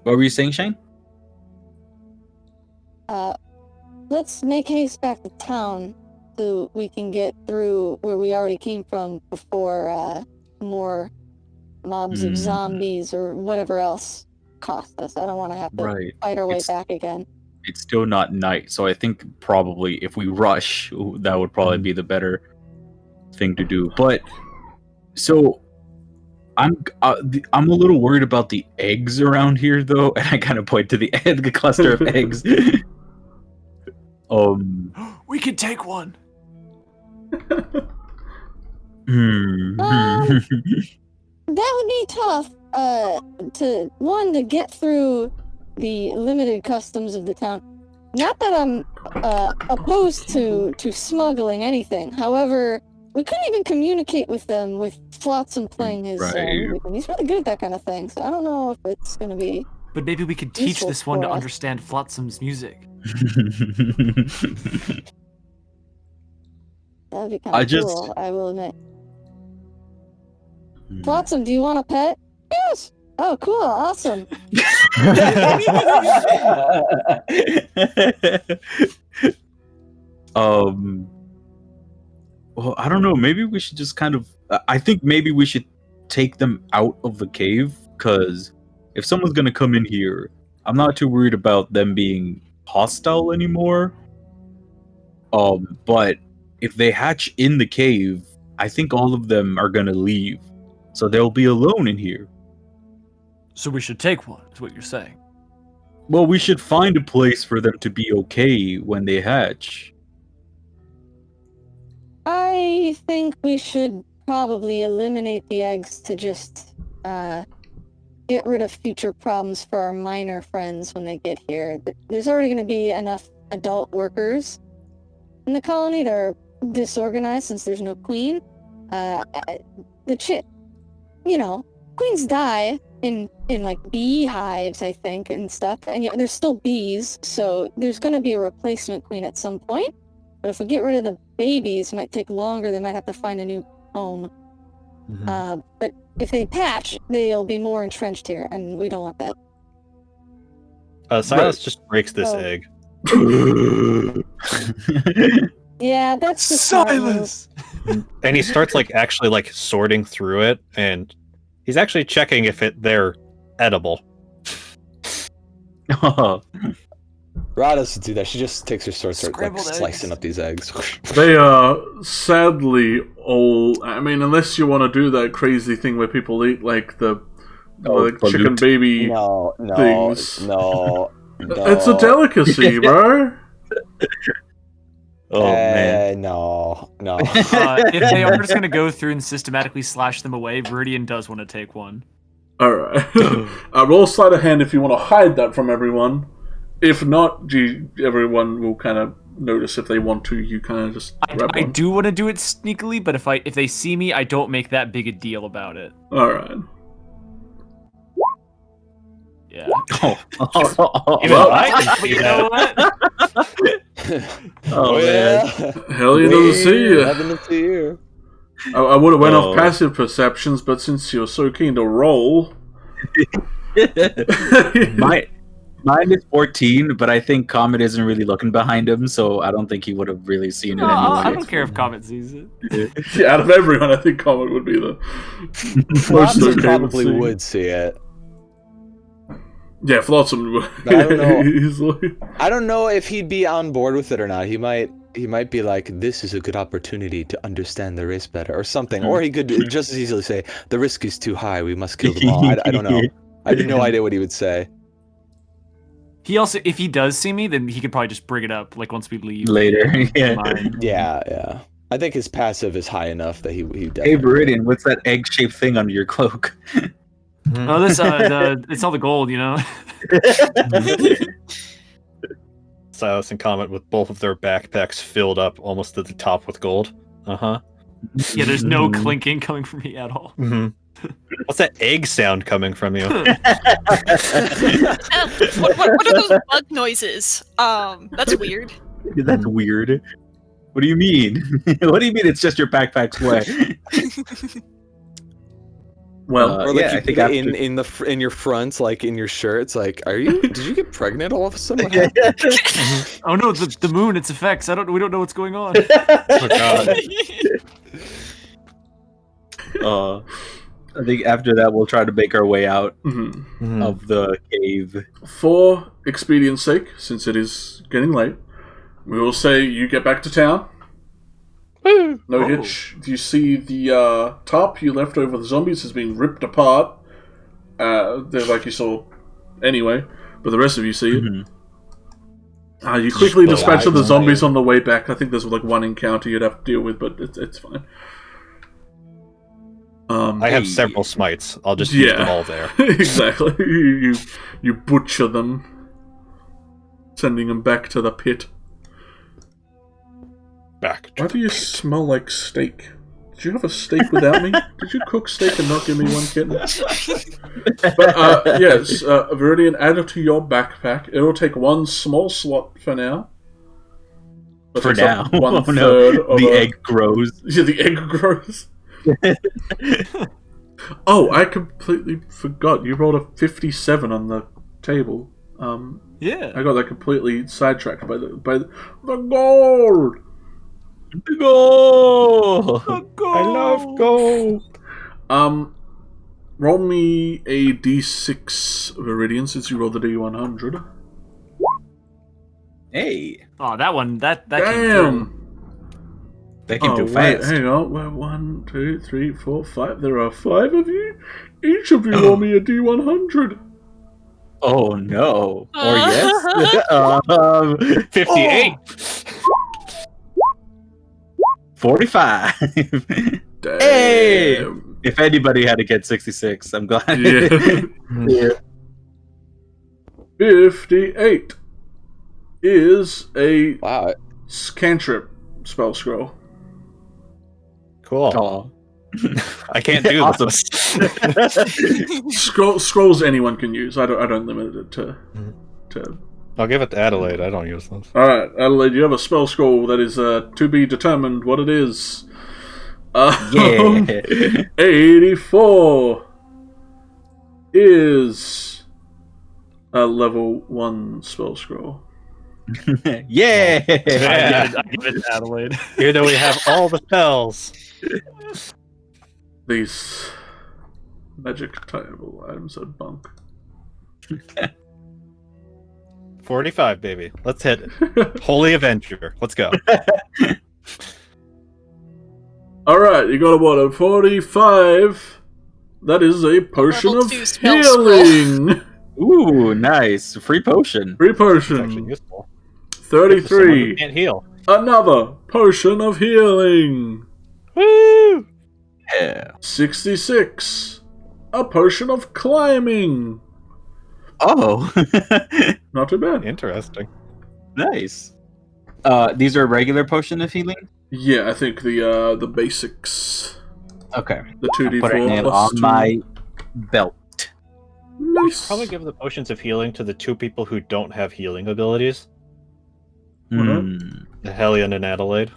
What were you saying, Shane? Let's make haste back to town so we can get through where we already came from before more mobs of zombies or whatever else cost us. I don't want to have to fight our way back again. It's still not night, so I think probably if we rush, that would probably be the better thing to do. But so I'm a little worried about the eggs around here, though, and I kind of point to the cluster of eggs. We can take one. That would be tough. To get through the limited customs of the town. Not that I'm opposed to smuggling anything. However, we couldn't even communicate with them with Flotsam playing his music, and he's really good at that kind of thing. So I don't know if it's going to be. But maybe we could teach useful this one to for us. understand Flotsam's music. That would be kind of cool, I will admit. Flotsam, do you want a pet? Yes! Oh, cool, awesome. Well, I don't know. Maybe we should just kind of. I think maybe we should take them out of the cave, because if someone's gonna come in here, I'm not too worried about them being hostile anymore. But if they hatch in the cave, I think all of them are gonna leave, so they'll be alone in here. So we should take one, is what you're saying. Well, we should find a place for them to be okay when they hatch. I think we should probably eliminate the eggs to just get rid of future problems for our minor friends when they get here. There's already going to be enough adult workers in the colony that are disorganized since there's no queen. Queens die in like beehives, I think, and stuff, and there's still bees, so there's going to be a replacement queen at some point. But if we get rid of the babies, it might take longer. They might have to find a new home. But if they patch, they'll be more entrenched here, and we don't want that. Silas just breaks this egg. Yeah, that's the Silas. And he starts actually sorting through it, and he's actually checking if they're edible. Ra doesn't do that. She just takes her sword, starts slicing up these eggs. They are sadly all. I mean, unless you want to do that crazy thing where people eat the chicken baby things. No. It's a delicacy, bro. Oh man, no. If they are just going to go through and systematically slash them away, Viridian does want to take one. Alright. Roll sleight of hand if you want to hide that from everyone. If not, everyone will kind of notice if they want to. You kind of just grab I one. do want to do it sneakily, but if they see me, I don't make that big a deal about it. Alright. Yeah. You know what? man. Hellion doesn't see you. Nothing to see you. I would have went off passive perceptions, but since you're so keen to roll... Mine is 14, but I think Comet isn't really looking behind him, so I don't think he would have really seen it No, anyway. I don't care if Comet sees it. Yeah, out of everyone, I think Comet would be the most Flotsam okay probably with seeing. would see it. Yeah, Flotsam. But I don't know. Easily. I don't know if he'd be on board with it or not. He might be like, this is a good opportunity to understand the race better or something. Or he could just as easily say, the risk is too high, we must kill them all. I don't know. I have no idea what he would say. He also, if he does see me, then he could probably just bring it up, like, once we leave. Later, yeah. Yeah. I think his passive is high enough that he definitely... Hey, Viridian, what's that egg-shaped thing under your cloak? Oh, this, it's all the gold, you know? Silas and Comet with both of their backpacks filled up almost to the top with gold. Uh-huh. Yeah, there's no clinking coming from me at all. Mm-hmm. What's that egg sound coming from you? What are those bug noises? That's weird. That's weird. What do you mean? What do you mean it's just your backpack's way? Well, or like yeah, you I think put it in your fronts, like in your shirt. It's like, did you get pregnant all of a sudden? What happened? Oh no, the moon, its effects. We don't know what's going on. Oh, God. I think after that we'll try to make our way out Mm-hmm. of the cave. For expedience sake, since it is getting late, we will say you get back to town. No hitch. You see the top you left over the zombies has been ripped apart. They're like you saw anyway, but the rest of you see it. You quickly dispatch of the zombies on the way back. I think there's like one encounter you'd have to deal with, but it's fine. I have several smites. I'll just use them all there. Exactly. You butcher them, sending them back to the pit. Why do you smell like steak? Did you have a steak without me? Did you cook steak and not give me one, kitten? But yes, Viridian, add it to your backpack. It'll take one small slot for now. But For now. One Oh no, third of the egg grows. Yeah, the egg grows. Oh, I completely forgot. You rolled a 57 on the table. Yeah. I got that completely sidetracked by the gold. The gold! I love gold! Roll me a d6 Viridian since you rolled the d100. Hey! Oh, that one, that Damn! came through. That came too wait, fast. hang on. Well, 1, 2, 3, 4, 5. There are 5 of you. Each of you roll me a d100. Oh no. Or yes? 58. 45. Damn. Hey! If anybody had to get 66, I'm glad. Yeah. 58 is a cantrip spell scroll. Cool. Oh. I can't do Awesome. this. Scrolls anyone can use. I don't limit it to. I'll give it to Adelaide. I don't use those. All right, Adelaide, you have a spell scroll that is to be determined what it is. Yeah. 84 is a level 1 spell scroll. Yeah. I give it to Adelaide. Here though we have all the spells. These magic table items are bunk. 45, baby. Let's hit it. Holy Avenger. Let's go. Alright, you got a 45. That is a potion Level of 2 spell healing. Ooh, nice. Free potion. Free It's actually potion. useful. Someone who 33. can't heal. Another potion of healing. Woo! Yeah. 66. A potion of climbing. Oh. Not too bad. Interesting. Nice. These are regular potion of healing? Yeah, I think the basics. Okay. The 2d4 Put it plus on 2. my belt. Nice. Probably give the potions of healing to the 2 people who don't have healing abilities. Hmm. Hellion and Adelaide.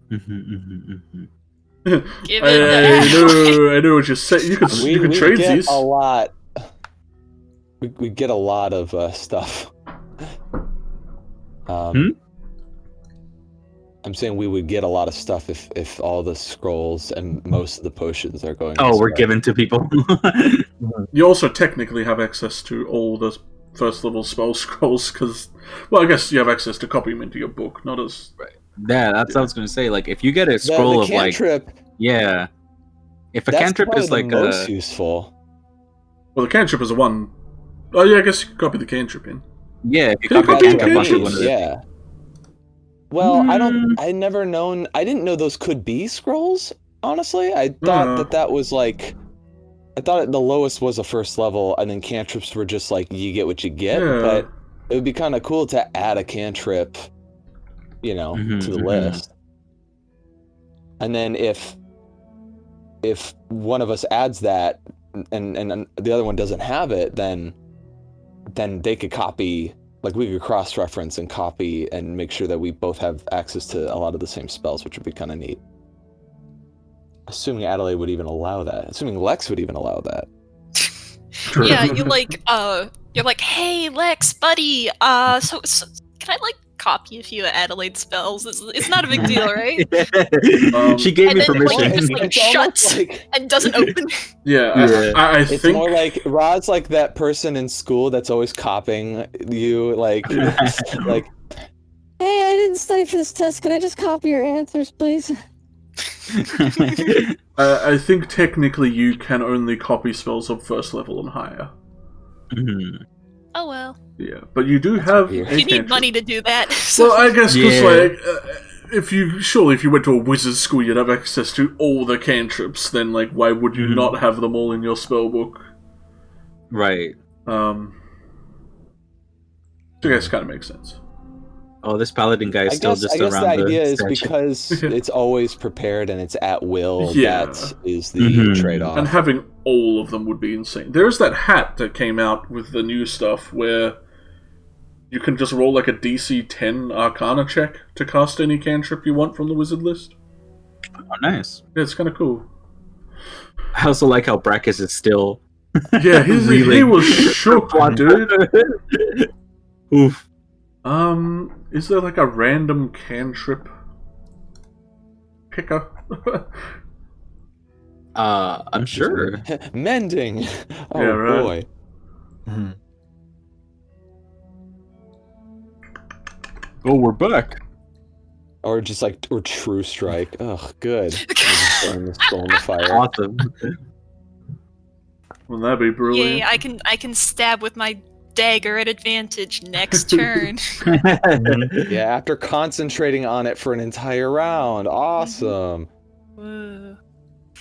Give it to I Adelaide. knew what you said. You could trade get these. a lot. we get a lot of stuff. I'm saying we would get a lot of stuff if all the scrolls and most of the potions are going. Oh, this we're way. given to people. You also technically have access to all the first level spell scrolls because, well, I guess you have access to copy them into your book, not as. Right. Yeah, that's what I was gonna say. Like, if you get a scroll the cantrip, yeah, if a that's cantrip probably is like the most useful. Well, the cantrip is the one. Oh yeah, I guess you can copy the cantrip in. yeah, if you Can you copy a copy cantrip onto cantrips? one of the Yeah. Well, I didn't know those could be scrolls, honestly. I thought that was like, I thought the lowest was a first level, and then cantrips were just like, you get what you get, but it would be kind of cool to add a cantrip, to the list. And then if one of us adds that, and the other one doesn't have it, then they could copy. Like, we could cross-reference and copy and make sure that we both have access to a lot of the same spells, which would be kind of neat. Assuming Adelaide would even allow that. Assuming Lex would even allow that. Yeah, you're like, hey, Lex, buddy, so can I, copy a few Adelaide spells? It's not a big deal, right? She gave me then, permission. it just, shuts and doesn't open. Yeah, I it's think... more like Rod's like that person in school that's always copying you, like, Hey, I didn't study for this test. Could I just copy your answers, please? I think technically you can only copy spells of first level and higher. Oh well. Yeah, but you do have. You need money to do that. So. Well, I guess because if you went to a wizard's school, you'd have access to all the cantrips. Then, why would you not have them all in your spell book? Right. I guess kind of makes sense. Oh, this paladin guy is I still guess just the around idea is statue. because it's always prepared and it's at will. Yeah. That is the trade-off. And having all of them would be insane. There's that hat that came out with the new stuff where you can just roll a DC 10 Arcana check to cast any cantrip you want from the wizard list. Oh, nice. Yeah, it's kind of cool. I also like how Brackus is still. Yeah, he was shook, dude. Oof. Is there a random cantrip picker? I'm sure. Mending. Oh, yeah, right. boy. Oh, we're back. Or just or True Strike. Oh, good. Just throwing this skull in the fire. Awesome. Well, that'd be brilliant. Yay, I can stab with my dagger at advantage next turn. Yeah, after concentrating on it for an entire round. Awesome. Woo.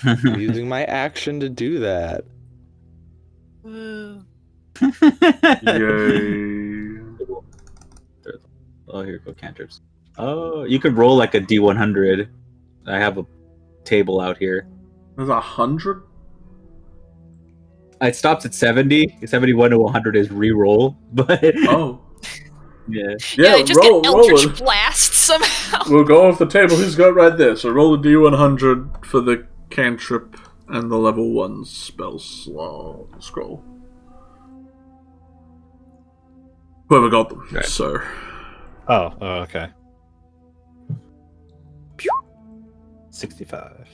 I'm using my action to do that. Woo. Yay. Oh, here go cantrips. Oh, you could roll a D100. I have a table out here. There's 100? It stops at 70. 71 to 100 is re-roll, but Oh. yeah. Yeah, just roll get Eldritch it. Blast somehow. We'll go off the table. Who's got right there? So roll a D100 for the cantrip and the level 1 spell scroll. Whoever got them. Okay. So. Oh, okay. 65.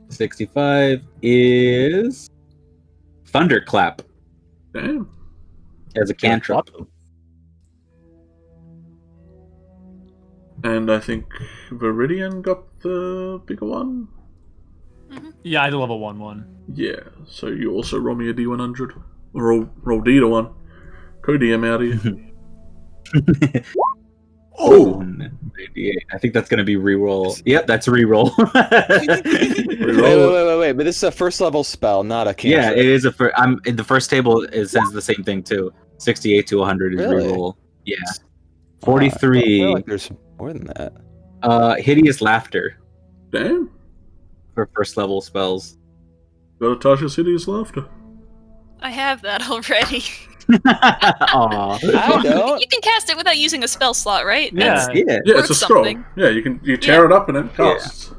65 is Thunderclap Damn. as a cantrip. And I think Viridian got the bigger one. Yeah, I did level 1. Yeah. So you also roll me a D100. Or roll D to 1. Co-DM out of you. Oh, 98. I think that's going to be re-roll. Yep, that's a re-roll. Wait. But this is a first level spell, not a cantrip. Yeah, it is a first. In the first table, it says the same thing too. 68 to 100 is Really? re-roll. Yeah. 43. I feel like there's more than that. Hideous Laughter Damn. for first level spells. Got Tasha's Hideous Laughter. I have that already. Aw. I don't. You can cast it without using a spell slot, right? Yeah. That's- Yeah. Yeah, it's a Worth scroll. something. Yeah, you tear it up and it casts.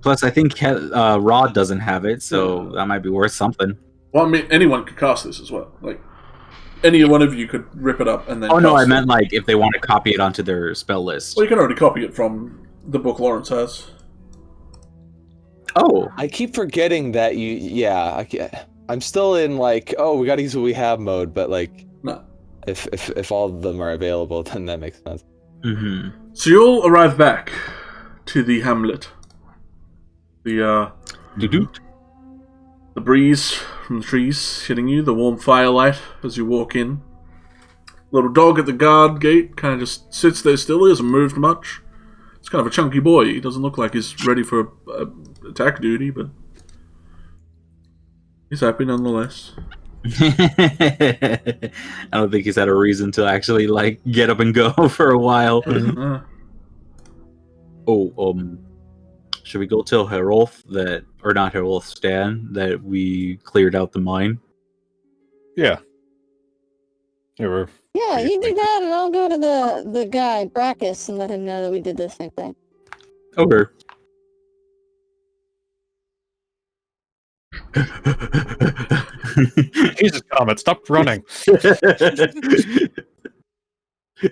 Plus, I think Rod doesn't have it, so that might be worth something. Well, I mean, anyone could cast this as well. any one of you could rip it up and then. Oh no, I cast meant it. like if they want to copy it onto their spell list. Well, you can already copy it from the book Lawrence has. Oh, I keep forgetting that you. Yeah, I'm still in like, oh, we gotta use what we have mode, but like, No. if all of them are available, then that makes sense. mm-hmm. So you all arrive back to the hamlet. The breeze from the trees hitting you, the warm firelight as you walk in. Little dog at the guard gate kind of just sits there still. He hasn't moved much. It's kind of a chunky boy. He doesn't look like he's ready for attack duty, but he's happy nonetheless. I don't think he's had a reason to actually like get up and go for a while. Should we go tell Herolf that, or not Herolf, Stan, that we cleared out the mine? Yeah. Yeah, you do that, and I'll go to the guy, Brackus, and let him know that we did the same thing. Okay. Jesus, Comet, stop running.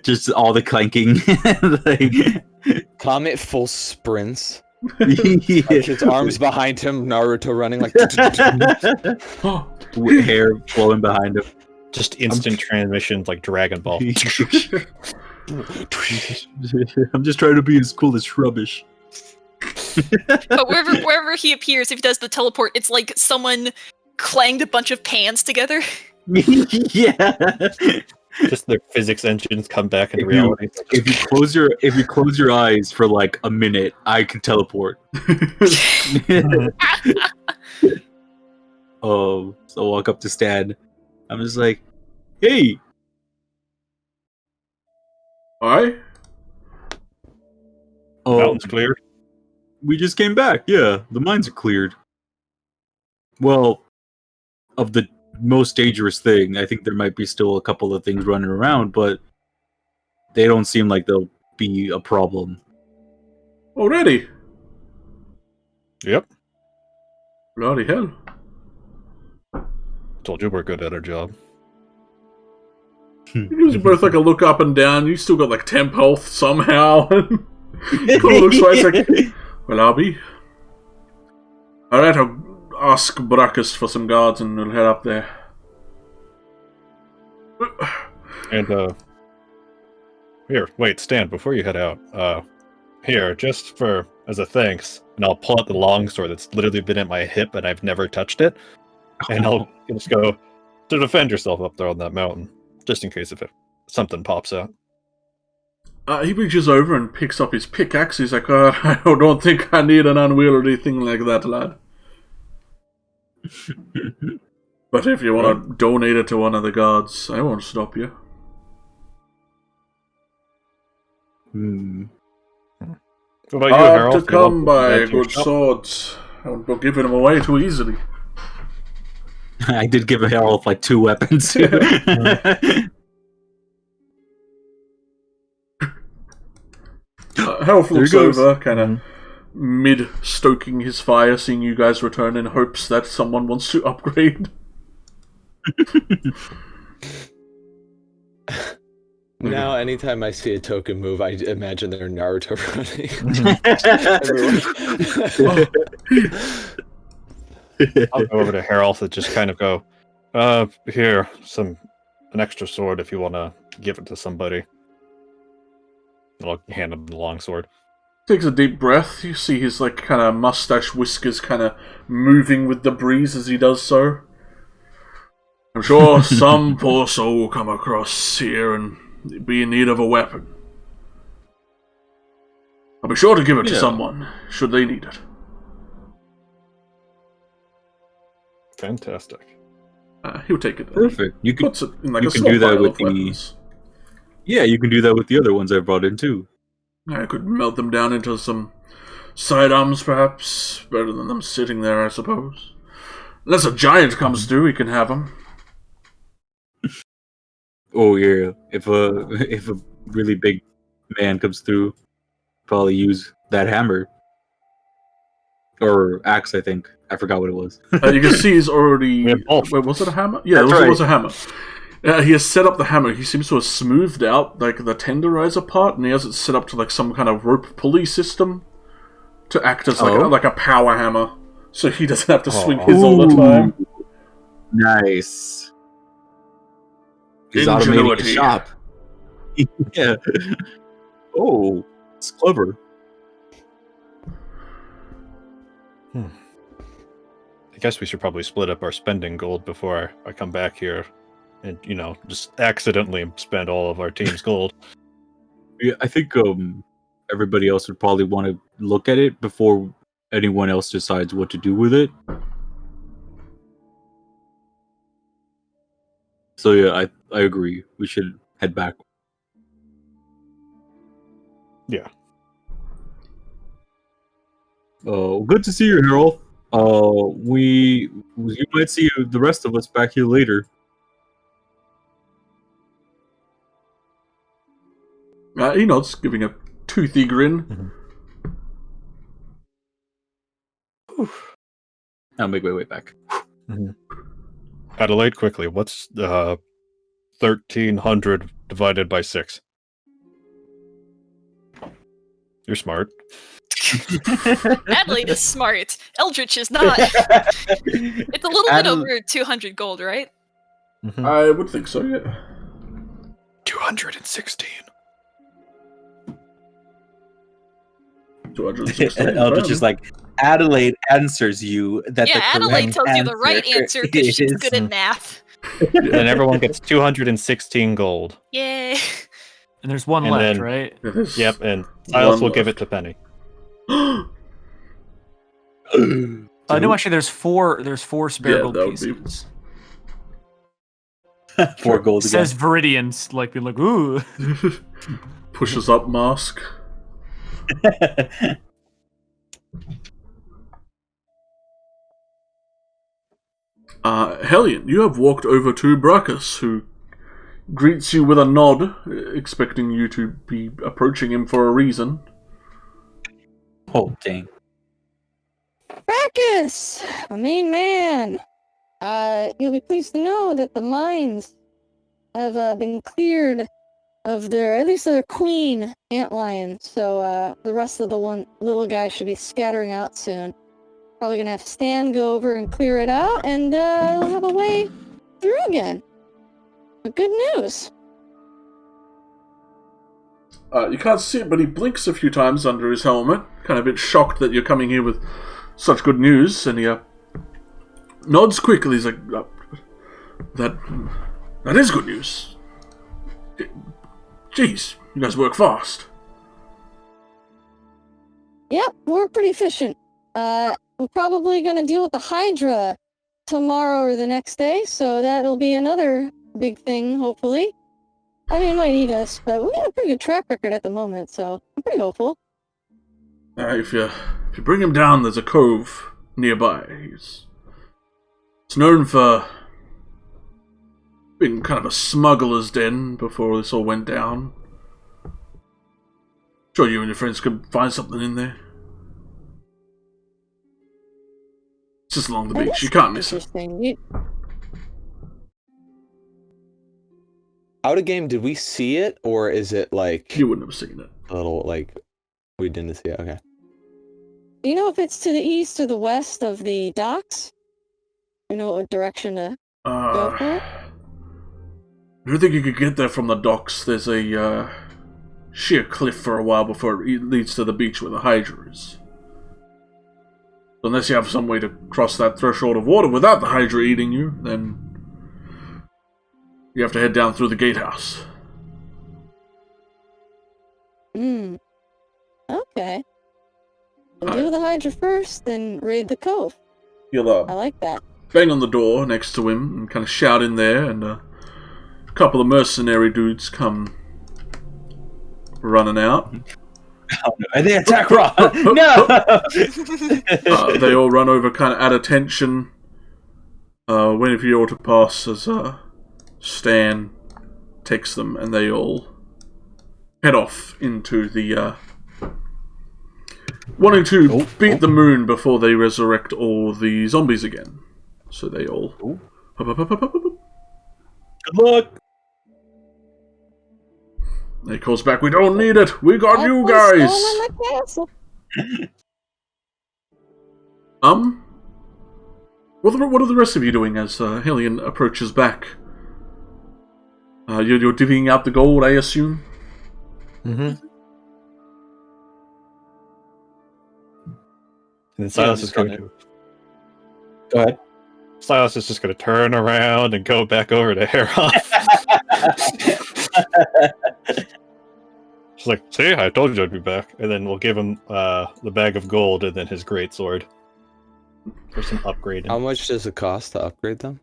Just all the clanking. Comet full sprints. Yeah. Like his arms behind him, Naruto running like. Hair flowing behind him. Just instant transmissions like Dragon Ball. I'm just trying to be as cool as Shrubbish. But wherever he appears, if he does the teleport, it's like someone clanged a bunch of pans together. Yeah. Just their physics engines come back into reality. If you close your eyes for like a minute, I can teleport. So I walk up to Stan. I'm just like, hey. Alright. Mountain's cleared. We just came back. Yeah, the mines are cleared. Well, of the most dangerous thing, I think there might be still a couple of things running around, but they don't seem like they'll be a problem. Already? Yep. Bloody hell. Told you we're good at our job. You both like a look up and down. You still got like temp health somehow. Cool looks like it's like, well, I'll be. Alright, I'll ask Brackus for some guards and we'll head up there. And, here, wait, Stan, before you head out, here, just as a thanks, and I'll pull out the longsword that's literally been at my hip and I've never touched it, and I'll just go to defend yourself up there on that mountain, just in case if something pops out. He reaches over and picks up his pickaxe. He's like, I don't think I need an unwieldy thing like that, lad. But if you want to donate it to one of the guards, I won't stop you. What about you, Hard Harold? to You come want by to good swords. I won't be giving them away too easily. I did give Harold like 2 weapons. Harold looks over, kind of mid-stoking his fire, seeing you guys return in hopes that someone wants to upgrade. Now, anytime I see a token move, I imagine they're Naruto running. I'll go over to Harold and just kind of go, here, an extra sword if you want to give it to somebody. And I'll hand him the longsword. Takes a deep breath. You see his like kind of mustache whiskers kind of moving with the breeze as he does so. I'm sure some poor soul will come across here and be in need of a weapon. I'll be sure to give it to someone, should they need it. Fantastic. He'll take it. Perfect. You can, puts it in like you a can small do that pile with of the. weapons. Yeah, you can do that with the other ones I brought in too. I could melt them down into some sidearms, perhaps. Better than them sitting there, I suppose. Unless a giant comes through, we can have them. Oh yeah, if a really big man comes through, probably use that hammer or axe. I think I forgot what it was. You can see he's already. We have both. Wait, was it a hammer? Yeah, That's it right. was a hammer. He has set up the hammer. He seems to have smoothed out like the tenderizer part, and he has it set up to like some kind of rope pulley system to act as like a power hammer, so he doesn't have to swing his all the time. Nice. He's automating his shop. Yeah. Oh, it's clever. I guess we should probably split up our spending gold before I come back here and, just accidentally spend all of our team's gold. Yeah, I think everybody else would probably want to look at it before anyone else decides what to do with it. So yeah, I agree. We should head back. Yeah. Good to see you, Harold. You might see the rest of us back here later. He nods, giving a toothy grin. I'll make my way back. Adelaide, quickly, what's 1,300 divided by 6? You're smart. Adelaide is smart. Eldritch is not. It's a little bit over 200 gold, right? I would think so, yeah. 216. 216. Eldritch is like, Adelaide answers you that the correct Adelaide tells you the answer right answer because she's is- good at math. Then everyone gets 216 gold. Yay. And there's one And left, then- right? Yep, and Silas will One give it left. to Penny. No, actually, there's four spare gold that would be- pieces. 4 gold It again. says Viridians, like being like, ooh. Pushes up mask. Hellion, you have walked over to Brachus, who greets you with a nod, expecting you to be approaching him for a reason. Oh, dang. Brachus, my main man. You'll be pleased to know that the mines have been cleared of at least their queen antlion. So the rest of the little guy should be scattering out soon. Probably gonna have Stan go over and clear it out, and we'll have a way through again. But good news. You can't see it, but he blinks a few times under his helmet, kind of a bit shocked that you're coming here with such good news, and he nods quickly. He's like, that is good news. Jeez, you guys work fast. Yep, we're pretty efficient. We're probably gonna deal with the Hydra tomorrow or the next day, so that'll be another big thing, hopefully. I mean, it might eat us, but we got a pretty good track record at the moment, so I'm pretty hopeful. If you bring him down, there's a cove nearby. It's known for being kind of a smuggler's den before this all went down. Sure, you and your friends could find something in there. It's just along the beach. You can't miss it. Interesting. Out of game, did we see it, or is it like You wouldn't have seen it. a little like we didn't see it? Okay. Do you know if it's to the east or the west of the docks? You know what direction to go for? I don't think you could get there from the docks. There's a sheer cliff for a while before it leads to the beach where the Hydra is. Unless you have some way to cross that threshold of water without the Hydra eating you, then you have to head down through the gatehouse. Okay. We'll do the Hydra first, then raid the cove. You'll I like that. bang on the door next to him and kind of shout in there, and a couple of mercenary dudes come running out. And they attack Ron! No! They all run over kind of at attention, waiting for you all to pass as Stan takes them, and they all head off into the wanting to beat the moon before they resurrect all the zombies again. So they all Good luck. He calls back, we don't need it. We got you guys. What are the rest of you doing as Hellion approaches back? You're divvying out the gold, I assume? Mm-hmm. And then Silas is going to... Go ahead. Silas is just going to turn around and go back over to Heroth. She's like, see, I told you I'd be back. And then we'll give him the bag of gold and then his greatsword for some upgrading. How much does it cost to upgrade them?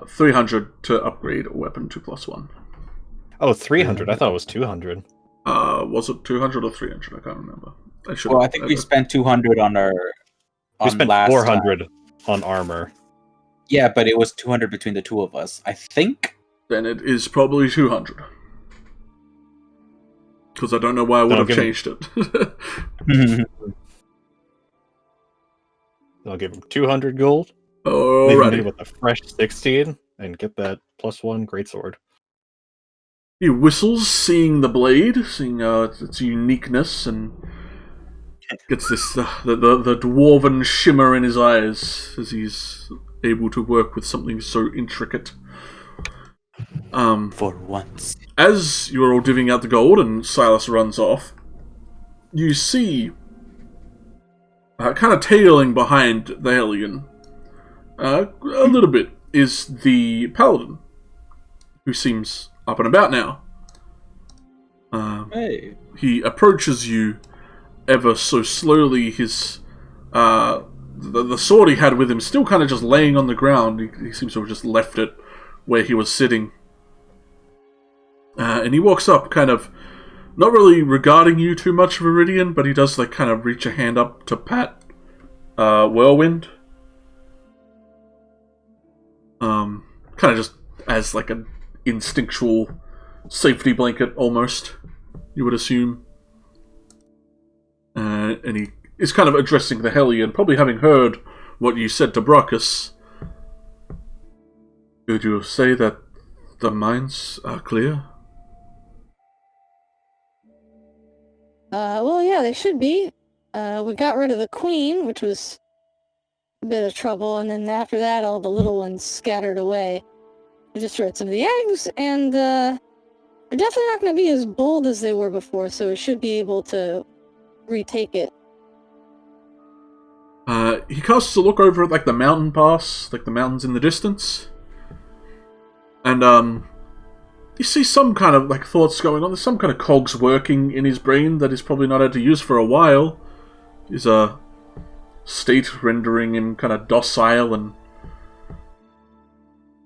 300 to upgrade a weapon 2+1. Oh, 300. I thought it was 200. Was it 200 or 300? I can't remember. I think we spent 200 on our... We spent 400 on armor. Yeah, but it was 200 between the two of us, I think. Then it is probably 200. Because I don't know why I would have changed it. I'll give him 200 gold. Alrighty. With a fresh 16 and get that +1 greatsword. He whistles, seeing the blade, seeing its uniqueness, and gets this the dwarven shimmer in his eyes as he's able to work with something so intricate. For once. As you're all divvying out the gold and Silas runs off, you see, kind of tailing behind the Hellion, a little bit, is the Paladin, who seems up and about now. Hey. He approaches you ever so slowly. His the sword he had with him still kind of just laying on the ground. He seems to have just left it where he was sitting. And he walks up, kind of not really regarding you too much, Viridian, but he does like kind of reach a hand up to pat Whirlwind. Kind of just as like an instinctual safety blanket, almost, you would assume. And he is kind of addressing the Hellion, probably having heard what you said to Brockus. Could you say that the mines are clear? Well, yeah, they should be. We got rid of the Queen, which was a bit of trouble, and then after that, all the little ones scattered away. We destroyed some of the eggs, and they're definitely not going to be as bold as they were before, so we should be able to retake it. He casts a look over at like the mountain pass, like the mountains in the distance, and you see some kind of like thoughts going on. There's some kind of cogs working in his brain that he's probably not had to use for a while. His state rendering him kind of docile and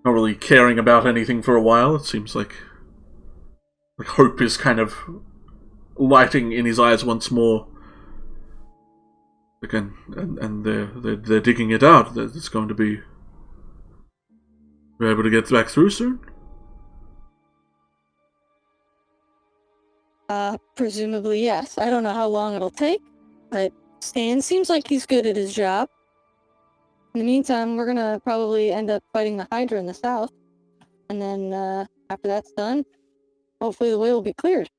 not really caring about anything for a while. It seems like hope is kind of lighting in his eyes once more. Again, and they're digging it out. It's going to be... We're able to get back through soon? Presumably, yes. I don't know how long it'll take, but Stan seems like he's good at his job. In the meantime, we're gonna probably end up fighting the Hydra in the south. And then, after that's done, hopefully the way will be cleared.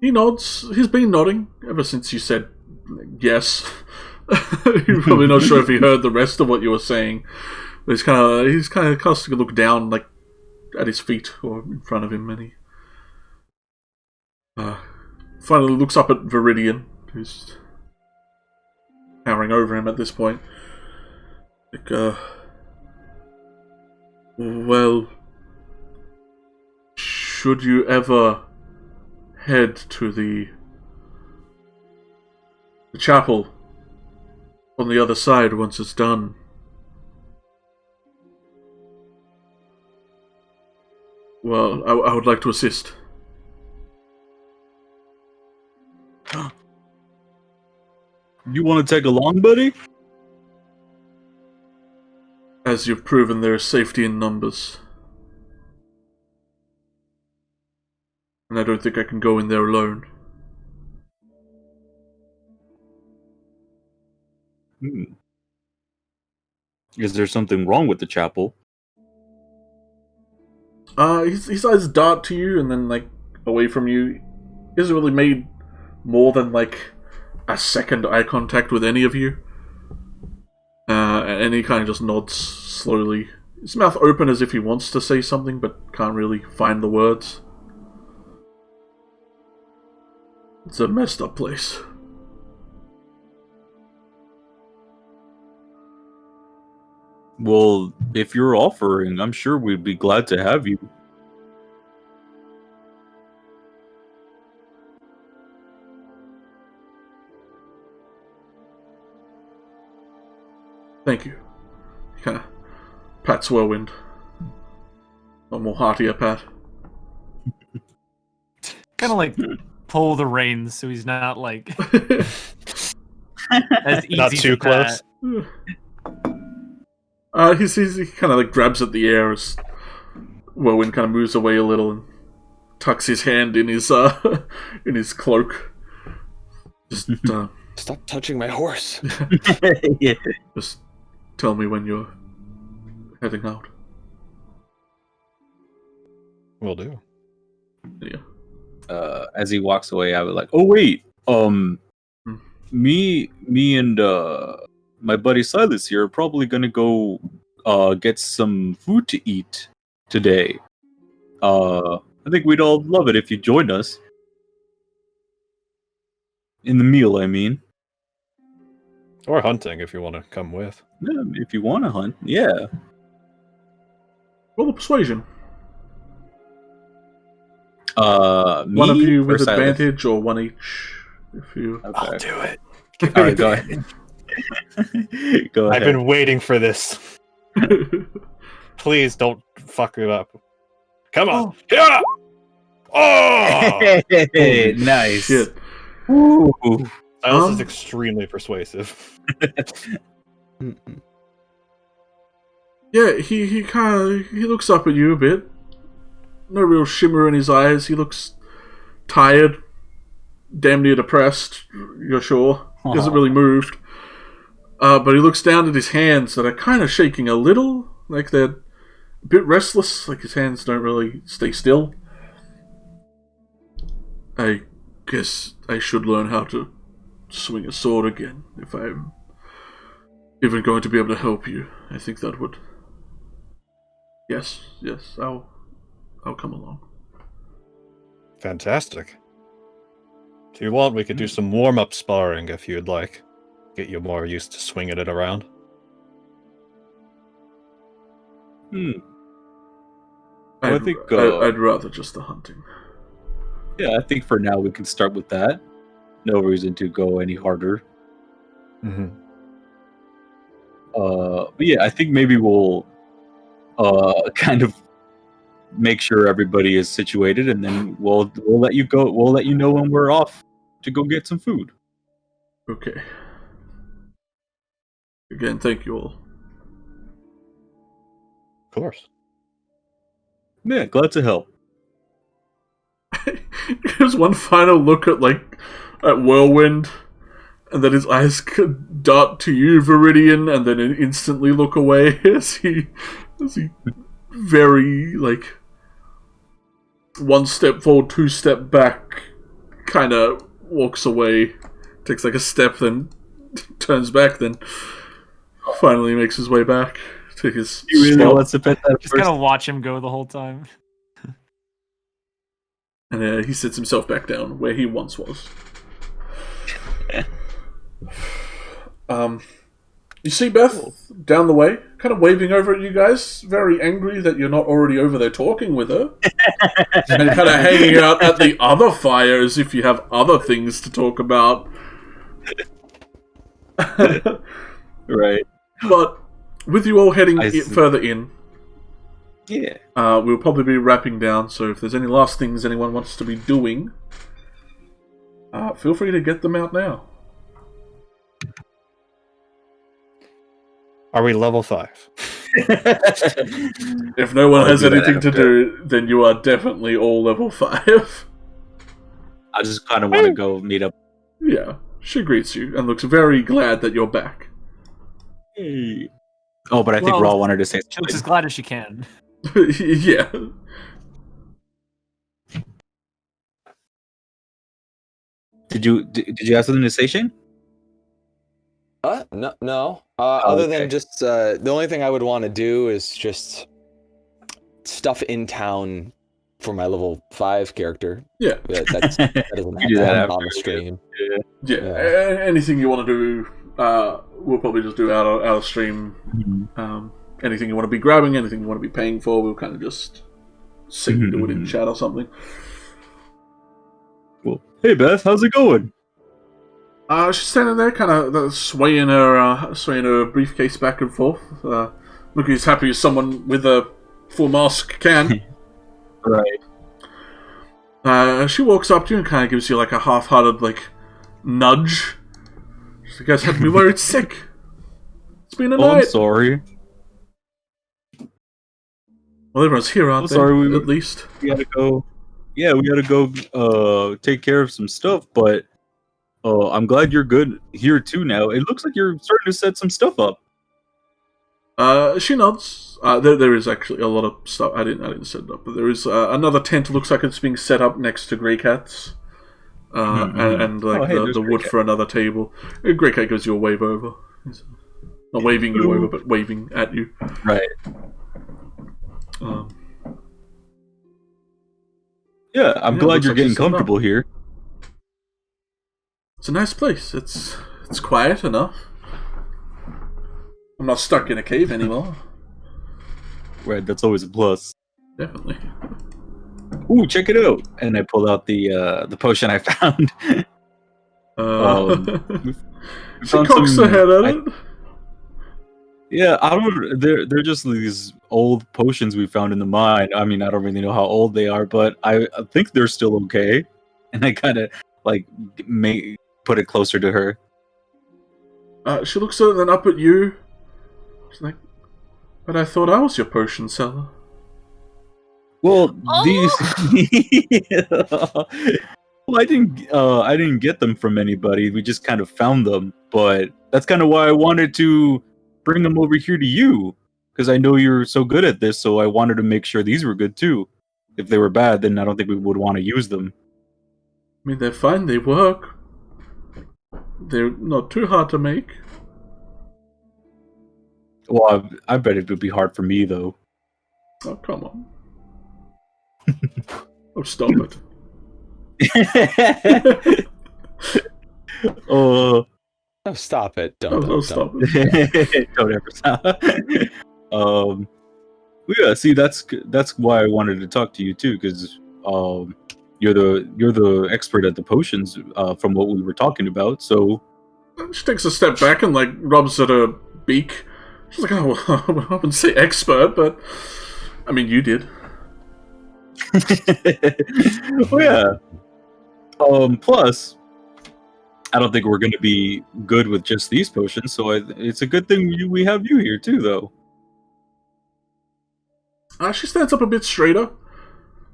He nods. He's been nodding ever since you said yes. You're probably not sure if he heard the rest of what you were saying. But he's kind of casting a look down, like at his feet or in front of him, and he finally looks up at Viridian, who's towering over him at this point. Like, well, should you ever head to the chapel on the other side once it's done, well, I would like to assist. You want to take along, buddy? As you've proven, there is safety in numbers. And I don't think I can go in there alone. Is there something wrong with the chapel? His eyes dart to you and then like away from you. He hasn't really made more than like a second eye contact with any of you. And he kind of just nods slowly. His mouth open as if he wants to say something, but can't really find the words. It's a messed up place. Well, if you're offering, I'm sure we'd be glad to have you. Thank you. He kind of pats Whirlwind. A more heartier pat. Kind of like pull the reins so he's not like as easy Not too to pat. close. He kind of like grabs at the air as Whirlwind kind of moves away a little and tucks his hand in his cloak. Just Stop touching my horse. Yeah. just tell me when you're heading out. Will do. Yeah. As he walks away, I was like, "Oh wait, me and my buddy Silas here are probably gonna go get some food to eat today. I think we'd all love it if you joined us in the meal. I mean, Or hunting if you want to come with. yeah, if you want to hunt, yeah." Roll a persuasion. Me One of you or with Silas? advantage, or one each. If you. Okay. I'll do it. All right, go ahead. Go I've ahead. been waiting for this. Please don't fuck it up. Come on. Yeah! Oh! Hey, nice. Shit. Ooh. Silas is extremely persuasive. Yeah, he kind of he looks up at you a bit. No real shimmer in his eyes. He looks tired, damn near depressed. You're sure? He hasn't really moved. But he looks down at his hands that are kind of shaking a little, like they're a bit restless. Like his hands don't really stay still. I guess I should learn how to swing a sword again if I'm even going to be able to help you. I think that would. Yes, I'll come along. Fantastic. If you want, we could do some warm-up sparring if you'd like. Get you more used to swinging it around. I think I'd rather just the hunting. yeah, I think for now we can start with that. No reason to go any harder. Mm-hmm. But yeah, I think maybe we'll kind of make sure everybody is situated, and then we'll let you go. We'll let you know when we're off to go get some food. Okay. Again, thank you all. Of course. Yeah, glad to help. There's one final look at Whirlwind, and then his eyes could dart to you, Viridian, and then instantly look away as he very one step forward, two step back, kind of walks away, takes a step, then turns back, then finally makes his way back to his You really spot. wants to pet that Just kind of watch him go the whole time. And he sits himself back down where he once was. You see Beth down the way, kind of waving over at you guys, very angry that you're not already over there talking with her. And kind of hanging out at the other fire as if you have other things to talk about. Right. But with you all heading I see. further in, Yeah. we'll probably be wrapping down, so if there's any last things anyone wants to be doing, feel free to get them out now. Are we level 5? If no one I'll has do that anything to after. do, then you are definitely all level 5. I just kind of want to go meet up. Yeah, she greets you and looks very glad that you're back. Oh, but I think Well, Raw wanted to say She looks as something. glad as she can. Yeah. Did you have something to say, Shane? No. Oh, Other okay. than just the only thing I would want to do is just stuff in town for my level 5 character. Yeah. That doesn't have You do to that happen after, on the stream. Yeah. Yeah. Anything you want to do, we'll probably just do out of stream. Mhm. Anything you want to be grabbing, anything you want to be paying for, we'll kind of just do it in chat or something. Cool. Hey Beth, how's it going? She's standing there, kind of swaying her briefcase back and forth, looking as happy as someone with a full mask can. Right. She walks up to you and kind of gives you like a half-hearted nudge. She's like, "Guys, had me worried sick. It's been a Oh, I'm night." sorry. Well, everyone's here, aren't they? Sorry, At least. We gotta go. Yeah, we gotta go take care of some stuff, but I'm glad you're good here too now. It looks like you're starting to set some stuff up. She nods. There is actually a lot of stuff. I didn't set it up, but there is another tent. Looks like it's being set up next to Grey Cat's, and the wood for another table. Grey Cat gives you a wave over. He's not waving you over, but waving at you. Right. Yeah, I'm glad you're getting comfortable here. It's a nice place. It's quiet enough. I'm not stuck in a cave anymore. Right, that's always a plus. Definitely. Ooh, check it out! And I pulled out the potion I found. She cocks her head at it. Yeah, I don't. They're just these old potions we found in the mine. I mean, I don't really know how old they are, but I think they're still okay. And I kind of put it closer to her. She looks then up at you. She's like, "But I thought I was your potion seller." Well, these. Well, I didn't get them from anybody. We just kind of found them, but that's kind of why I wanted to bring them over here to you, because I know you're so good at this. So I wanted to make sure these were good too. If they were bad, then I don't think we would want to use them. I mean, they're fine. They work. They're not too hard to make. Well, I bet it would be hard for me though. Oh, come on. Oh, stop it. Oh, stop it! Don't stop it! Don't ever stop. Yeah. See, that's why I wanted to talk to you too, because you're the expert at the potions from what we were talking about. So she takes a step back and rubs at her beak. She's like, "Oh, I wouldn't say expert, but I mean, you did." Oh yeah. Plus, I don't think we're going to be good with just these potions, so it's a good thing we have you here too, though. She stands up a bit straighter,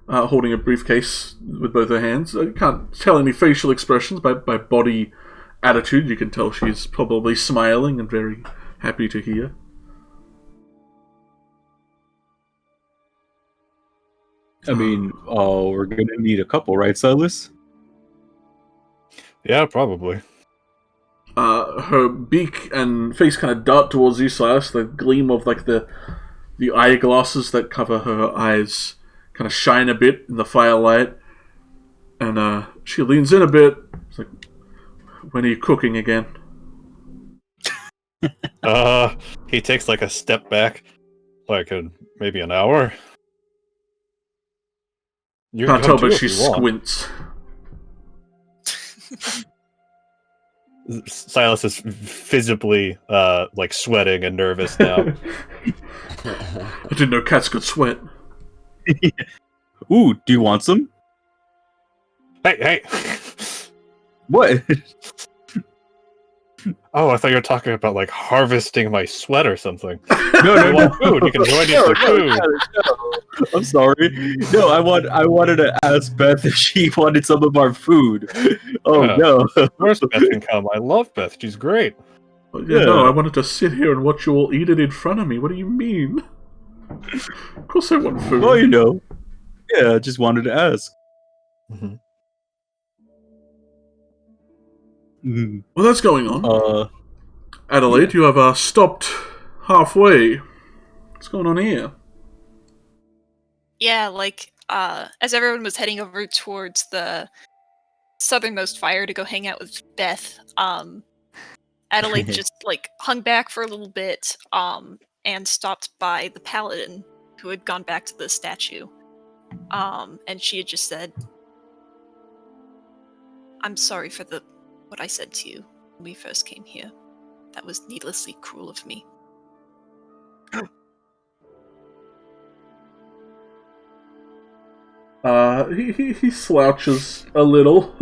holding a briefcase with both her hands. I can't tell any facial expressions, by body attitude, you can tell she's probably smiling and very happy to hear. I mean, we're going to need a couple, right, Silas? Yeah, probably. Her beak and face kind of dart towards you, Silas. The gleam of the eyeglasses that cover her eyes kind of shine a bit in the firelight, and she leans in a bit. It's like, "When are you cooking again?" He takes a step back, maybe an hour. You can't tell, but she if you want. squints. Silas is visibly sweating and nervous now. I didn't know cats could sweat. Ooh, do you want some? Hey! What? Oh, I thought you were talking about harvesting my sweat or something. No, you want food? You can join me for food. No. I'm sorry. No, I wanted to ask Beth if she wanted some of our food. Oh no! Of course, Beth can come. I love Beth. She's great. Yeah, no, I wanted to sit here and watch you all eat it in front of me. What do you mean? Of course I want food. Well, you know. Yeah, I just wanted to ask. Mhm. Well, that's going on. Adelaide, yeah. you have stopped halfway. What's going on here? Yeah, like, as everyone was heading over towards the southernmost fire to go hang out with Beth, Adelaide just, like, hung back for a little bit, and stopped by the paladin who had gone back to the statue. And she had just said, I'm sorry for what I said to you when we first came here. That was needlessly cruel of me. He slouches a little.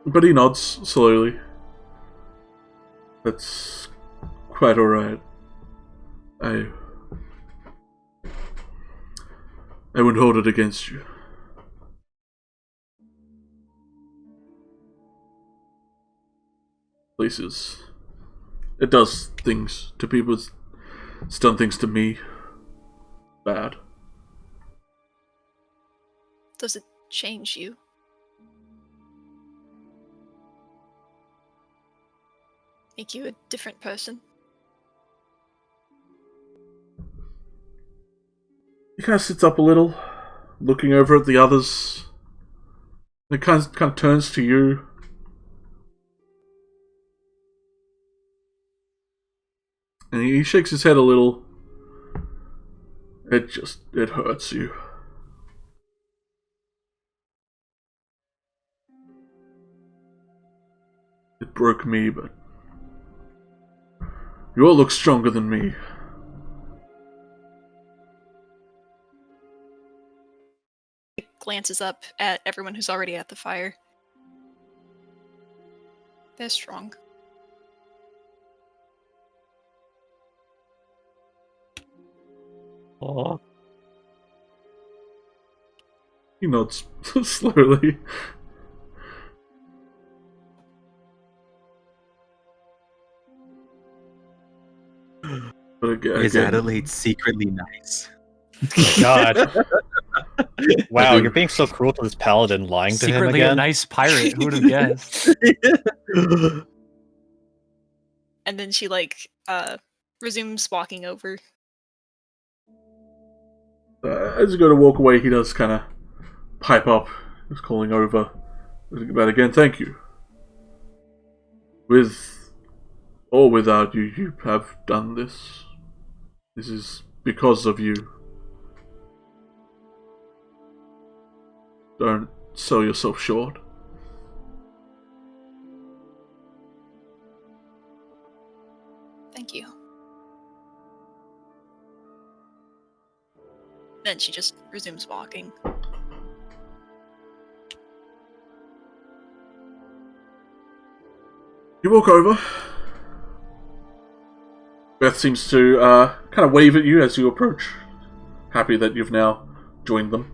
But he nods slowly. That's quite alright. I wouldn't hold it against you. Places. It does things to people. It's done things to me. Bad. Does it change you? Make you a different person? He kind of sits up a little, looking over at the others. It kind of turns to you. And he shakes his head a little. It hurts you. It broke me, but you all look stronger than me. Glances up at everyone who's already at the fire. They're strong. Aw. He nods slowly. But again, Is Adelaide secretly nice? God. Wow, you're being so cruel to this paladin, lying to him Secretly again. a nice pirate. Who would have guessed? And then she, resumes walking over. As you go to walk away, he does kind of pipe up. He's calling over. But again, thank you. With or without you, you have done this. This is because of you. Don't sell yourself short. Thank you. Then she just resumes walking. You walk over. Beth seems to kind of wave at you as you approach. Happy that you've now joined them.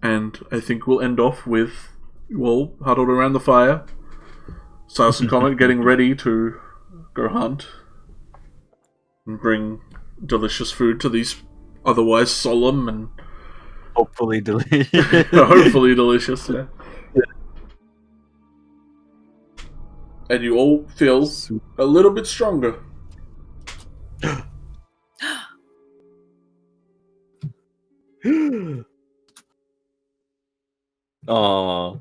And I think we'll end off with you all huddled around the fire. Silas and Comet getting ready to go hunt. And bring delicious food to these otherwise solemn and Hopefully delicious. hopefully delicious, yeah. And you all feel a little bit stronger. Aww.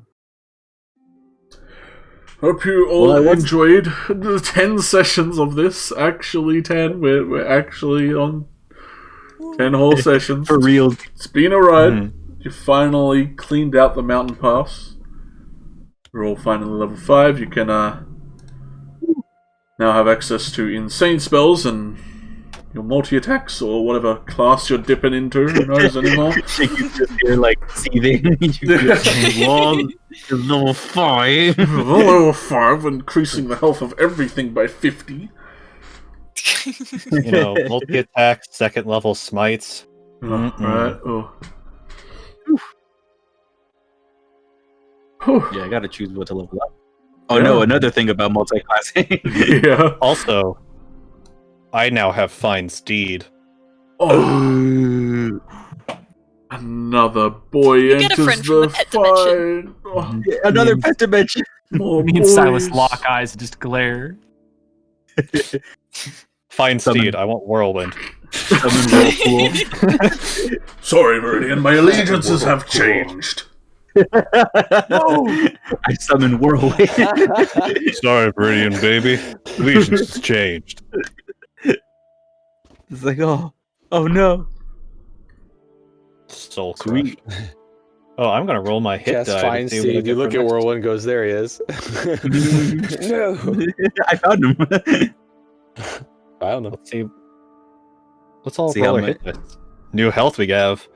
Hope you all enjoyed the 10 sessions of this. Actually 10. We're actually on 10 whole sessions. For real. It's been a ride. You finally cleaned out the mountain pass. We're all finally level 5. You can now have access to insane spells and your multi-attacks or whatever class you're dipping into. Who knows anymore? Cheeky's just here, seething. Level 5. Level 5, increasing the health of everything by 50. You know, multi-attack, second level smites. Right. Oh. Yeah, I gotta choose what to level up. Oh no, another thing about multi-classing. Yeah. Also, I now have Fine Steed. Oh. Another boy You get a enters friend from the the pet dimension. fight. Oh, Another pet dimension. more Me and Silas boys. lock eyes and just glare. Fine Summon- Steed, I want Whirlwind. Summon Whirlpool. Sorry, Meridian, my allegiances have changed. I summon Whirlwind. Sorry, Viridian baby. Allegiance has changed. It's like, oh no. Soul Sweet. Crush. Oh, I'm gonna roll my hit Cast die. Fine to see what I Steed. get You look for at next. Whirlwind, goes, there he is. No. I found him. I don't know. Let's see. Let's all See roll how our hit dice. New health we have.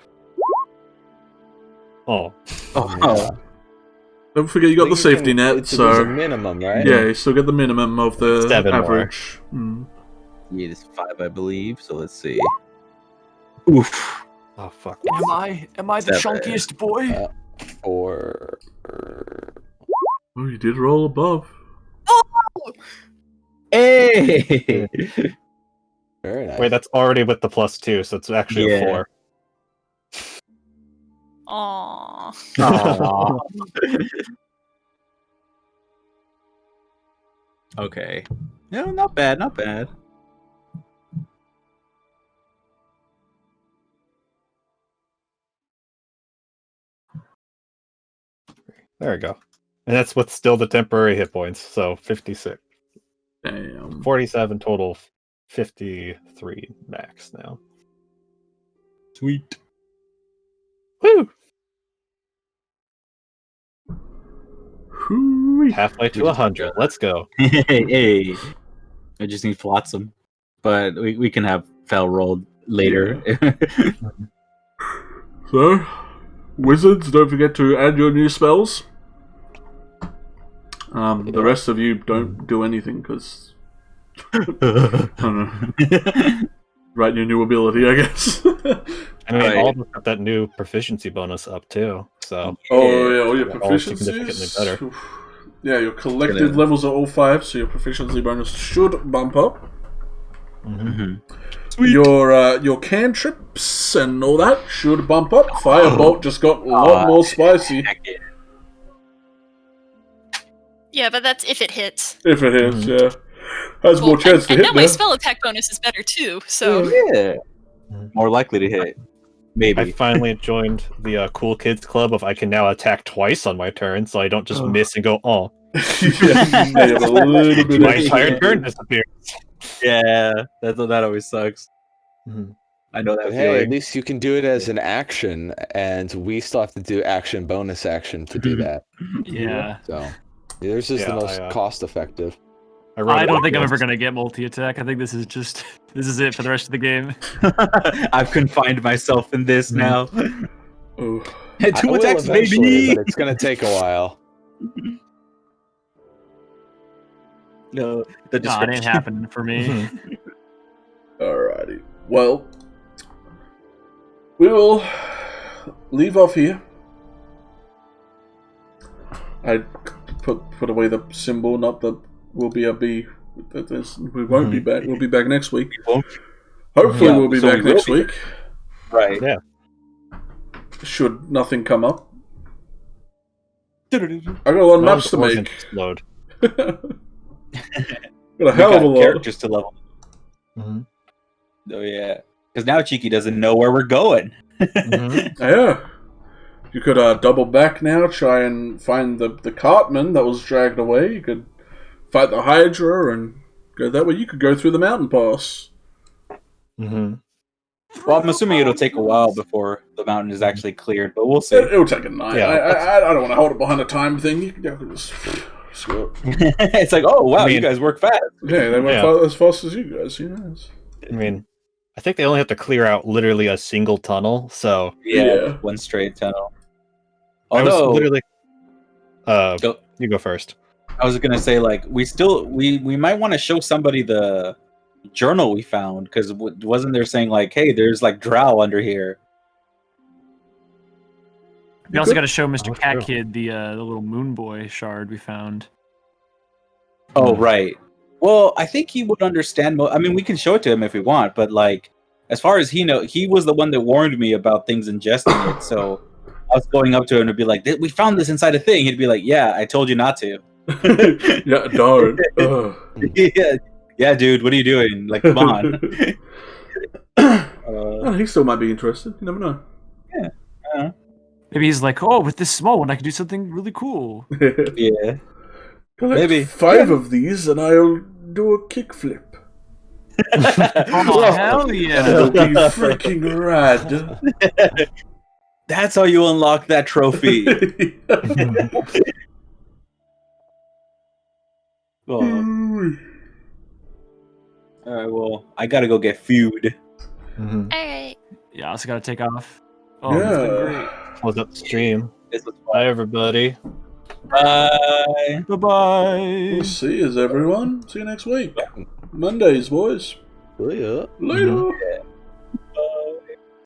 Oh. Oh. Don't forget you got the safety net, There's a so minimum, right? yeah, you still get the minimum of the 7 more. average. Mm. Yeah, it's 5, I believe. So let's see. Oof. Oh fuck. Am I the 7. chunkiest boy? Or Oh, you did roll above. Hey. very nice. Wait, that's already with the +2, so it's actually a Yeah. 4. Aww. Aw. Okay. No, not bad, not bad. There we go. And that's with still the temporary hit points, so 56. Damn. 47 total, 53 max now. Sweet. Woo! Hooey. Halfway to 100. Let's go. Hey. I just need Flotsam. But we can have Fel rolled later. So, wizards, don't forget to add your new spells. The rest of you don't do anything because I don't know. Write your new ability, I guess. I mean, Right. all of us got that new proficiency bonus up too. So Oh yeah, all your They're all significantly proficiencies. better. Oof. Yeah, your collective levels are all 5, so your proficiency bonus should bump up. Mhm. Your cantrips and all that should bump up. Firebolt just got a lot more spicy. Yeah, but that's if it hits. If it hits, yeah. Has more chance to and hit now my now. spell attack bonus is better too, so... Yeah. More likely to hit. Maybe. I finally joined the cool kids club of I can now attack twice on my turn, so I don't just miss and go, oh. Yeah, you may have a little bit My extra. entire turn disappears. Yeah, that always sucks. Mhm. I know that But hey, at feeling. least you can do it as an action, and we still have to do action bonus action to do that. Yeah. So yours is the Yeah, most I, cost effective. wrote I it don't like think I'm this. ever gonna get multi-attack. I think this is just this is it for the rest of the game. I've confined myself in this now. Oh. I Two will attacks, eventually, baby. but it's gonna take a while. No, the No, it ain't description. happening for me. Alrighty. Well, we will leave off here. I put away the symbol, not the will be a B. We won't be back. We'll be back next week. won't. Hopefully, Yeah, we'll be so back we will next be. week. Right. Yeah. Should nothing come up. I got a lot of Well, maps to the organs make. explode. Got a hell of a lot. Characters to level. Mhm. Oh yeah, because now Cheeky doesn't know where we're going. Mhm. Yeah. You could double back now, try and find the cartman that was dragged away. You could fight the Hydra and go that way. You could go through the mountain pass. Mhm. Well, I'm assuming it'll take a while before the mountain is actually cleared, but we'll see. It'll take a night. Yeah, I don't want to hold it behind a time thing. You can just go. It's like, oh wow, I mean- you guys work fast. Yeah, they went Yeah. as fast as you guys. You know. I mean, I think they only have to clear out literally a single tunnel, so Yeah. One straight tunnel. I was Although, literally. Go. You go first. I was gonna say, like, we might want to show somebody the journal we found, because wasn't there saying like, hey, there's like drow under here. We also got to show Mr. Oh, Cat true. Kid the little moon boy shard we found. Oh, right. Well, I think he would understand. I mean, we can show it to him if we want, but like, as far as he was the one that warned me about things ingesting it. So I was going up to him to be like, "We found this inside a thing." He'd be like, "Yeah, I told you not to." Yeah, darn. Yeah, dude. What are you doing? Like, come on. He still might be interested. You never know. Yeah. Maybe he's like, oh, with this small one, I can do something really cool. Yeah. Collect Maybe 5 of these, and I'll do a kickflip. Oh, hell yeah. It'll be freaking rad. That's how you unlock that trophy. Oh. All right, well, I gotta go get food. All right. Yeah, I also gotta take off. Oh, Yeah. it's been great. Close up the stream. This was fun. Bye, everybody. Bye. Bye-bye. We'll see you, everyone. See you next week. Mondays, boys. Yeah. Later.